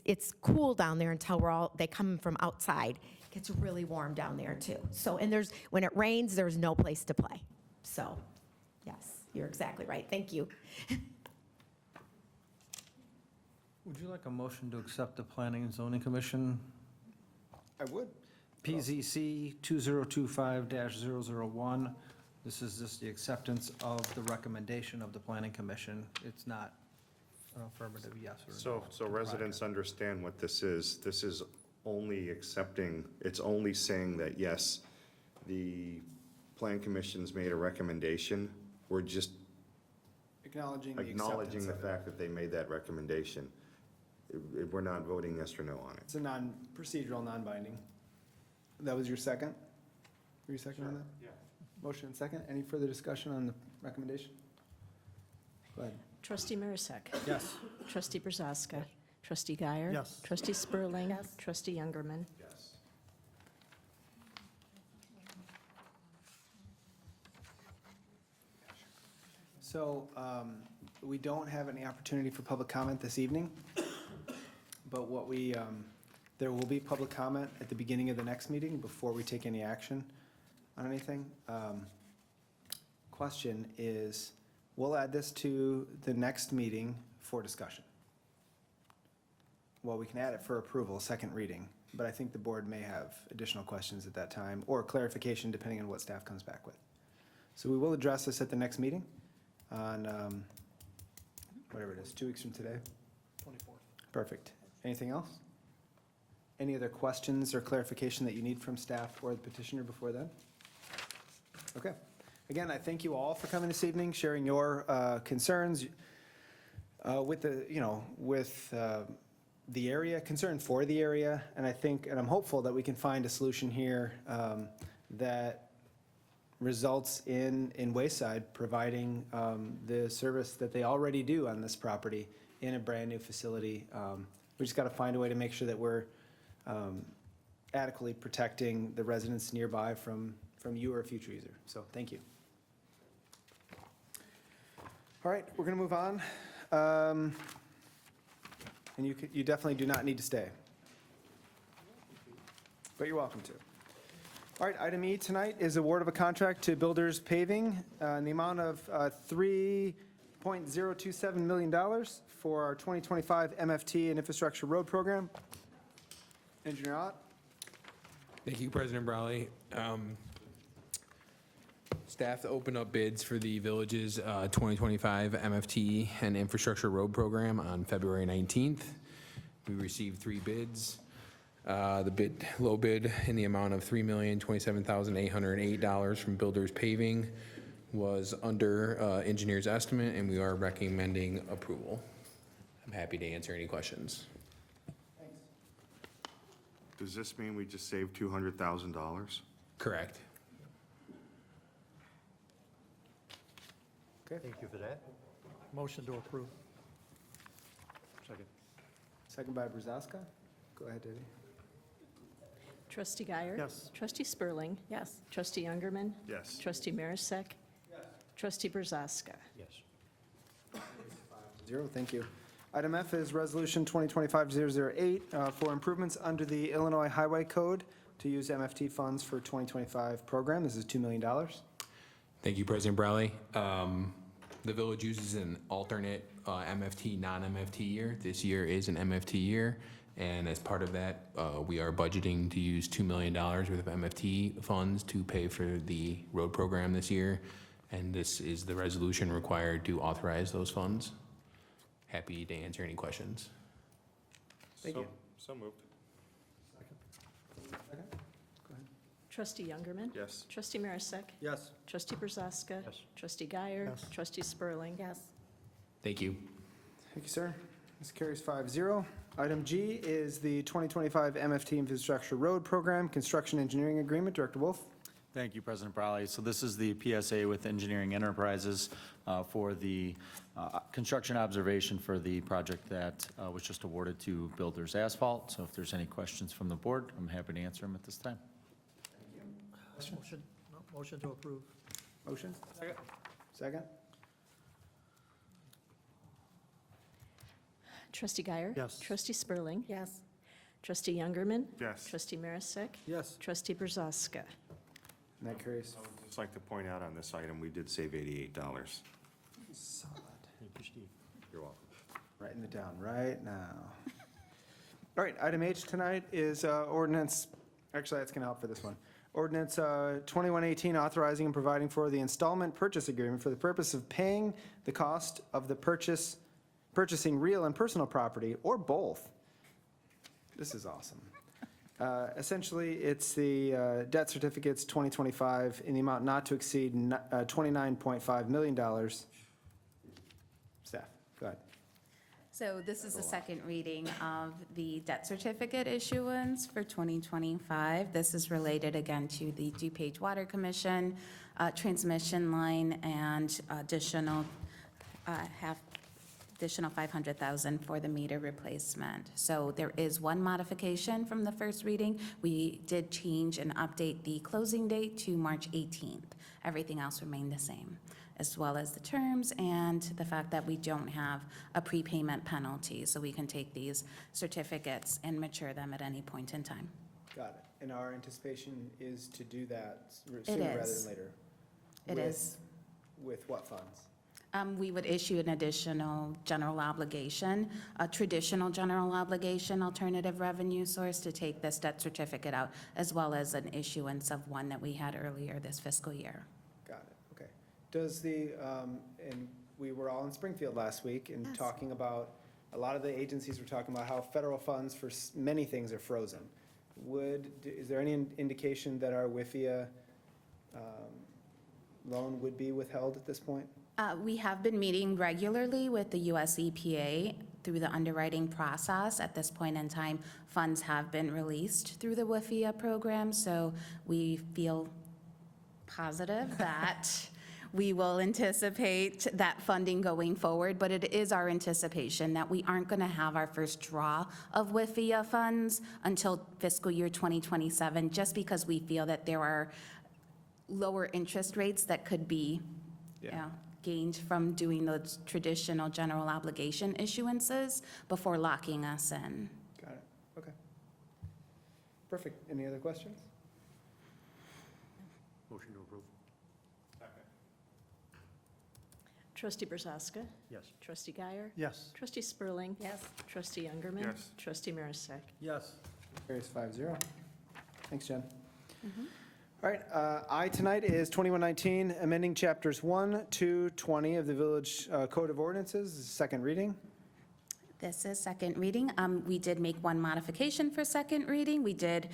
it's cool down there until they come from outside. It gets really warm down there too. So, and when it rains, there's no place to play. So, yes, you're exactly right. Thank you. Would you like a motion to accept the Planning and Zoning Commission? I would. PZC 2025-001. This is just the acceptance of the recommendation of the Planning Commission. It's not an affirmative yes or no. So residents understand what this is. This is only accepting, it's only saying that, yes, the Plan Commission's made a recommendation. We're just Acknowledging the acknowledging acceptance the of it. fact that they made that recommendation. We're not voting yes or no on it. It's a procedural, non-binding. That was your second? Were you second on that? Yeah. Motion and second. Any further discussion on the recommendation? Go ahead. Trustee Marisak. Yes. Trustee Brazaska. Trustee Guyer. Yes. Trustee Spurling. Yes. Trustee Youngerman. Yes. So we don't have any opportunity for public comment this evening, but there will be public comment at the beginning of the next meeting before we take any action on anything. Question is, we'll add this to the next meeting for discussion. Well, we can add it for approval, second reading, but I think the board may have additional questions at that time or clarification depending on what staff comes back with. So we will address this at the next meeting on, whatever it is, 2 weeks from today? 24th. Perfect. Anything else? Any other questions or clarification that you need from staff or the petitioner before then? Okay. Again, I thank you all for coming this evening, sharing your concerns with the area, concern for the area, and I'm hopeful that we can find a solution here that results in Wayside providing the service that they already do on this property in a brand-new facility. We just got to find a way to make sure that we're adequately protecting the residents nearby from you or a future user. So, thank you. All right, we're going to move on. And you definitely do not need to stay. But you're welcome to. All right, item E tonight is award of a contract to Builders Paving in the amount of $3.027 million for our 2025 MFT and Infrastructure Road Program. Engineer Ott. Thank you, President Brawley. Staff opened up bids for the village's 2025 MFT and Infrastructure Road Program on February 19th. We received 3 bids. The low bid in the amount of $3,027,808 from Builders Paving was under engineer's estimate, and we are recommending approval. I'm happy to answer any questions. Does this mean we just saved $200,000? Correct. Okay. Thank you for that. Motion to approve. Second. Second by Brazaska. Go ahead, Debbie. Trustee Guyer? Yes. Trustee Spurling? Yes. Trustee Youngerman? Yes. Trustee Marisak? Yes. Trustee Brazaska? Yes. 0, thank you. Item F is Resolution 2025-008 for improvements under the Illinois Highway Code to use MFT funds for 2025 program. This is $2 million. Thank you, President Brawley. The village uses an alternate MFT, non-MFT year. This year is an MFT year, and as part of that, we are budgeting to use $2 million worth of MFT funds to pay for the road program this year, and this is the resolution required to authorize those funds. Happy to answer any questions. Thank you. So moved. Trustee Youngerman? Yes. Trustee Marisak? Yes. Trustee Brazaska? Yes. Trustee Guyer? Yes. Trustee Spurling? Yes. Thank you. Thank you, sir. This carries 5-0. Item G is the 2025 MFT Infrastructure Road Program Construction Engineering Agreement. Director Wolf. Thank you, President Brawley. So this is the PSA with Engineering Enterprises for the construction observation for the project that was just awarded to Builders Asphalt. So if there's any questions from the board, I'm happy to answer them at this time. Motion to approve. Motion? Second. Second? Trustee Guyer? Yes. Trustee Spurling? Yes. Trustee Youngerman? Yes. Trustee Marisak? Yes. Trustee Brazaska? And that carries. I would just like to point out on this item, we did save $88. Solid. Thank you, Steve. You're welcome. Writing it down right now. All right, item H tonight is ordinance, actually, that's going to help for this one. Ordinance 2118, authorizing and providing for the installment purchase agreement for the purpose of paying the cost of the purchasing real and personal property, or both. This is awesome. Essentially, it's the debt certificates 2025 in the amount not to exceed $29.5 million. Staff, go ahead. So this is the second reading of the debt certificate issuance for 2025. This is related again to the DuPage Water Commission transmission line and additional $500,000 for the meter replacement. So there is one modification from the first reading. We did change and update the closing date to March 18th. Everything else remained the same, as well as the terms and the fact that we don't have a prepayment penalty, so we can take these certificates and mature them at any point in time. Got it. And our anticipation is to do that sooner rather is. than later? It is. With what funds? We would issue an additional general obligation, a traditional general obligation alternative revenue source to take this debt certificate out, as well as an issuance of one that we had earlier this fiscal year. Got it, okay. Does the, and we were all in Springfield last week and Yes. talking about, a lot of the agencies were talking about how federal funds for many things are frozen. Is there any indication that our WIFIA loan would be withheld at this point? We have been meeting regularly with the US EPA through the underwriting process. At this point in time, funds have been released through the WIFIA program, so we feel positive that we will anticipate that funding going forward, but it is our anticipation that we aren't going to have our first draw of WIFIA funds until fiscal year 2027, just because we feel that there are lower interest rates that could be gained from doing those traditional general obligation issuances before locking us in. Got it, okay. Perfect. Any other questions? Motion to approve. Trustee Brzezska? Yes. Trustee Guyer? Yes. Trustee Spurling? Yes. Trustee Youngerman? Yes. Trustee Marisak? Yes. Carries 5-0. Thanks, Jen. All right, I tonight is 2119, amending chapters 1, 2, 20 of the Village Code of Ordinances, This is second reading. This is second reading. We did make one modification for second reading. We did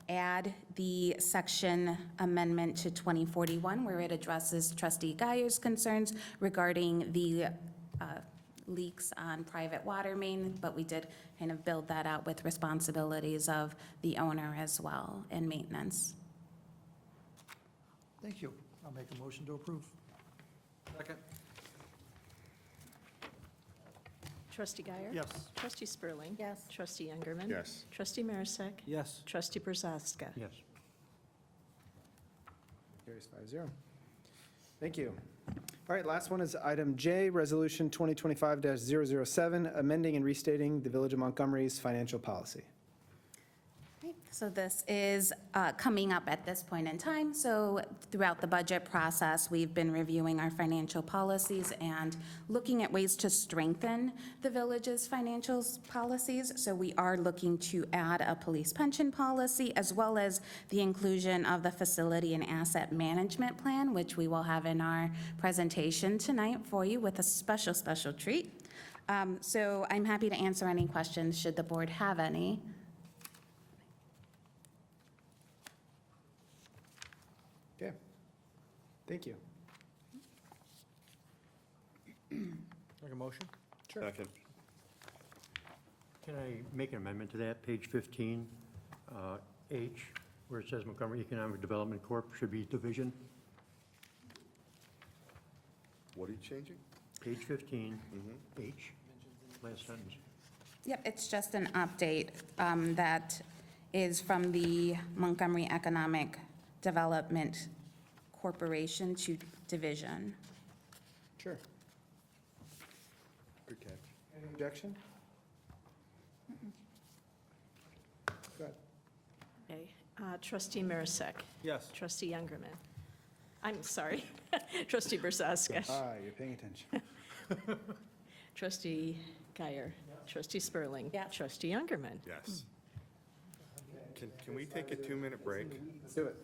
add the section amendment to 2041 where it addresses Trustee Guyer's concerns regarding the leaks on private water main, but we did kind of build that out with responsibilities of the owner as well and maintenance. Thank you. I'll make a motion to approve. Second. Trustee Guyer? Yes. Trustee Spurling? Yes. Trustee Youngerman? Yes. Trustee Marisak? Yes. Trustee Brzezska? Yes. Carries 5-0. Thank you. All right, last one is item J, Resolution 2025-007, amending and restating the Village of Montgomery's financial policy. So this is coming up at this point in time. So throughout the budget process, we've been reviewing our financial policies and looking at ways to strengthen the village's financial policies. So we are looking to add a police pension policy as well as the inclusion of the facility and asset management plan, which we will have in our presentation tonight for you with a special treat. So I'm happy to answer any questions should the board have any. Okay, thank you. Make a motion? Second. Can I make an amendment to that, page 15, H, where it says Montgomery Economic Development Corp. should be division? What are you changing? Page 15, H, last sentence. Yep, it's just an update that is from the Montgomery Economic Development Corporation to division. Sure. Good catch. Any objection? Go ahead. Okay. Trustee Marisak? Yes. Trustee Youngerman? I'm sorry. Trustee Brzezska? You're paying attention. Trustee Guyer? Trustee Spurling? Yes. Trustee Youngerman? Yes. Can we take a 2-minute break? Let's do it.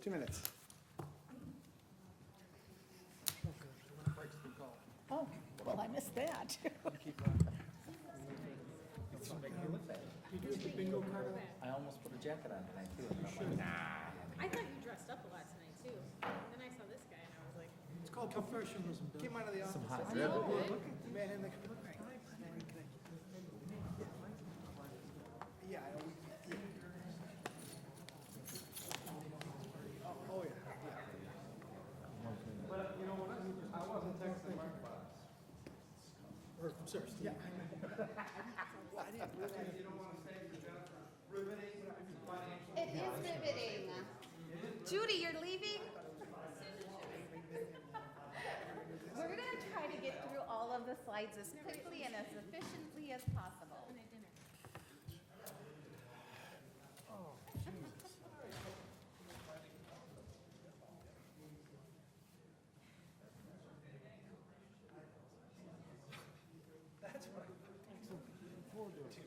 2 minutes. Oh, well, I missed that. I almost put a jacket on tonight, too. I thought you dressed up a lot tonight, too. Then I saw this guy, and I was like, It's called professionalism. Came out of the office. Some hot I know, right? Man in the. Yeah, I know. Oh, yeah. But, you know what, I wasn't texting Mark about it. Or, seriously, yeah. I didn't realize you don't want to say to Jennifer, riveting financial. It is riveting. Judy, you're leaving? We're going to try to get through all of the slides as quickly and as efficiently as possible. That's what I'm so looking forward to.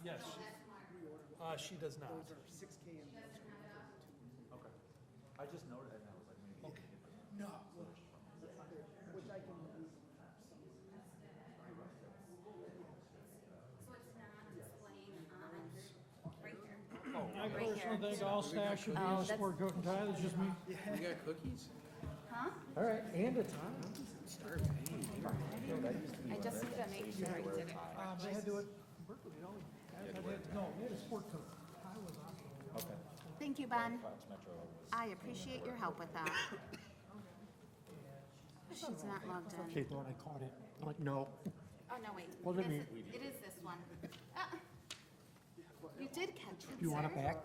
Yes. She does not. Those are 6K and those are. Okay. I just noted it and I was like, maybe. Okay. No. Which I can. I personally think all staff should be escort cook and tie, it's just me. You got cookies? Huh? All right, and a tie. I just need to make sure I did it. They had to do it Berkeley, no, they had a sport coat. Tie was optional. Okay. Thank you, Ben. I appreciate your help with that. She's not logged in. They thought I caught it. I'm like, no. Oh, no, wait. Well, It then is, it is this one. You did catch it, You want it sir. back?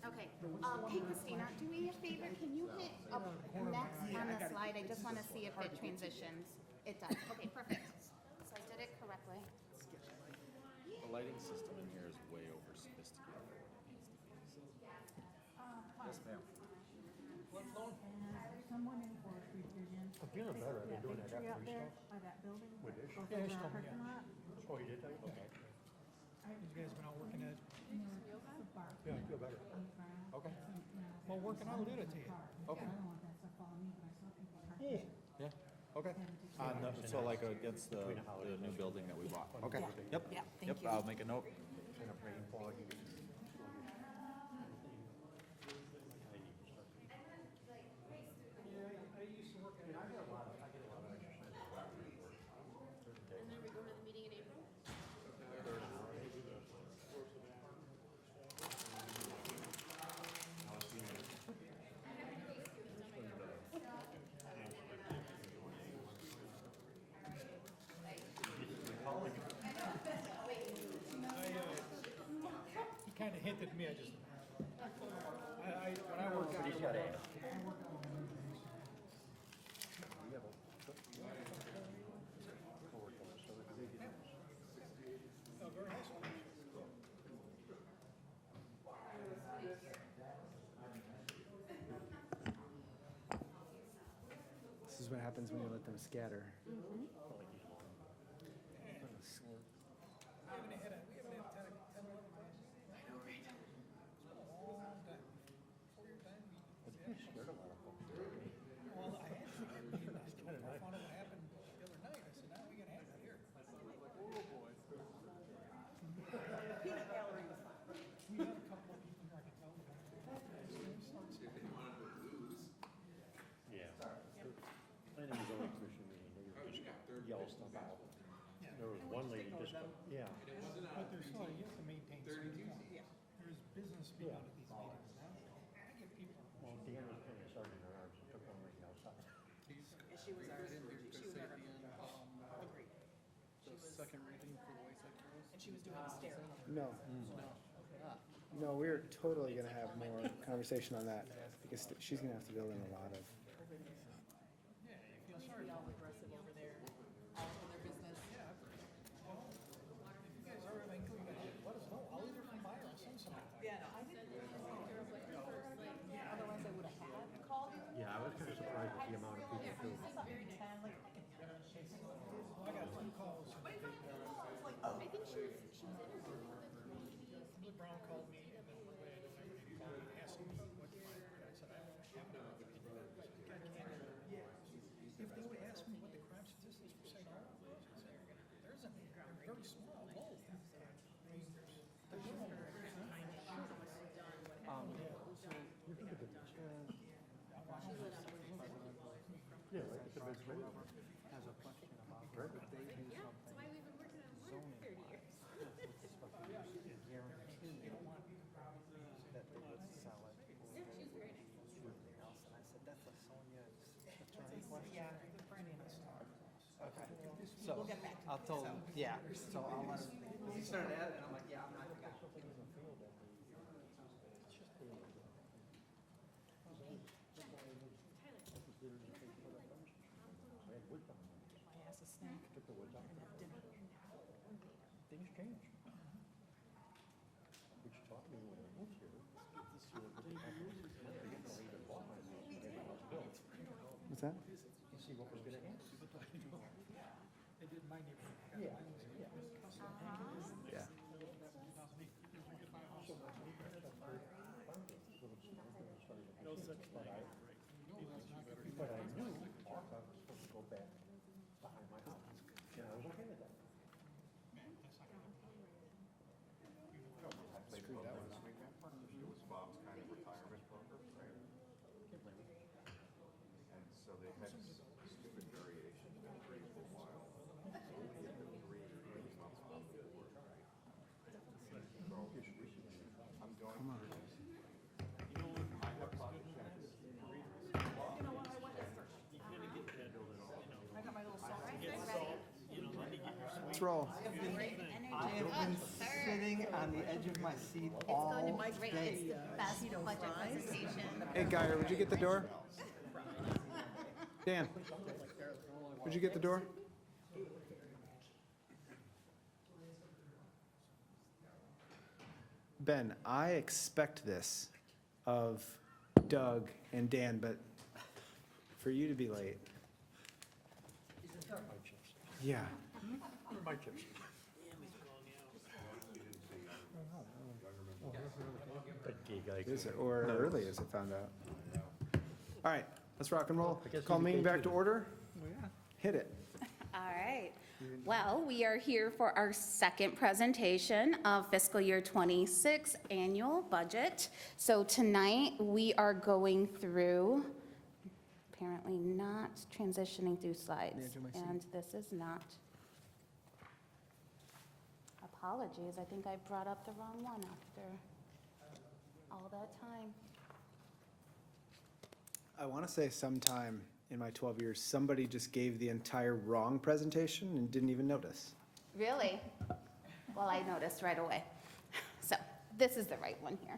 Okay. Hey, Christina, do me a favor. Can you hit up next on the slide? I just want to see if it transitions. It does. Okay, perfect. So I did it correctly. The lighting system in here is way over sophisticated. Yes, ma'am. Someone in Forestry Division. I'm feeling better. I've been doing that after we stopped. By that building. With this? Goes Yeah, over it's our coming, parking lot. Oh, you did? Okay. These guys been out working at, yeah, I feel better. Okay. Well, working out, I'll do it to you. Okay. Yeah. Yeah, okay. So like against the new building that we bought? Okay, yep. Yeah, thank Yep, you. I'll make a note. Kind of rain foggy. And then we go to the meeting in April? He kind of hinted at me, I just, when I work out. He's got it. This is what happens when you let them scatter. Planning and zoning commission meeting, they were just yell stuff out. There was one lady just, yeah. But there's still, you have to maintain certain form. There's business being done at these meetings. I get people. Well, Dan was putting a sergeant in her arms and took one lady outside. She was our, she was our, agreed. She was. Second reading for the Wayside Girls? And she was doing a stare. No. No, we're totally gonna have more conversation on that, because she's gonna have to build in a lot of, Pretty all aggressive over there, all in their business. If you guys are having, let us know. I'll either come by or I'll send somebody. Yeah, no, I didn't really think there was like, otherwise I would have had called you. Yeah, I was kind of surprised at the amount of people too. I got 2 calls. I think she was interviewing with the community. Lee Brown called me and then called me and asked me what I said, I don't have no opinion. I can't. If they would ask me what the crime statistics for St. Albans, I said, there's a, they're very small, both. I mean, there's no. Yeah, like it's a big space. Has a question about where would they do That's something why we've been working on water for 30 years. guarantee that they would sell it Yeah, she was very nice. or something else? And I said, that's a Sonia's attorney question. Yeah, Brandy and I saw. Okay, so, We'll get back to I'll that, tell, so. yeah, so I'll let him, he started at it, and I'm like, yeah, I'm not gonna. I asked a snack. Took the woods out. And have dinner. Things change. Which taught me when I moved here, this year, I even bought my house, when I was built. what's that? You see what was gonna happen. They did my neighborhood. Yeah, Yeah. No such thing. But I knew our house was supposed to go back behind my house, and I was okay with that. Screwed that one up. It was Bob's kind of retirement program, right? Can't blame it. And Let's roll. I have been sitting on the edge of my seat all day. Hey, Guyer, would you get the door? Dan, would you get the door? Ben, I expect this of Doug and Dan, but for you to be late. Yeah. Is it, or early as I found out. All right, let's rock and roll. Call meeting back to order. Hit it. All right. Well, we are here for our second presentation of fiscal year '26 annual budget. So tonight, we are going through, apparently not transitioning through slides. And this is not. Apologies, I think I brought up the wrong one after all that time. I want to say sometime in my 12 years, somebody just gave the entire wrong presentation and didn't even notice. Really? Well, I noticed right away. So this is the right one here.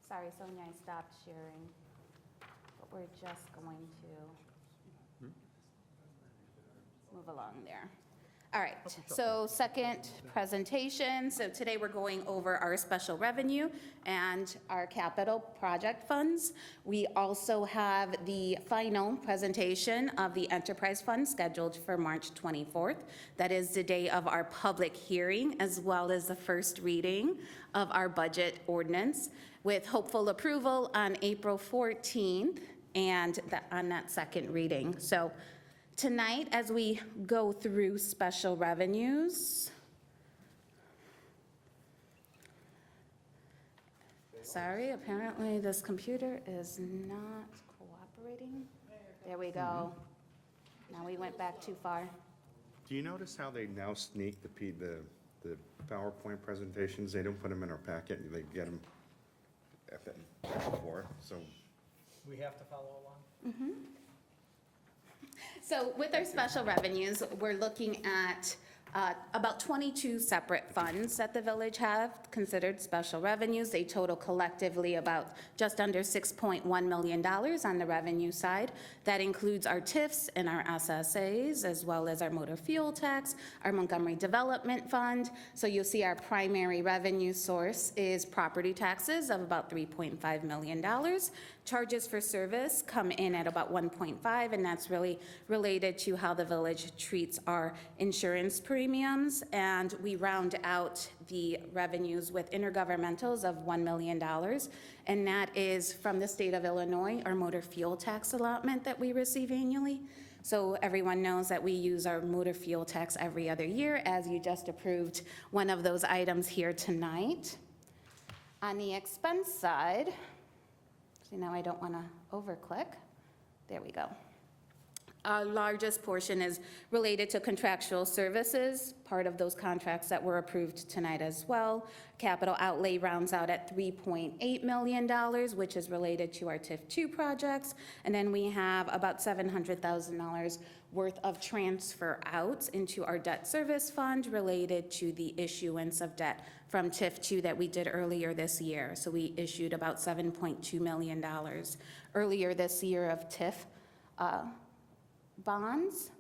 Sorry, Sonia, I stopped sharing, but we're just going to move along there. All right, so second presentation. So today we're going over our special revenue and our capital project funds. We also have the final presentation of the enterprise fund scheduled for March 24th. That is the day of our public hearing, as well as the first reading of our budget ordinance, with hopeful approval on April 14th and on that second reading. So tonight, as we go through special revenues, sorry, apparently this computer is not cooperating. There we go. Now we went back too far. Do you notice how they now sneak the PowerPoint presentations? They don't put them in our packet, and they get them before, so. We have to follow along? So with our special revenues, we're looking at about 22 separate funds that the village have considered special revenues. They total collectively about just under $6.1 million on the revenue side. That includes our TIFs and our SSAs, as well as our motor fuel tax, our Montgomery Development Fund. So you'll see our primary revenue source is property taxes of about $3.5 million. Charges for service come in at about 1.5, and that's really related to how the village treats our insurance premiums. And we round out the revenues with intergovernmentals of $1 million, and that is from the state of Illinois, our motor fuel tax allotment that we receive annually. So everyone knows that we use our motor fuel tax every other year, as you just approved one of those items here tonight. On the expense side, so now I don't want to overclick. There we go. Our largest portion is related to contractual services, part of those contracts that were approved tonight as well. Capital outlay rounds out at $3.8 million, which is related to our TIF 2 projects. And then we have about $700,000 worth of transfer outs into our debt service fund related to the issuance of debt from TIF 2 that we did earlier this year. So we issued about $7.2 million earlier this year of TIF bonds.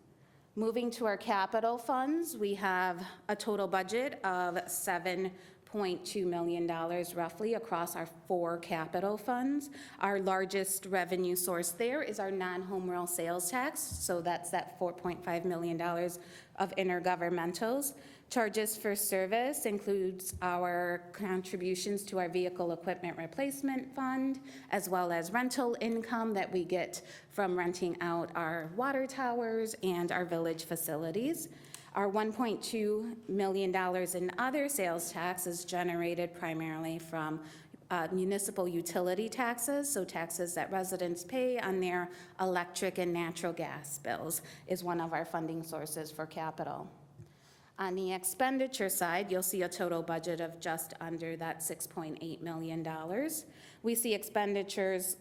Moving to our capital funds, we have a total budget of $7.2 million roughly across our 4 capital funds. Our largest revenue source there is our non-home rule sales tax, so that's that $4.5 million of intergovernmentals. Charges for service includes our contributions to our vehicle equipment replacement fund, as well as rental income that we get from renting out our water towers and our village facilities. Our $1.2 million in other sales tax is generated primarily from municipal utility taxes, so taxes that residents pay on their electric and natural gas bills is one of our funding sources for capital. On the expenditure side, you'll see a total budget of just under that $6.8 million. We see expenditures,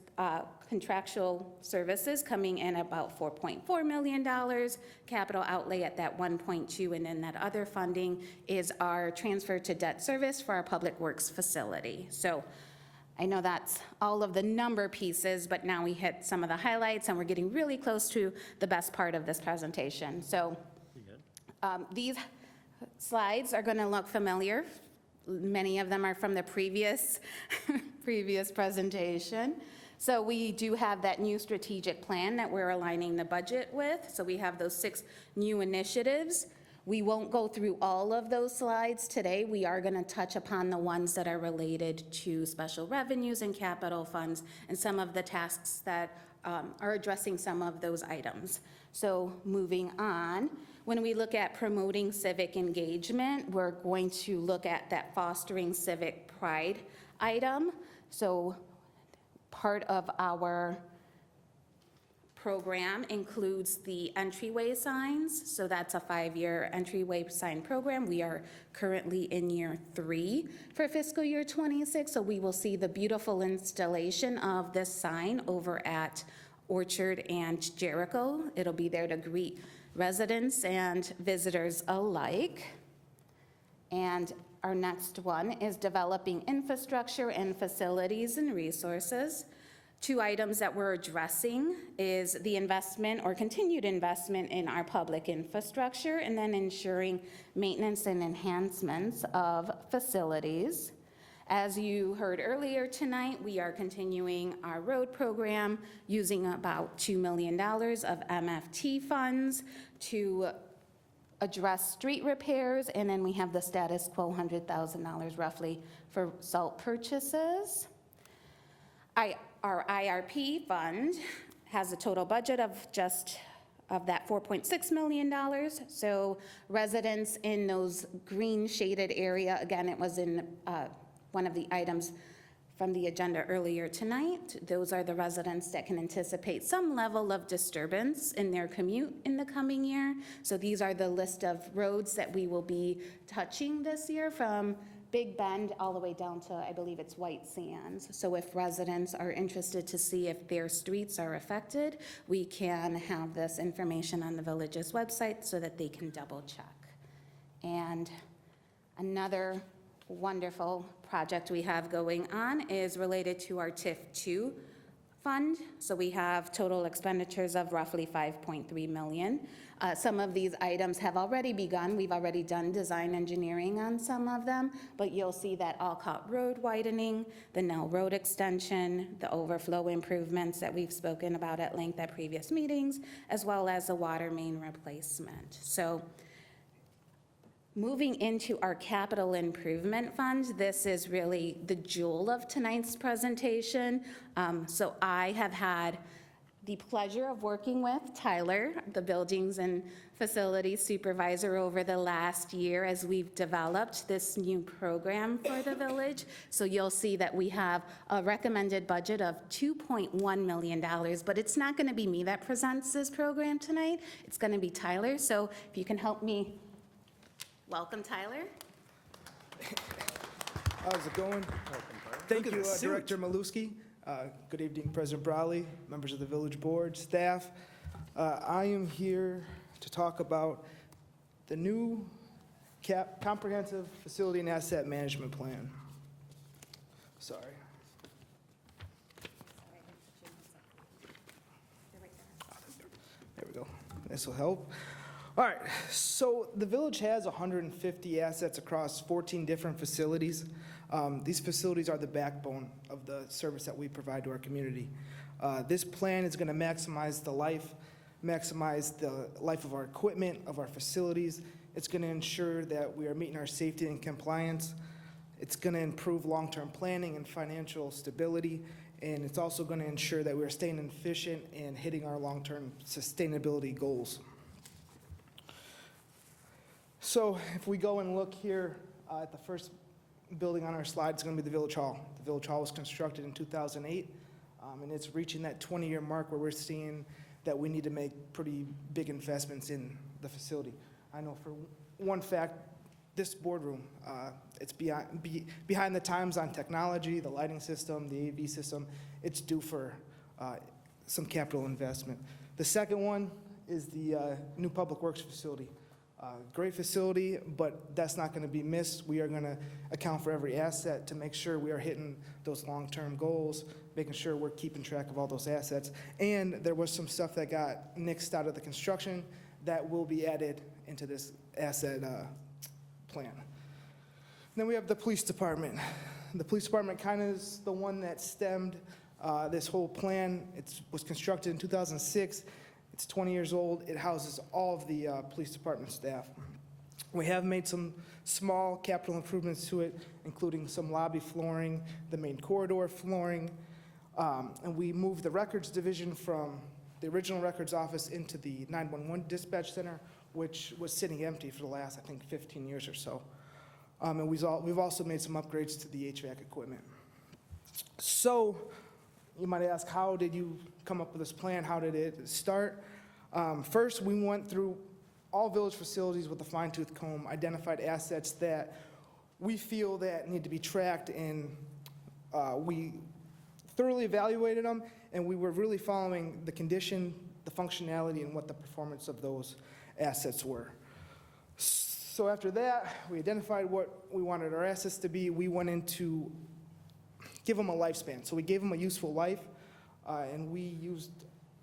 contractual services coming in about $4.4 million, capital outlay at that 1.2, and then that other funding is our transfer to debt service for our public works facility. So I know that's all of the number pieces, but now we hit some of the highlights, and we're getting really close to the best part of this presentation. So these slides are going to look familiar. Many of them are from the previous presentation. So we do have that new strategic plan that we're aligning the budget with. So we have those 6 new initiatives. We won't go through all of those slides today. We are going to touch upon the ones that are related to special revenues and capital funds and some of the tasks that are addressing some of those items. So moving on, when we look at promoting civic engagement, we're going to look at that fostering civic pride item. So part of our program includes the entryway signs. So that's a 5-year entryway sign program. We are currently in year 3 for fiscal year 26. So we will see the beautiful installation of this sign over at Orchard and Jericho. It'll be there to greet residents and visitors alike. And our next one is developing infrastructure and facilities and resources. 2 items that we're addressing is the investment or continued investment in our public infrastructure, and then ensuring maintenance and enhancements of facilities. As you heard earlier tonight, we are continuing our road program using about $2 million of MFT funds to address street repairs, and then we have the status quo $100,000 roughly for salt purchases. Our IRP fund has a total budget of that $4.6 million. So residents in those green shaded area, again, it was in one of the items from the agenda earlier tonight. Those are the residents that can anticipate some level of disturbance in their commute in the coming year. So these are the list of roads that we will be touching this year, from Big Bend all the way down to, I believe it's White Sands. So if residents are interested to see if their streets are affected, we can have this information on the village's website so that they can double check. And another wonderful project we have going on is related to our TIF2 fund. So we have total expenditures of roughly $5.3 million. Some of these items have already begun. We've already done design engineering on some of them, but you'll see that Alcott Road widening, the Nell Road extension, the overflow improvements that we've spoken about at length at previous meetings, as well as a water main replacement. So moving into our capital improvement fund, this is really the jewel of tonight's presentation. So I have had the pleasure of working with Tyler, the Buildings and Facilities Supervisor, over the last year as we've developed this new program for the village. So you'll see that we have a recommended budget of $2.1 million, but it's not going to be me that presents this program tonight. It's going to be Tyler. So if you can help me welcome Tyler. How's it going? Thank you, Director Maluski. Good evening, President Brawley, members of the village board, staff. I am here to talk about the new comprehensive facility and asset management plan. Sorry. There we go. This will help. All right, so the village has 150 assets across 14 different facilities. These facilities are the backbone of the service that we provide to our community. This plan is going to maximize the life of our equipment, of our facilities. It's going to ensure that we are meeting our safety and compliance. It's going to improve long-term planning and financial stability, and it's also going to ensure that we're staying efficient and hitting our long-term sustainability goals. So if we go and look here at the first building on our slide, it's going to be the Village Hall. The Village Hall was constructed in 2008, and it's reaching that 20-year mark where we're seeing that we need to make pretty big investments in the facility. I know for one fact, this boardroom, it's behind the times on technology, the lighting system, the AV system. It's due for some capital investment. The second one is the new Public Works facility. Great facility, but that's not going to be missed. We are going to account for every asset to make sure we are hitting those long-term goals, making sure we're keeping track of all those assets. And there was some stuff that got nixed out of the construction that will be added into this asset plan. Then we have the police department. The police department kind of is the one that stemmed this whole plan. It was constructed in 2006. It's 20 years old. It houses all of the police department staff. We have made some small capital improvements to it, including some lobby flooring, the main corridor flooring, and we moved the records division from the original records office into the 911 dispatch center, which was sitting empty for the last, I think, 15 years or so. And we've also made some upgrades to the HVAC equipment. So you might ask, how did you come up with this plan? How did it start? First, we went through all village facilities with a fine-tooth comb, identified assets that we feel that need to be tracked, and we thoroughly evaluated them, and we were really following the condition, the functionality, and what the performance of those assets were. So after that, we identified what we wanted our assets to be. We went into give them a lifespan. So we gave them a useful life, and we used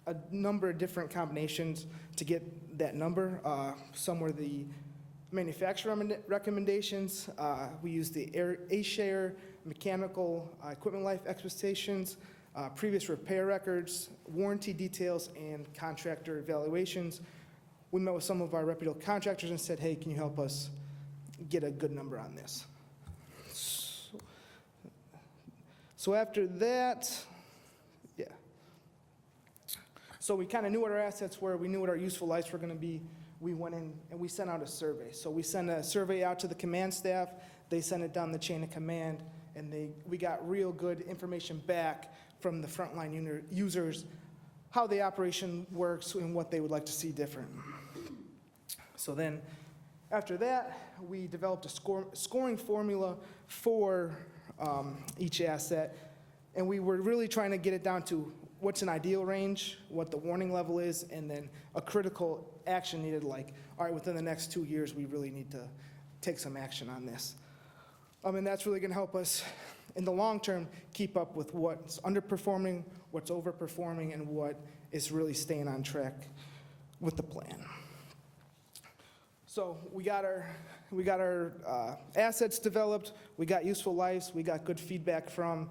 a number of different combinations to get that number. Some were the manufacturer recommendations. We used the A-share, mechanical equipment life expectations, previous repair records, warranty details, and contractor evaluations. We met with some of our reputable contractors and said, hey, can you help us get a good number on this? So after that, yeah. So we kind of knew what our assets were. We knew what our useful lives were going to be. We went in and we sent out a survey. So we sent a survey out to the command staff. They sent it down the chain of command, and we got real good information back from the frontline users, how the operation works and what they would like to see different. So then after that, we developed a scoring formula for each asset, and we were really trying to get it down to what's an ideal range, what the warning level is, and then a critical action needed, like, all right, within the next 2 years, we really need to take some action on this. And that's really going to help us in the long term keep up with what's underperforming, what's overperforming, and what is really staying on track with the plan. So we got our assets developed, we got useful lives, we got good feedback from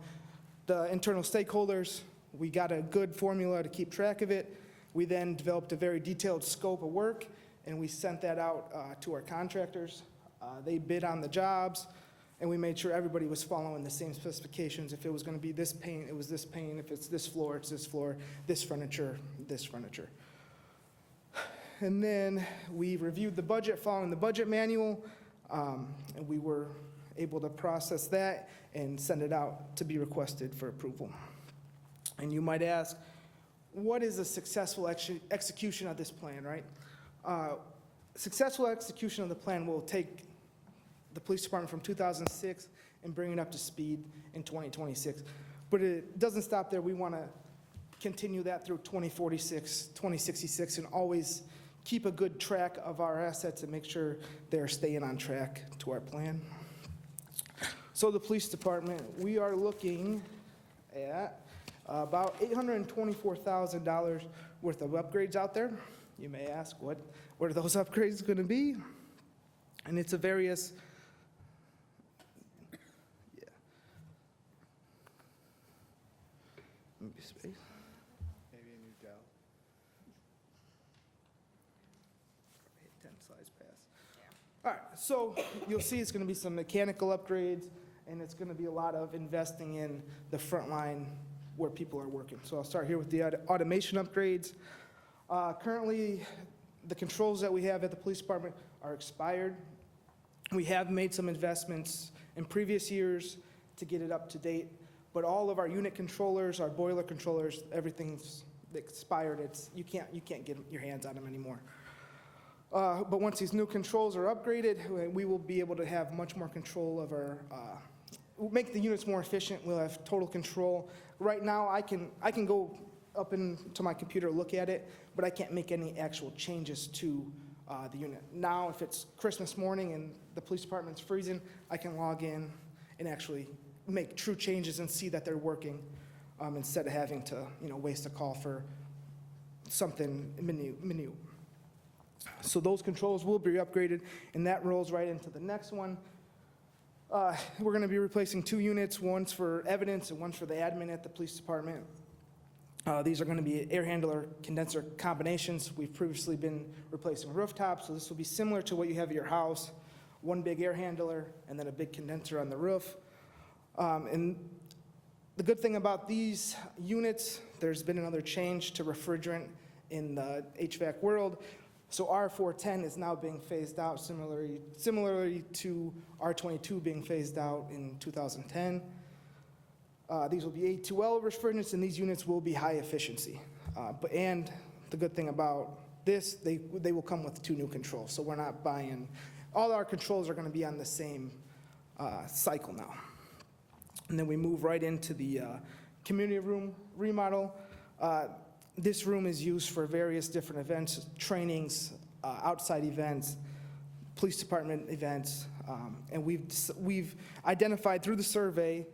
the internal stakeholders, we got a good formula to keep track of it. We then developed a very detailed scope of work, and we sent that out to our contractors. They bid on the jobs, and we made sure everybody was following the same specifications. If it was going to be this paint, it was this paint. If it's this floor, it's this floor. This furniture, this furniture. And then we reviewed the budget following the budget manual, and we were able to process that and send it out to be requested for approval. And you might ask, what is a successful execution of this plan, right? Successful execution of the plan will take the police department from 2006 and bring it up to speed in 2026. But it doesn't stop there. We want to continue that through 2046, 2066, and always keep a good track of our assets and make sure they're staying on track to our plan. So the police department, we are looking at about $824,000 worth of upgrades out there. You may ask, what are those upgrades going to be? And it's a various, maybe space, maybe a new job. 10 slides pass. All right, so you'll see it's going to be some mechanical upgrades, and it's going to be a lot of investing in the front line where people are working. So I'll start here with the automation upgrades. Currently, the controls that we have at the police department are expired. We have made some investments in previous years to get it up to date, but all of our unit controllers, our boiler controllers, everything's expired. You can't get your hands on them anymore. But once these new controls are upgraded, we will be able to have much more control of our, we'll make the units more efficient. We'll have total control. Right now, I can go up into my computer, look at it, but I can't make any actual changes to the unit. Now, if it's Christmas morning and the police department's freezing, I can log in and actually make true changes and see that they're working, instead of having to, waste a call for something minute. So those controls will be upgraded, and that rolls right into the next one. We're going to be replacing 2 units, one's for evidence and one's for the admin at the police department. These are going to be air handler condenser combinations. We've previously been replacing rooftops, so this will be similar to what you have at your house. One big air handler and then a big condenser on the roof. And the good thing about these units, there's been another change to refrigerant in the HVAC world. So R410 is now being phased out, similarly to R22 being phased out in 2010. These will be A2L refrigerants, and these units will be high efficiency. And the good thing about this, they will come with 2 new controls. So we're not buying, all our controls are going to be on the same cycle now. And then we move right into the community room remodel. This room is used for various different events, trainings, outside events, police department events, and we've identified through the survey,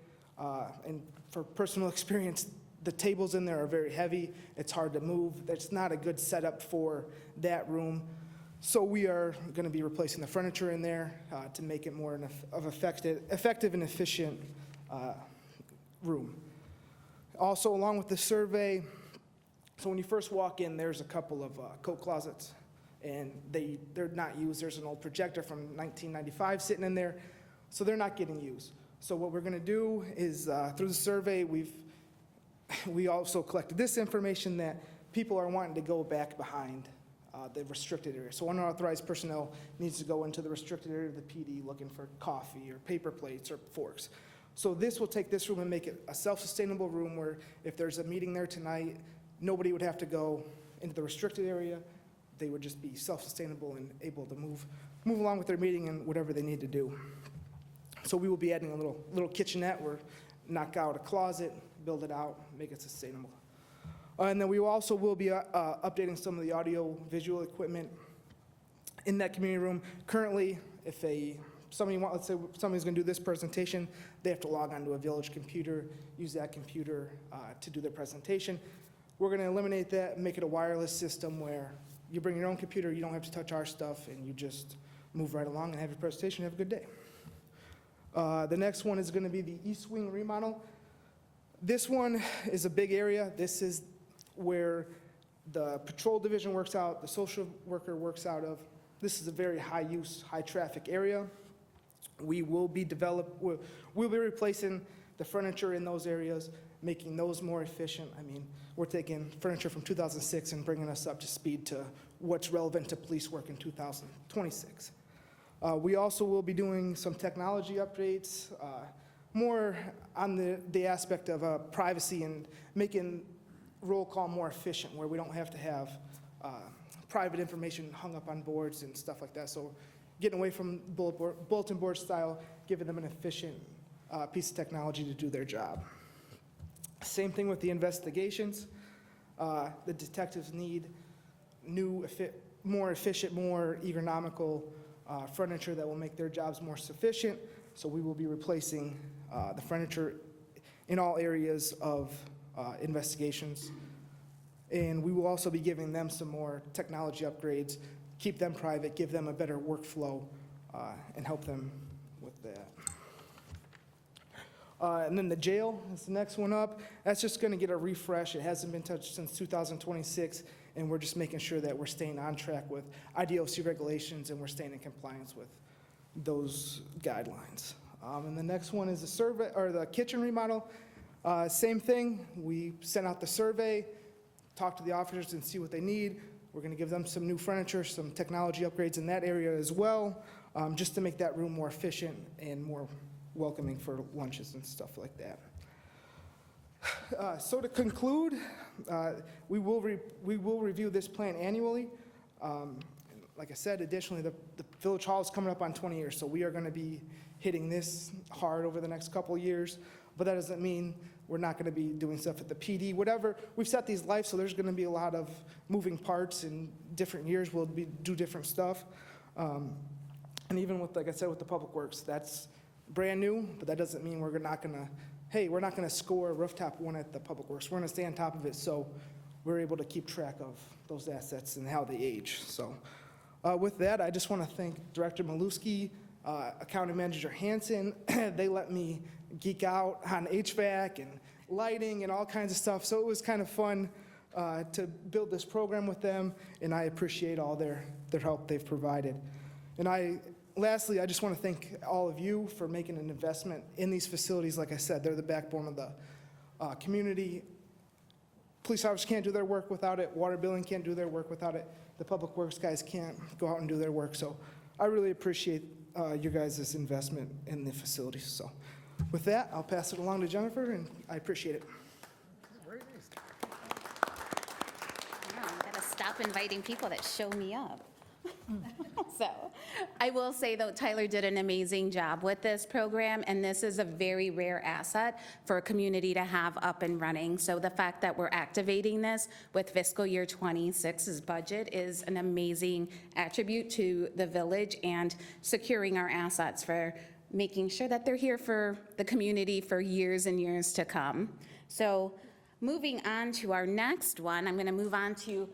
and for personal experience, the tables in there are very heavy. It's hard to move. That's not a good setup for that room. So we are going to be replacing the furniture in there to make it more of effective and efficient room. Also, along with the survey, so when you first walk in, there's a couple of coat closets, and they're not used. There's an old projector from 1995 sitting in there, so they're not getting used. So what we're going to do is, through the survey, we also collected this information that people are wanting to go back behind the restricted area. So unauthorized personnel needs to go into the restricted area of the PD looking for coffee or paper plates or forks. So this will take this room and make it a self-sustainable room where if there's a meeting there tonight, nobody would have to go into the restricted area. They would just be self-sustainable and able to move along with their meeting and whatever they need to do. So we will be adding a little kitchenette where knock out a closet, build it out, make it sustainable. And then we also will be updating some of the audio visual equipment in that community room. Currently, if let's say somebody's going to do this presentation, they have to log onto a village computer, use that computer to do their presentation. We're going to eliminate that and make it a wireless system where you bring your own computer, you don't have to touch our stuff, and you just move right along and have your presentation and have a good day. The next one is going to be the East Wing remodel. This one is a big area. This is where the patrol division works out, the social worker works out of. This is a very high-use, high-traffic area. We'll be replacing the furniture in those areas, making those more efficient. I mean, we're taking furniture from 2006 and bringing us up to speed to what's relevant to police work in 2026. We also will be doing some technology updates, more on the aspect of privacy and making roll call more efficient, where we don't have to have private information hung up on boards and stuff like that. So getting away from bulletin board style, giving them an efficient piece of technology to do their job. Same thing with the investigations. The detectives need new, more efficient, more ergonomical furniture that will make their jobs more sufficient. So we will be replacing the furniture in all areas of investigations. And we will also be giving them some more technology upgrades, keep them private, give them a better workflow, and help them with that. And then the jail is the next one up. That's just going to get a refresh. It hasn't been touched since 2026, and we're just making sure that we're staying on track with IDOC regulations and we're staying in compliance with those guidelines. And the next one is the survey, or the kitchen remodel. Same thing. We sent out the survey, talk to the officers and see what they need. We're going to give them some new furniture, some technology upgrades in that area as well, just to make that room more efficient and more welcoming for lunches and stuff like that. So to conclude, we will review this plan annually. like I said, additionally, the Village Hall is coming up on 20 years, so we are going to be hitting this hard over the next couple of years. But that doesn't mean we're not going to be doing stuff at the PD, whatever. We've set these life, so there's going to be a lot of moving parts in different years. We'll do different stuff. And even with, like I said, with the Public Works, that's brand new, but that doesn't mean we're not going to score a rooftop one at the Public Works. We're going to stay on top of it, so we're able to keep track of those assets and how they age. So with that, I just want to thank Director Maluski, Accounting Manager Hanson. They let me geek out on HVAC and lighting and all kinds of stuff. So it was kind of fun to build this program with them, and I appreciate all their help they've provided. And lastly, I just want to thank all of you for making an investment in these facilities. Like I said, they're the backbone of the community. Police officers can't do their work without it. Water billing can't do their work without it. The Public Works guys can't go out and do their work. So I really appreciate your guys' investment in the facilities. So with that, I'll pass it along to Jennifer, and I appreciate it. I'm gonna stop inviting people that show me up. So I will say, though, Tyler did an amazing job with this program, and this is a very rare asset for a community to have up and running. So the fact that we're activating this with fiscal year 26's budget is an amazing attribute to the village and securing our assets for making sure that they're here for the community for years and years to come. So moving on to our next one, I'm going to move on to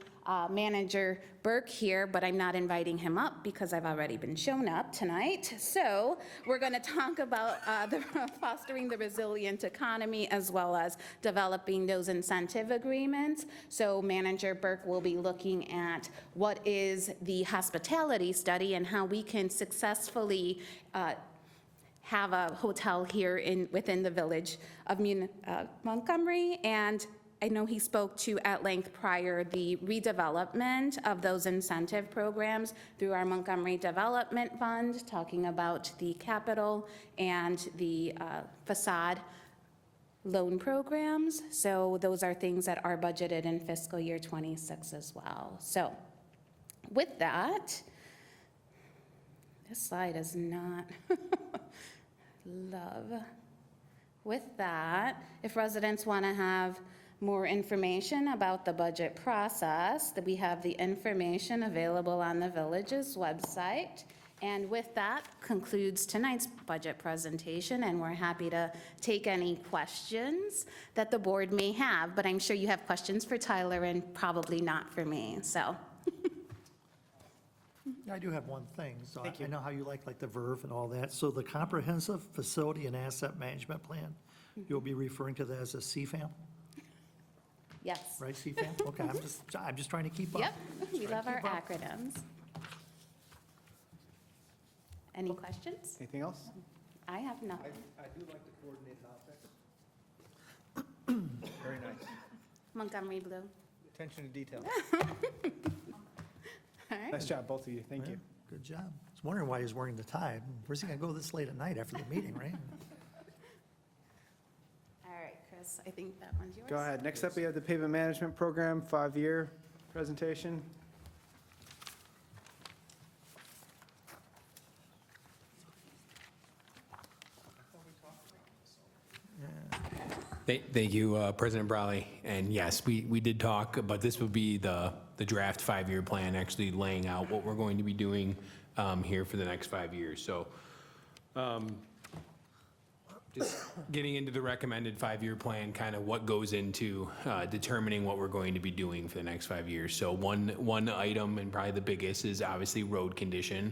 Manager Burke here, but I'm not inviting him up because I've already been shown up tonight. So we're going to talk about fostering the resilient economy as well as developing those incentive agreements. So Manager Burke will be looking at what is the hospitality study and how we can successfully have a hotel here within the village of Montgomery. And I know he spoke to at length prior the redevelopment of those incentive programs through our Montgomery Development Fund, talking about the capital and the facade loan programs. So those are things that are budgeted in fiscal year 26 as well. So with that, this slide is not love. With that, if residents want to have more information about the budget process, that we have the information available on the village's website. And with that concludes tonight's budget presentation, and we're happy to take any questions that the board may have, but I'm sure you have questions for Tyler and probably not for me, so. I do have one thing. So I know how you like the verve and all that. So the Comprehensive Facility and Asset Management Plan, you'll be referring to that as a CFAM? Yes. Right, CFAM? Okay, I'm just trying to keep up. Yep, we love our acronyms. Any questions? Anything else? I have nothing. I do like the coordinated topics. Very nice. Montgomery Blue. Attention to detail. All right. Nice job, both of you. Thank you. Good job. I was wondering why he's wearing the tie. Where's he gonna go this late at night after the meeting, right? All right, Chris, I think that one's yours. Go ahead. Next up, we have the Pavement Management Program 5-year presentation. Thank you, President Brawley. And yes, we did talk, but this would be the draft 5-year plan, actually laying out what we're going to be doing here for the next 5 years. So just getting into the recommended 5-year plan, kind of what goes into determining what we're going to be doing for the next 5 years. So one item, and probably the biggest, is obviously road condition.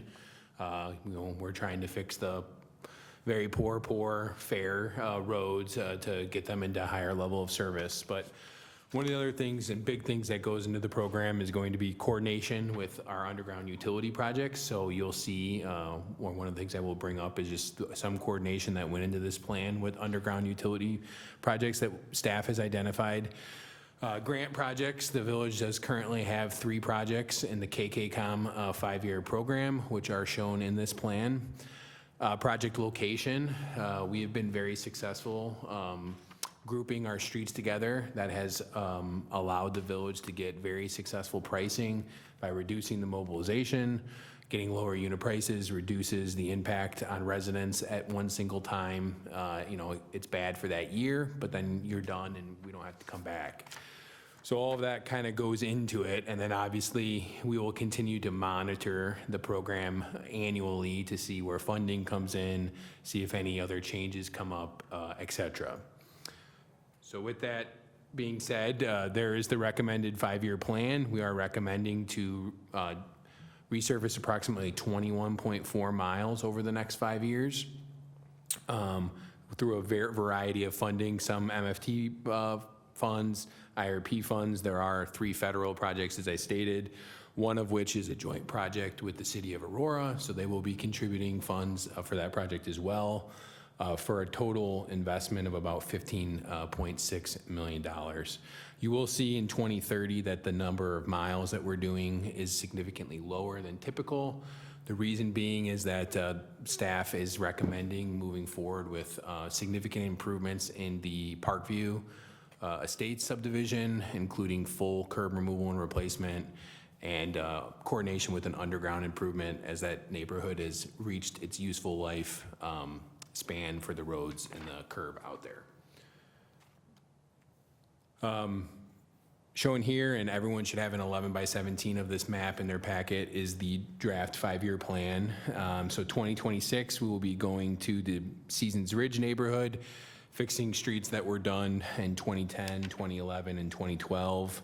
We're trying to fix the very poor, fair roads to get them into a higher level of service. But one of the other things and big things that goes into the program is going to be coordination with our underground utility projects. So you'll see, one of the things I will bring up is just some coordination that went into this plan with underground utility projects that staff has identified. Grant projects, the village does currently have 3 projects in the KKCOM 5-year program, which are shown in this plan. Project location, we have been very successful grouping our streets together that has allowed the village to get very successful pricing by reducing the mobilization. Getting lower unit prices reduces the impact on residents at one single time. You know, it's bad for that year, but then you're done and we don't have to come back. So all of that kind of goes into it, and then obviously we will continue to monitor the program annually to see where funding comes in, see if any other changes come up, et cetera. So with that being said, there is the recommended 5-year plan. We are recommending to resurface approximately 21.4 miles over the next 5 years through a variety of funding, some MFT funds, IRP funds. There are 3 federal projects, as I stated, one of which is a joint project with the city of Aurora, so they will be contributing funds for that project as well, for a total investment of about $15.6 million. You will see in 2030 that the number of miles that we're doing is significantly lower than typical. The reason being is that staff is recommending moving forward with significant improvements in the Parkview Estates subdivision, including full curb removal and replacement, and coordination with an underground improvement as that neighborhood has reached its useful life span for the roads and the curb out there. Shown here, and everyone should have an 11x17 of this map in their packet, is the draft 5-year plan. So 2026, we will be going to the Seasons Ridge neighborhood, fixing streets that were done in 2010, 2011, and 2012,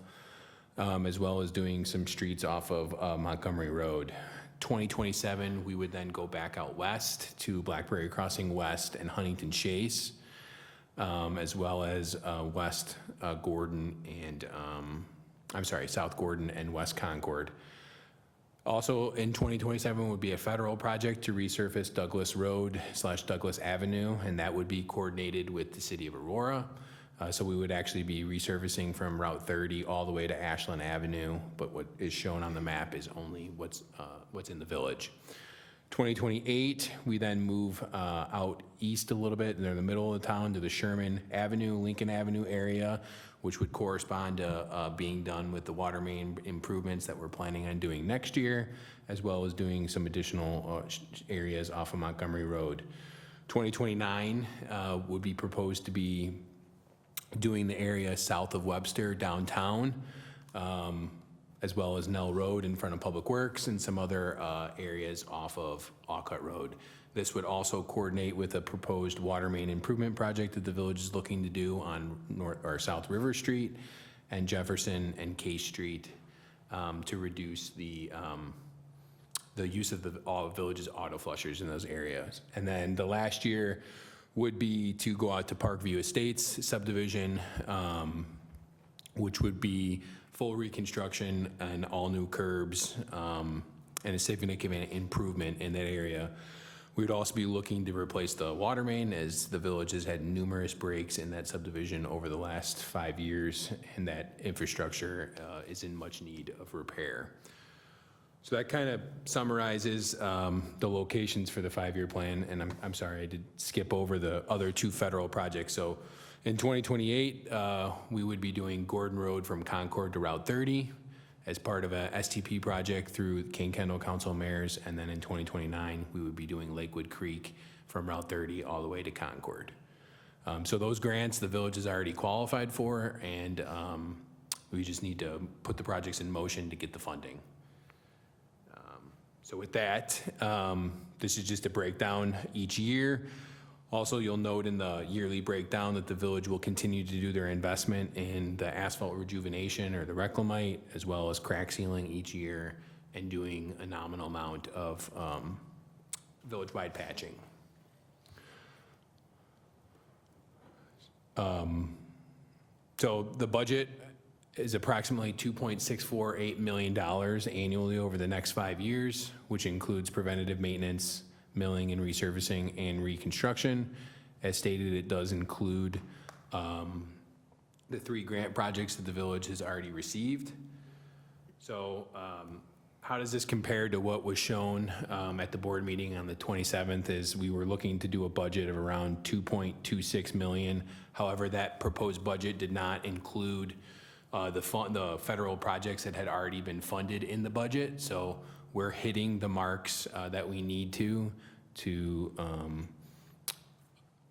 as well as doing some streets off of Montgomery Road. 2027, we would then go back out west to Blackberry Crossing West and Huntington Chase, as well as West Gordon and, South Gordon and West Concord. Also in 2027 would be a federal project to resurface Douglas Road / Douglas Avenue, and that would be coordinated with the city of Aurora. So we would actually be resurfacing from Route 30 all the way to Ashland Avenue, but what is shown on the map is only what's in the village. 2028, we then move out east a little bit, and they're in the middle of the town, to the Sherman Avenue, Lincoln Avenue area, which would correspond to being done with the water main improvements that we're planning on doing next year, as well as doing some additional areas off of Montgomery Road. 2029 would be proposed to be doing the area south of Webster downtown, as well as Nell Road in front of Public Works and some other areas off of Alcott Road. This would also coordinate with a proposed water main improvement project that the village is looking to do on North or South River Street and Jefferson and Case Street to reduce the use of the village's auto flushers in those areas. And then the last year would be to go out to Parkview Estates subdivision, which would be full reconstruction and all new curbs and a significant improvement in that area. We would also be looking to replace the water main, as the village has had numerous breaks in that subdivision over the last 5 years, and that infrastructure is in much need of repair. So that kind of summarizes the locations for the 5-year plan, and I'm sorry, I did skip over the other 2 federal projects. So in 2028, we would be doing Gordon Road from Concord to Route 30 as part of a STP project through King Kendall Council of Mayors, and then in 2029, we would be doing Lakewood Creek from Route 30 all the way to Concord. So those grants the village is already qualified for, and we just need to put the projects in motion to get the funding. So with that, this is just a breakdown each year. Also, you'll note in the yearly breakdown that the village will continue to do their investment in the asphalt rejuvenation or the reclamite, as well as crack sealing each year and doing a nominal amount of village-wide patching. So the budget is approximately $2.648 million annually over the next 5 years, which includes preventative maintenance, milling and resurfacing, and reconstruction. As stated, it does include the 3 grant projects that the village has already received. So how does this compare to what was shown at the board meeting on the 27th? Is we were looking to do a budget of around 2.26 million. However, that proposed budget did not include the federal projects that had already been funded in the budget. So we're hitting the marks that we need to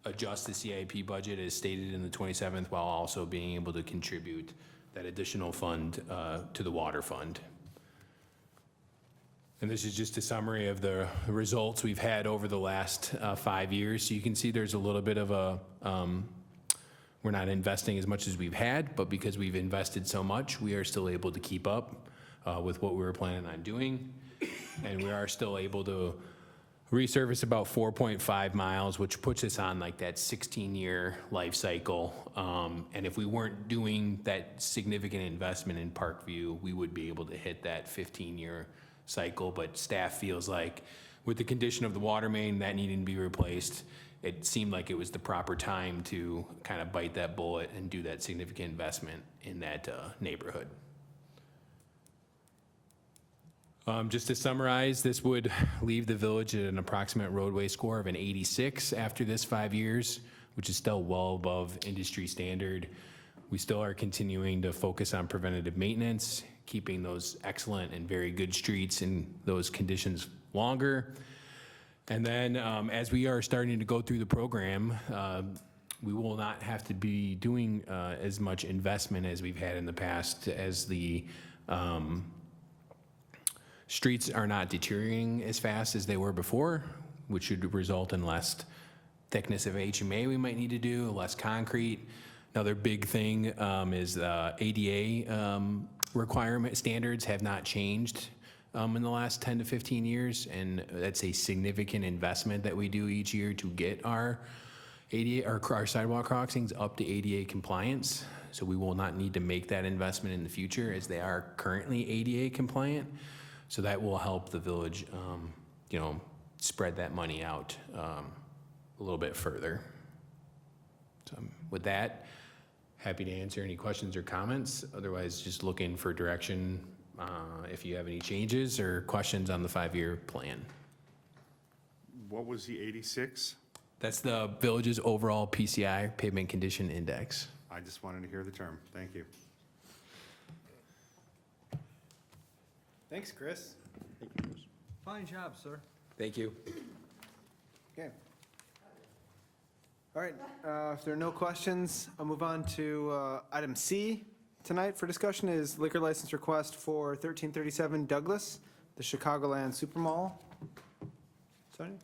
adjust the CIP budget as stated in the 27th, while also being able to contribute that additional fund to the water fund. And this is just a summary of the results we've had over the last 5 years. So you can see there's a little bit of a, we're not investing as much as we've had, but because we've invested so much, we are still able to keep up with what we were planning on doing. And we are still able to resurface about 4.5 miles, which puts us on like that 16-year life cycle. And if we weren't doing that significant investment in Parkview, we would be able to hit that 15-year cycle. But staff feels like with the condition of the water main that needing to be replaced, it seemed like it was the proper time to kind of bite that bullet and do that significant investment in that neighborhood. Just to summarize, this would leave the village at an approximate roadway score of an 86 after this 5 years, which is still well above industry standard. We still are continuing to focus on preventative maintenance, keeping those excellent and very good streets in those conditions longer. And then as we are starting to go through the program, we will not have to be doing as much investment as we've had in the past, as the streets are not deteriorating as fast as they were before, which should result in less thickness of HMA we might need to do, less concrete. Another big thing is ADA requirement standards have not changed in the last 10 to 15 years, and that's a significant investment that we do each year to get our ADA, our sidewalk crossings up to ADA compliance. So we will not need to make that investment in the future, as they are currently ADA compliant. So that will help the village, you know, spread that money out a little bit further. So with that, happy to answer any questions or comments. Otherwise, just looking for direction if you have any changes or questions on the 5-year plan. What was the 86? That's the village's overall PCI, pavement condition index. I just wanted to hear the term. Thank you. Thanks, Chris. Fine job, sir. Thank you. Okay. All right, if there are no questions, I'll move on to item C tonight for discussion is liquor license request for 1337 Douglas, the Chicagoland Supermall. Sonia?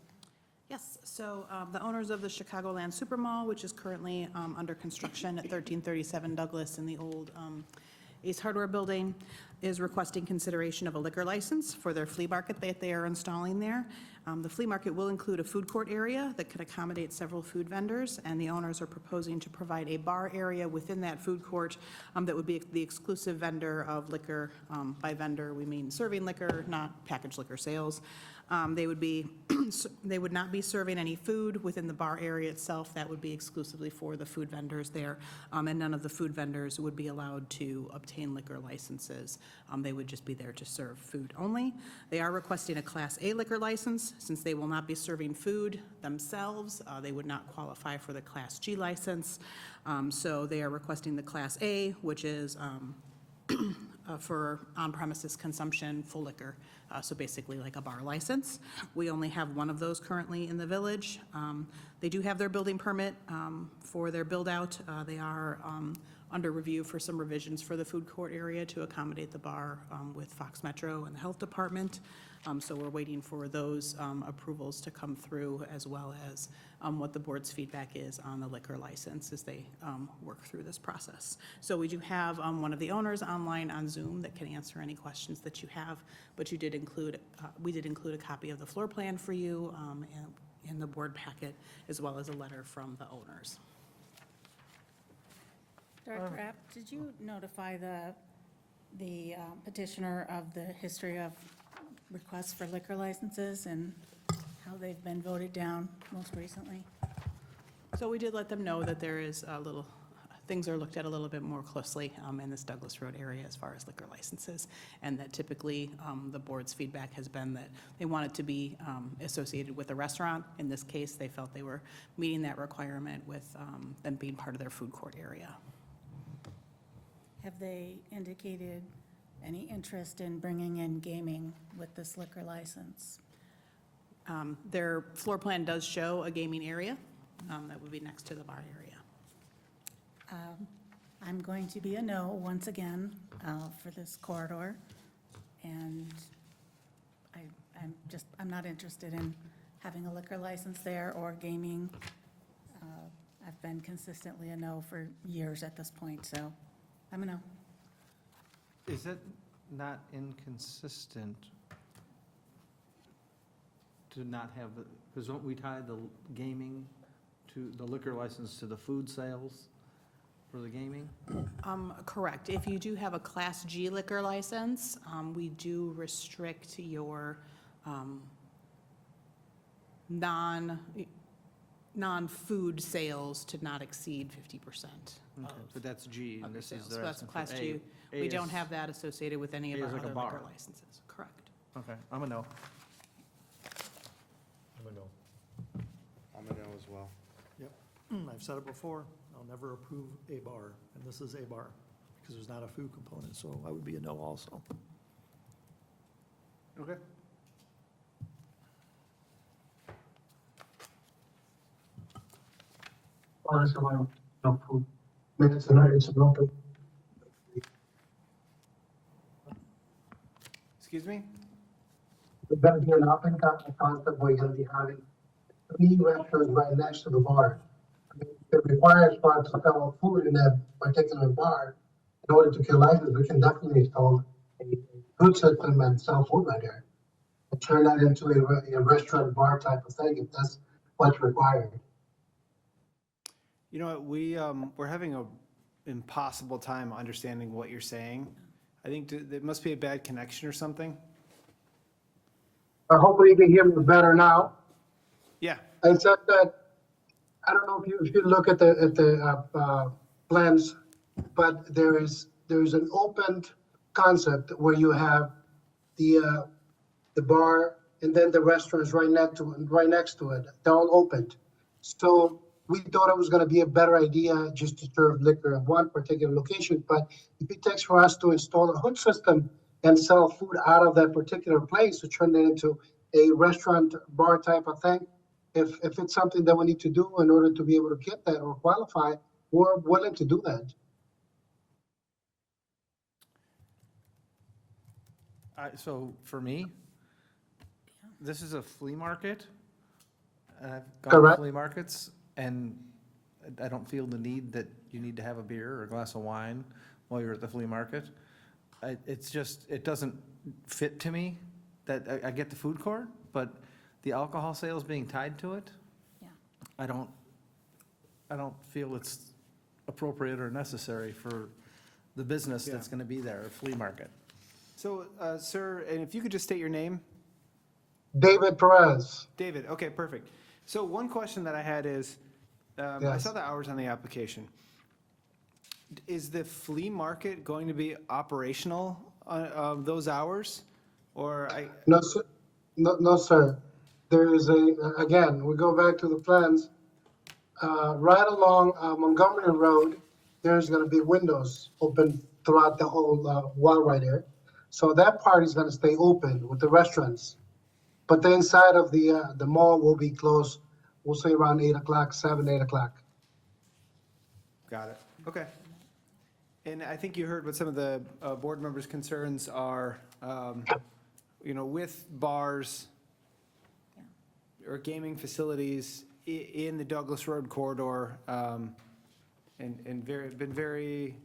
Yes, so the owners of the Chicagoland Supermall, which is currently under construction at 1337 Douglas in the old Ace Hardware building, is requesting consideration of a liquor license for their flea market that they are installing there. The flea market will include a food court area that could accommodate several food vendors, and the owners are proposing to provide a bar area within that food court that would be the exclusive vendor of liquor. By vendor, we mean serving liquor, not packaged liquor sales. They would not be serving any food within the bar area itself. That would be exclusively for the food vendors there, and none of the food vendors would be allowed to obtain liquor licenses. They would just be there to serve food only. They are requesting a Class A liquor license. Since they will not be serving food themselves, they would not qualify for the Class G license. So they are requesting the Class A, which is for on-premises consumption, full liquor, so basically like a bar license. We only have one of those currently in the village. They do have their building permit for their build-out. They are under review for some revisions for the food court area to accommodate the bar with Fox Metro and the Health Department. So we're waiting for those approvals to come through, as well as what the board's feedback is on the liquor license as they work through this process. So we do have one of the owners online on Zoom that can answer any questions that you have, but we did include a copy of the floor plan for you in the board packet, as well as a letter from the owners. Director Rapp, did you notify the petitioner of the history of requests for liquor licenses and how they've been voted down most recently? So we did let them know that there is a little things are looked at a little bit more closely in this Douglas Road area as far as liquor licenses, and that typically the board's feedback has been that they want it to be associated with a restaurant. In this case, they felt they were meeting that requirement with them being part of their food court area. Have they indicated any interest in bringing in gaming with this liquor license? Their floor plan does show a gaming area that would be next to the bar area. I'm going to be a no once again for this corridor, and I'm not interested in having a liquor license there or gaming. I've been consistently a no for years at this point, so I'm a no. Is it not inconsistent to not have, because don't we tie the gaming to, the liquor license to the food sales for the gaming? Correct. If you do have a Class G liquor license, we do restrict your non-food sales to not exceed 50%. Okay, but that's G, and this is, So they're that's asking for Class A. G. A We don't is- have that associated with any of A our is like a other bar. liquor licenses. Correct. Okay, I'm a no. I'm a no as well. Yep. I've said it before, I'll never approve a bar, and this is a bar, because there's not a food component, so I would be a no also. Okay. Honestly, I don't food. Minutes and it's not. Excuse me? There's gonna be an up and coming concept where you're gonna be having 3 restaurants right next to the bar. I mean, it requires for us to sell food in that particular bar. In order to get a license, we can definitely install a food system and sell food right there. And turn that into a restaurant bar type of thing, if that's what's required. You know what, we're having a impossible time understanding what you're saying. I think there must be a bad connection or something. Hopefully you can hear me better now. Yeah. I said that, I don't know if you look at the plans, but there is an open concept where you have the bar and then the restaurants right next to it. They're all opened. So we thought it was going to be a better idea just to serve liquor in one particular location. But if it takes for us to install a hood system and sell food out of that particular place to turn it into a restaurant bar type of thing, if it's something that we need to do in order to be able to get that or qualify, we're willing to do that. So for me, this is a flea market. And I've gone to Correct. flea markets, and I don't feel the need that you need to have a beer or a glass of wine while you're at the flea market. It's just, it doesn't fit to me that I get the food court, but the alcohol sales being tied to it, Yeah. I don't feel it's appropriate or necessary for the business that's Yeah. going to be there, a flea market. So, sir, and if you could just state your name? David Perez. David, okay, perfect. So one question that I had is, I Yes. saw the hours on the application. Is the flea market going to be operational those hours? Or No, sir. No, sir. There is again, we go back to the plans. Right along Montgomery Road, there's going to be windows open throughout the whole wall right there. So that part is going to stay open with the restaurants. But the inside of the mall will be closed, we'll say around 8 o'clock, 8 o'clock. Got it, okay. And I think you heard what some of the board members' concerns are, with bars or gaming facilities in the Douglas Road corridor, and been very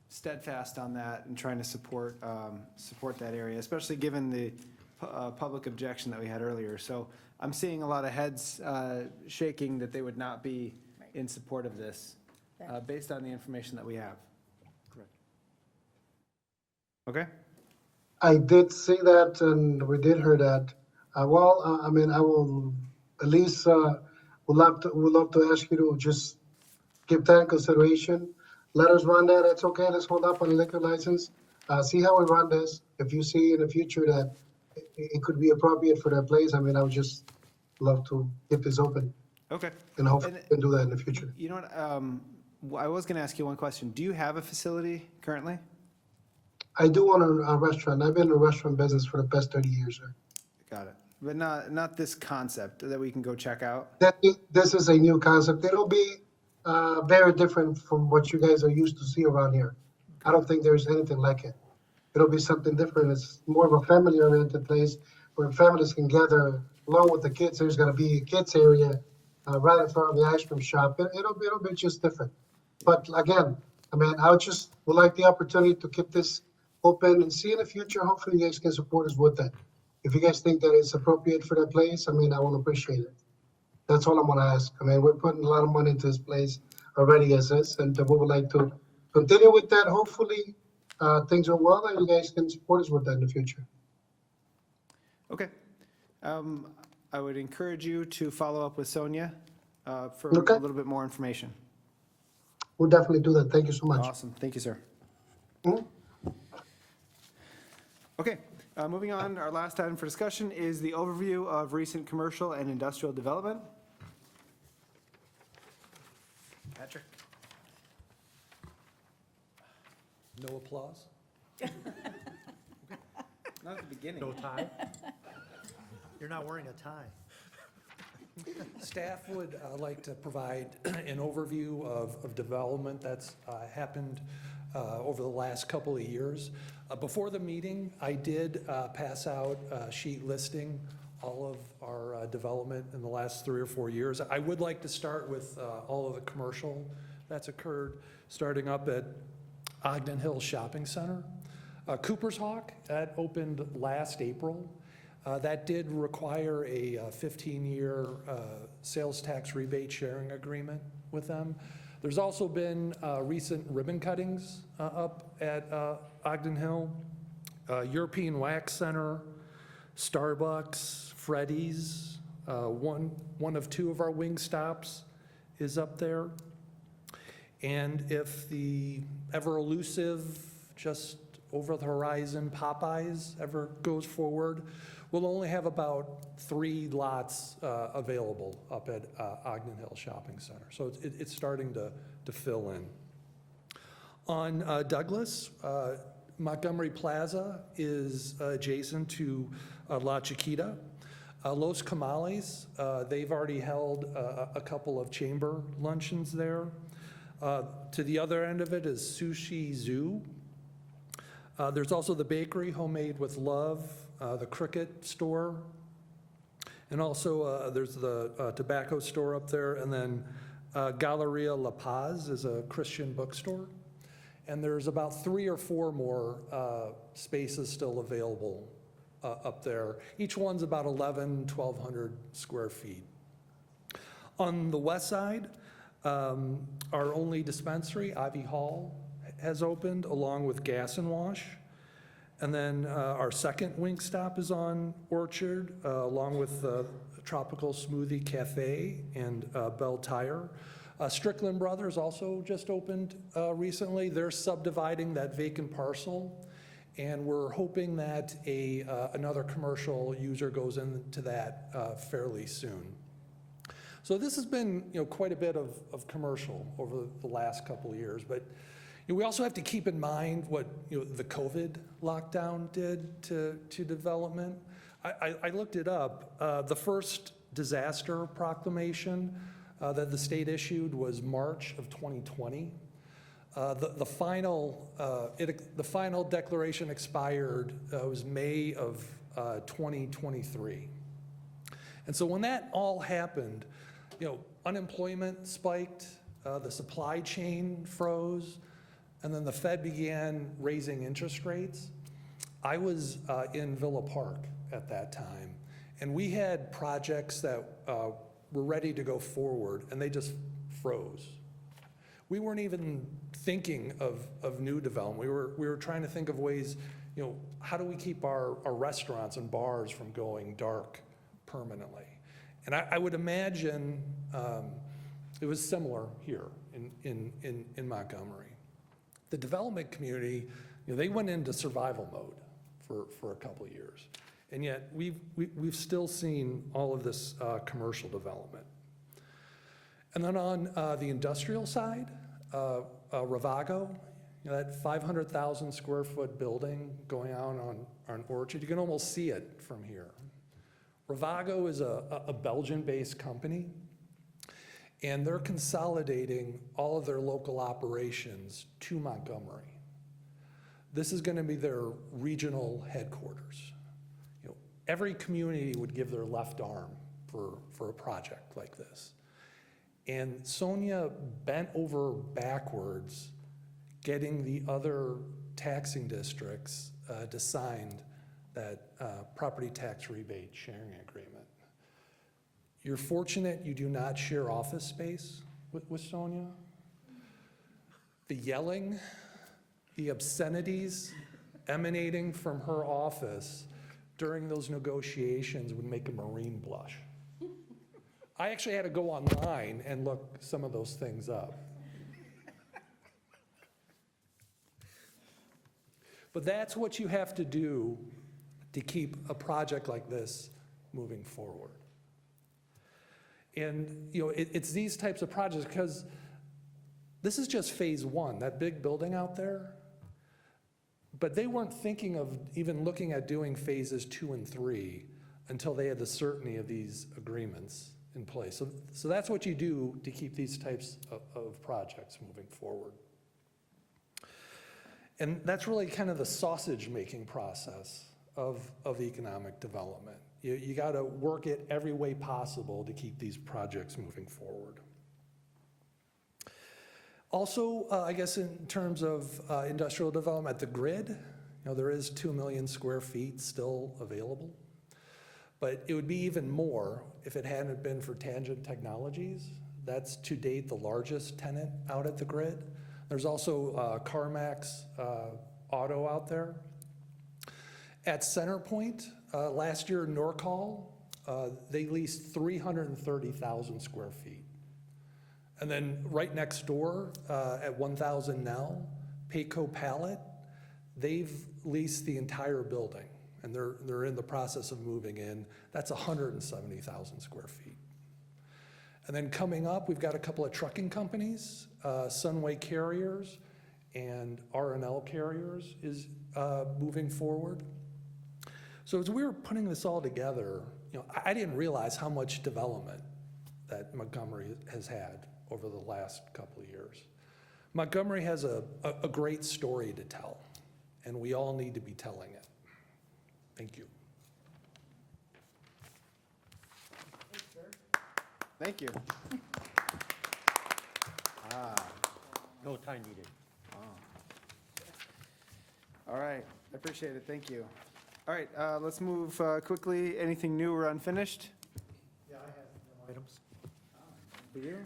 steadfast on that and trying to support that area, especially given the public objection that we had earlier. So I'm seeing a lot of heads shaking that they would not be in support of this, based on the information that we have. Correct. Okay? I did see that and we did hear that. I will at least would love to ask you to just give that in consideration. Let us run that, it's okay, let's hold up on the liquor license. See how we run this. If you see in the future that it could be appropriate for that place, I mean, I would just love to keep this open. Okay. And hopefully we can do that in the future. You know what, I was gonna ask you one question. Do you have a facility currently? I do own a restaurant. I've been in the restaurant business for the past 30 years, sir. Got it. But not this concept that we can go check out? This is a new concept. It'll be very different from what you guys are used to see around here. I don't think there's anything like it. It'll be something different. It's more of a family-oriented place where families can gather along with the kids. There's gonna be a kids area right in front of the ice cream shop. It'll be just different. But again, I mean, I just would like the opportunity to keep this open and see in the future. Hopefully you guys can support us with that. If you guys think that it's appropriate for that place, I mean, I will appreciate it. That's all I'm gonna ask. I mean, we're putting a lot of money into this place already as is, and we would like to continue with that. Hopefully, things are well, and you guys can support us with that in the future. Okay. I would encourage you to follow up with Sonia for Okay. a little bit more information. We'll definitely do that. Thank you so much. Awesome. Thank you, sir. Mhm. Okay, moving on, our last item for discussion is the overview of recent commercial and industrial development. Patrick? No applause? Not at the beginning. No tie? You're not wearing a tie. Staff would like to provide an overview of development that's happened over the last couple of years. Before the meeting, I did pass out a sheet listing all of our development in the last 3 or 4 years. I would like to start with all of the commercial that's occurred, starting up at Ogden Hill Shopping Center. Cooper's Hawk, that opened last April. That did require a 15-year sales tax rebate sharing agreement with them. There's also been recent ribbon cuttings up at Ogden Hill, European Wax Center, Starbucks, Freddy's. One of 2 of our wing stops is up there. And if the ever elusive, just over the horizon Popeyes ever goes forward, we'll only have about 3 lots available up at Ogden Hill Shopping Center. So it's starting to fill in. On Douglas, Montgomery Plaza is adjacent to La Chiquita. Los Camales, they've already held a couple of chamber luncheons there. To the other end of it is Sushi Zoo. There's also the bakery, Homemade with Love, the Cricket store, and also there's the tobacco store up there, and then Galeria La Paz is a Christian bookstore. And there's about 3 or 4 more spaces still available up there. Each one's about 1,200 square feet. On the west side, our only dispensary, Ivy Hall, has opened along with Gas and Wash. And then our second wing stop is on Orchard, along with Tropical Smoothie Cafe and Bell Tire. Strickland Brothers also just opened recently. They're subdividing that vacant parcel, and we're hoping that another commercial user goes into that fairly soon. So this has been, quite a bit of commercial over the last couple of years, but we also have to keep in mind what the COVID lockdown did to development. I looked it up. The first disaster proclamation that the state issued was March of 2020. The final declaration expired was May of 2023. And so when that all happened, unemployment spiked, the supply chain froze, and then the Fed began raising interest rates. I was in Villa Park at that time, and we had projects that were ready to go forward, and they just froze. We weren't even thinking of new development. We were trying to think of ways, how do we keep our restaurants and bars from going dark permanently? And I would imagine it was similar here in Montgomery. The development community, they went into survival mode for a couple of years. And yet, we've still seen all of this commercial development. And then on the industrial side, Ravago, that 500,000 square foot building going out on Orchard, you can almost see it from here. Ravago is a Belgian-based company, and they're consolidating all of their local operations to Montgomery. This is going to be their regional headquarters. Every community would give their left arm for a project like this. And Sonia bent over backwards getting the other taxing districts to sign that property tax rebate sharing agreement. You're fortunate you do not share office space with Sonia. The yelling, the obscenities emanating from her office during those negotiations would make a Marine blush. I actually had to go online and look some of those things up. But that's what you have to do to keep a project like this moving forward. And it's these types of projects, because this is just phase one, that big building out there. But they weren't thinking of even looking at doing phases 2 and 3 until they had the certainty of these agreements in place. So that's what you do to keep these types of projects moving forward. And that's really kind of the sausage-making process of economic development. You got to work it every way possible to keep these projects moving forward. Also, I guess in terms of industrial development, the grid, there is 2 million square feet still available. But it would be even more if it hadn't been for Tangent Technologies. That's to date the largest tenant out at the grid. There's also CarMax Auto out there. At CenterPoint, last year, Norcal, they leased 330,000 square feet. And then right next door at 1000 Nell, Payco Pallet, they've leased the entire building, and they're in the process of moving in. That's 170,000 square feet. And then coming up, we've got a couple of trucking companies, Sunway Carriers and R&L Carriers is moving forward. So as we were putting this all together, I didn't realize how much development that Montgomery has had over the last couple of years. Montgomery has a great story to tell, and we all need to be telling it. Thank you. Thank you. No time needed. All right, I appreciate it, thank you. All right, let's move quickly. Anything new or unfinished? Yeah, I have no items. For you?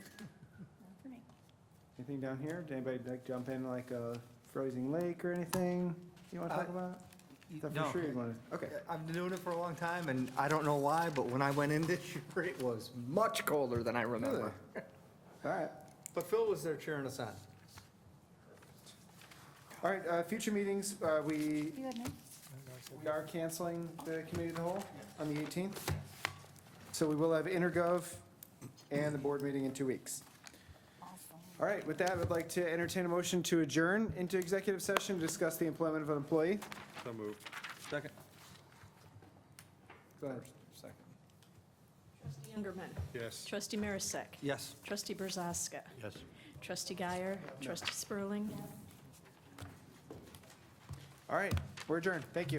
Anything down here? Did anybody like jump in like a frozen lake or anything you want to talk about? Stuff no. for sure you want to, okay. I've been doing it for a long time, and I don't know why, but when I went in this year, it was much colder than I remember. All right. But Phil was there cheering us on. All right, future meetings, we are canceling the committee of the whole on the 18th. So we will have intergov and the board meeting in 2 weeks. All right, with that, I'd like to entertain a motion to adjourn into executive session to discuss the employment of an employee. So moved. Second. Go ahead. Trustee Youngerman. Yes. Trustee Marisak. Yes. Trustee Brzoska. Yes. Trustee Guyer. Trustee Spurling. All right, we're adjourned. Thank you.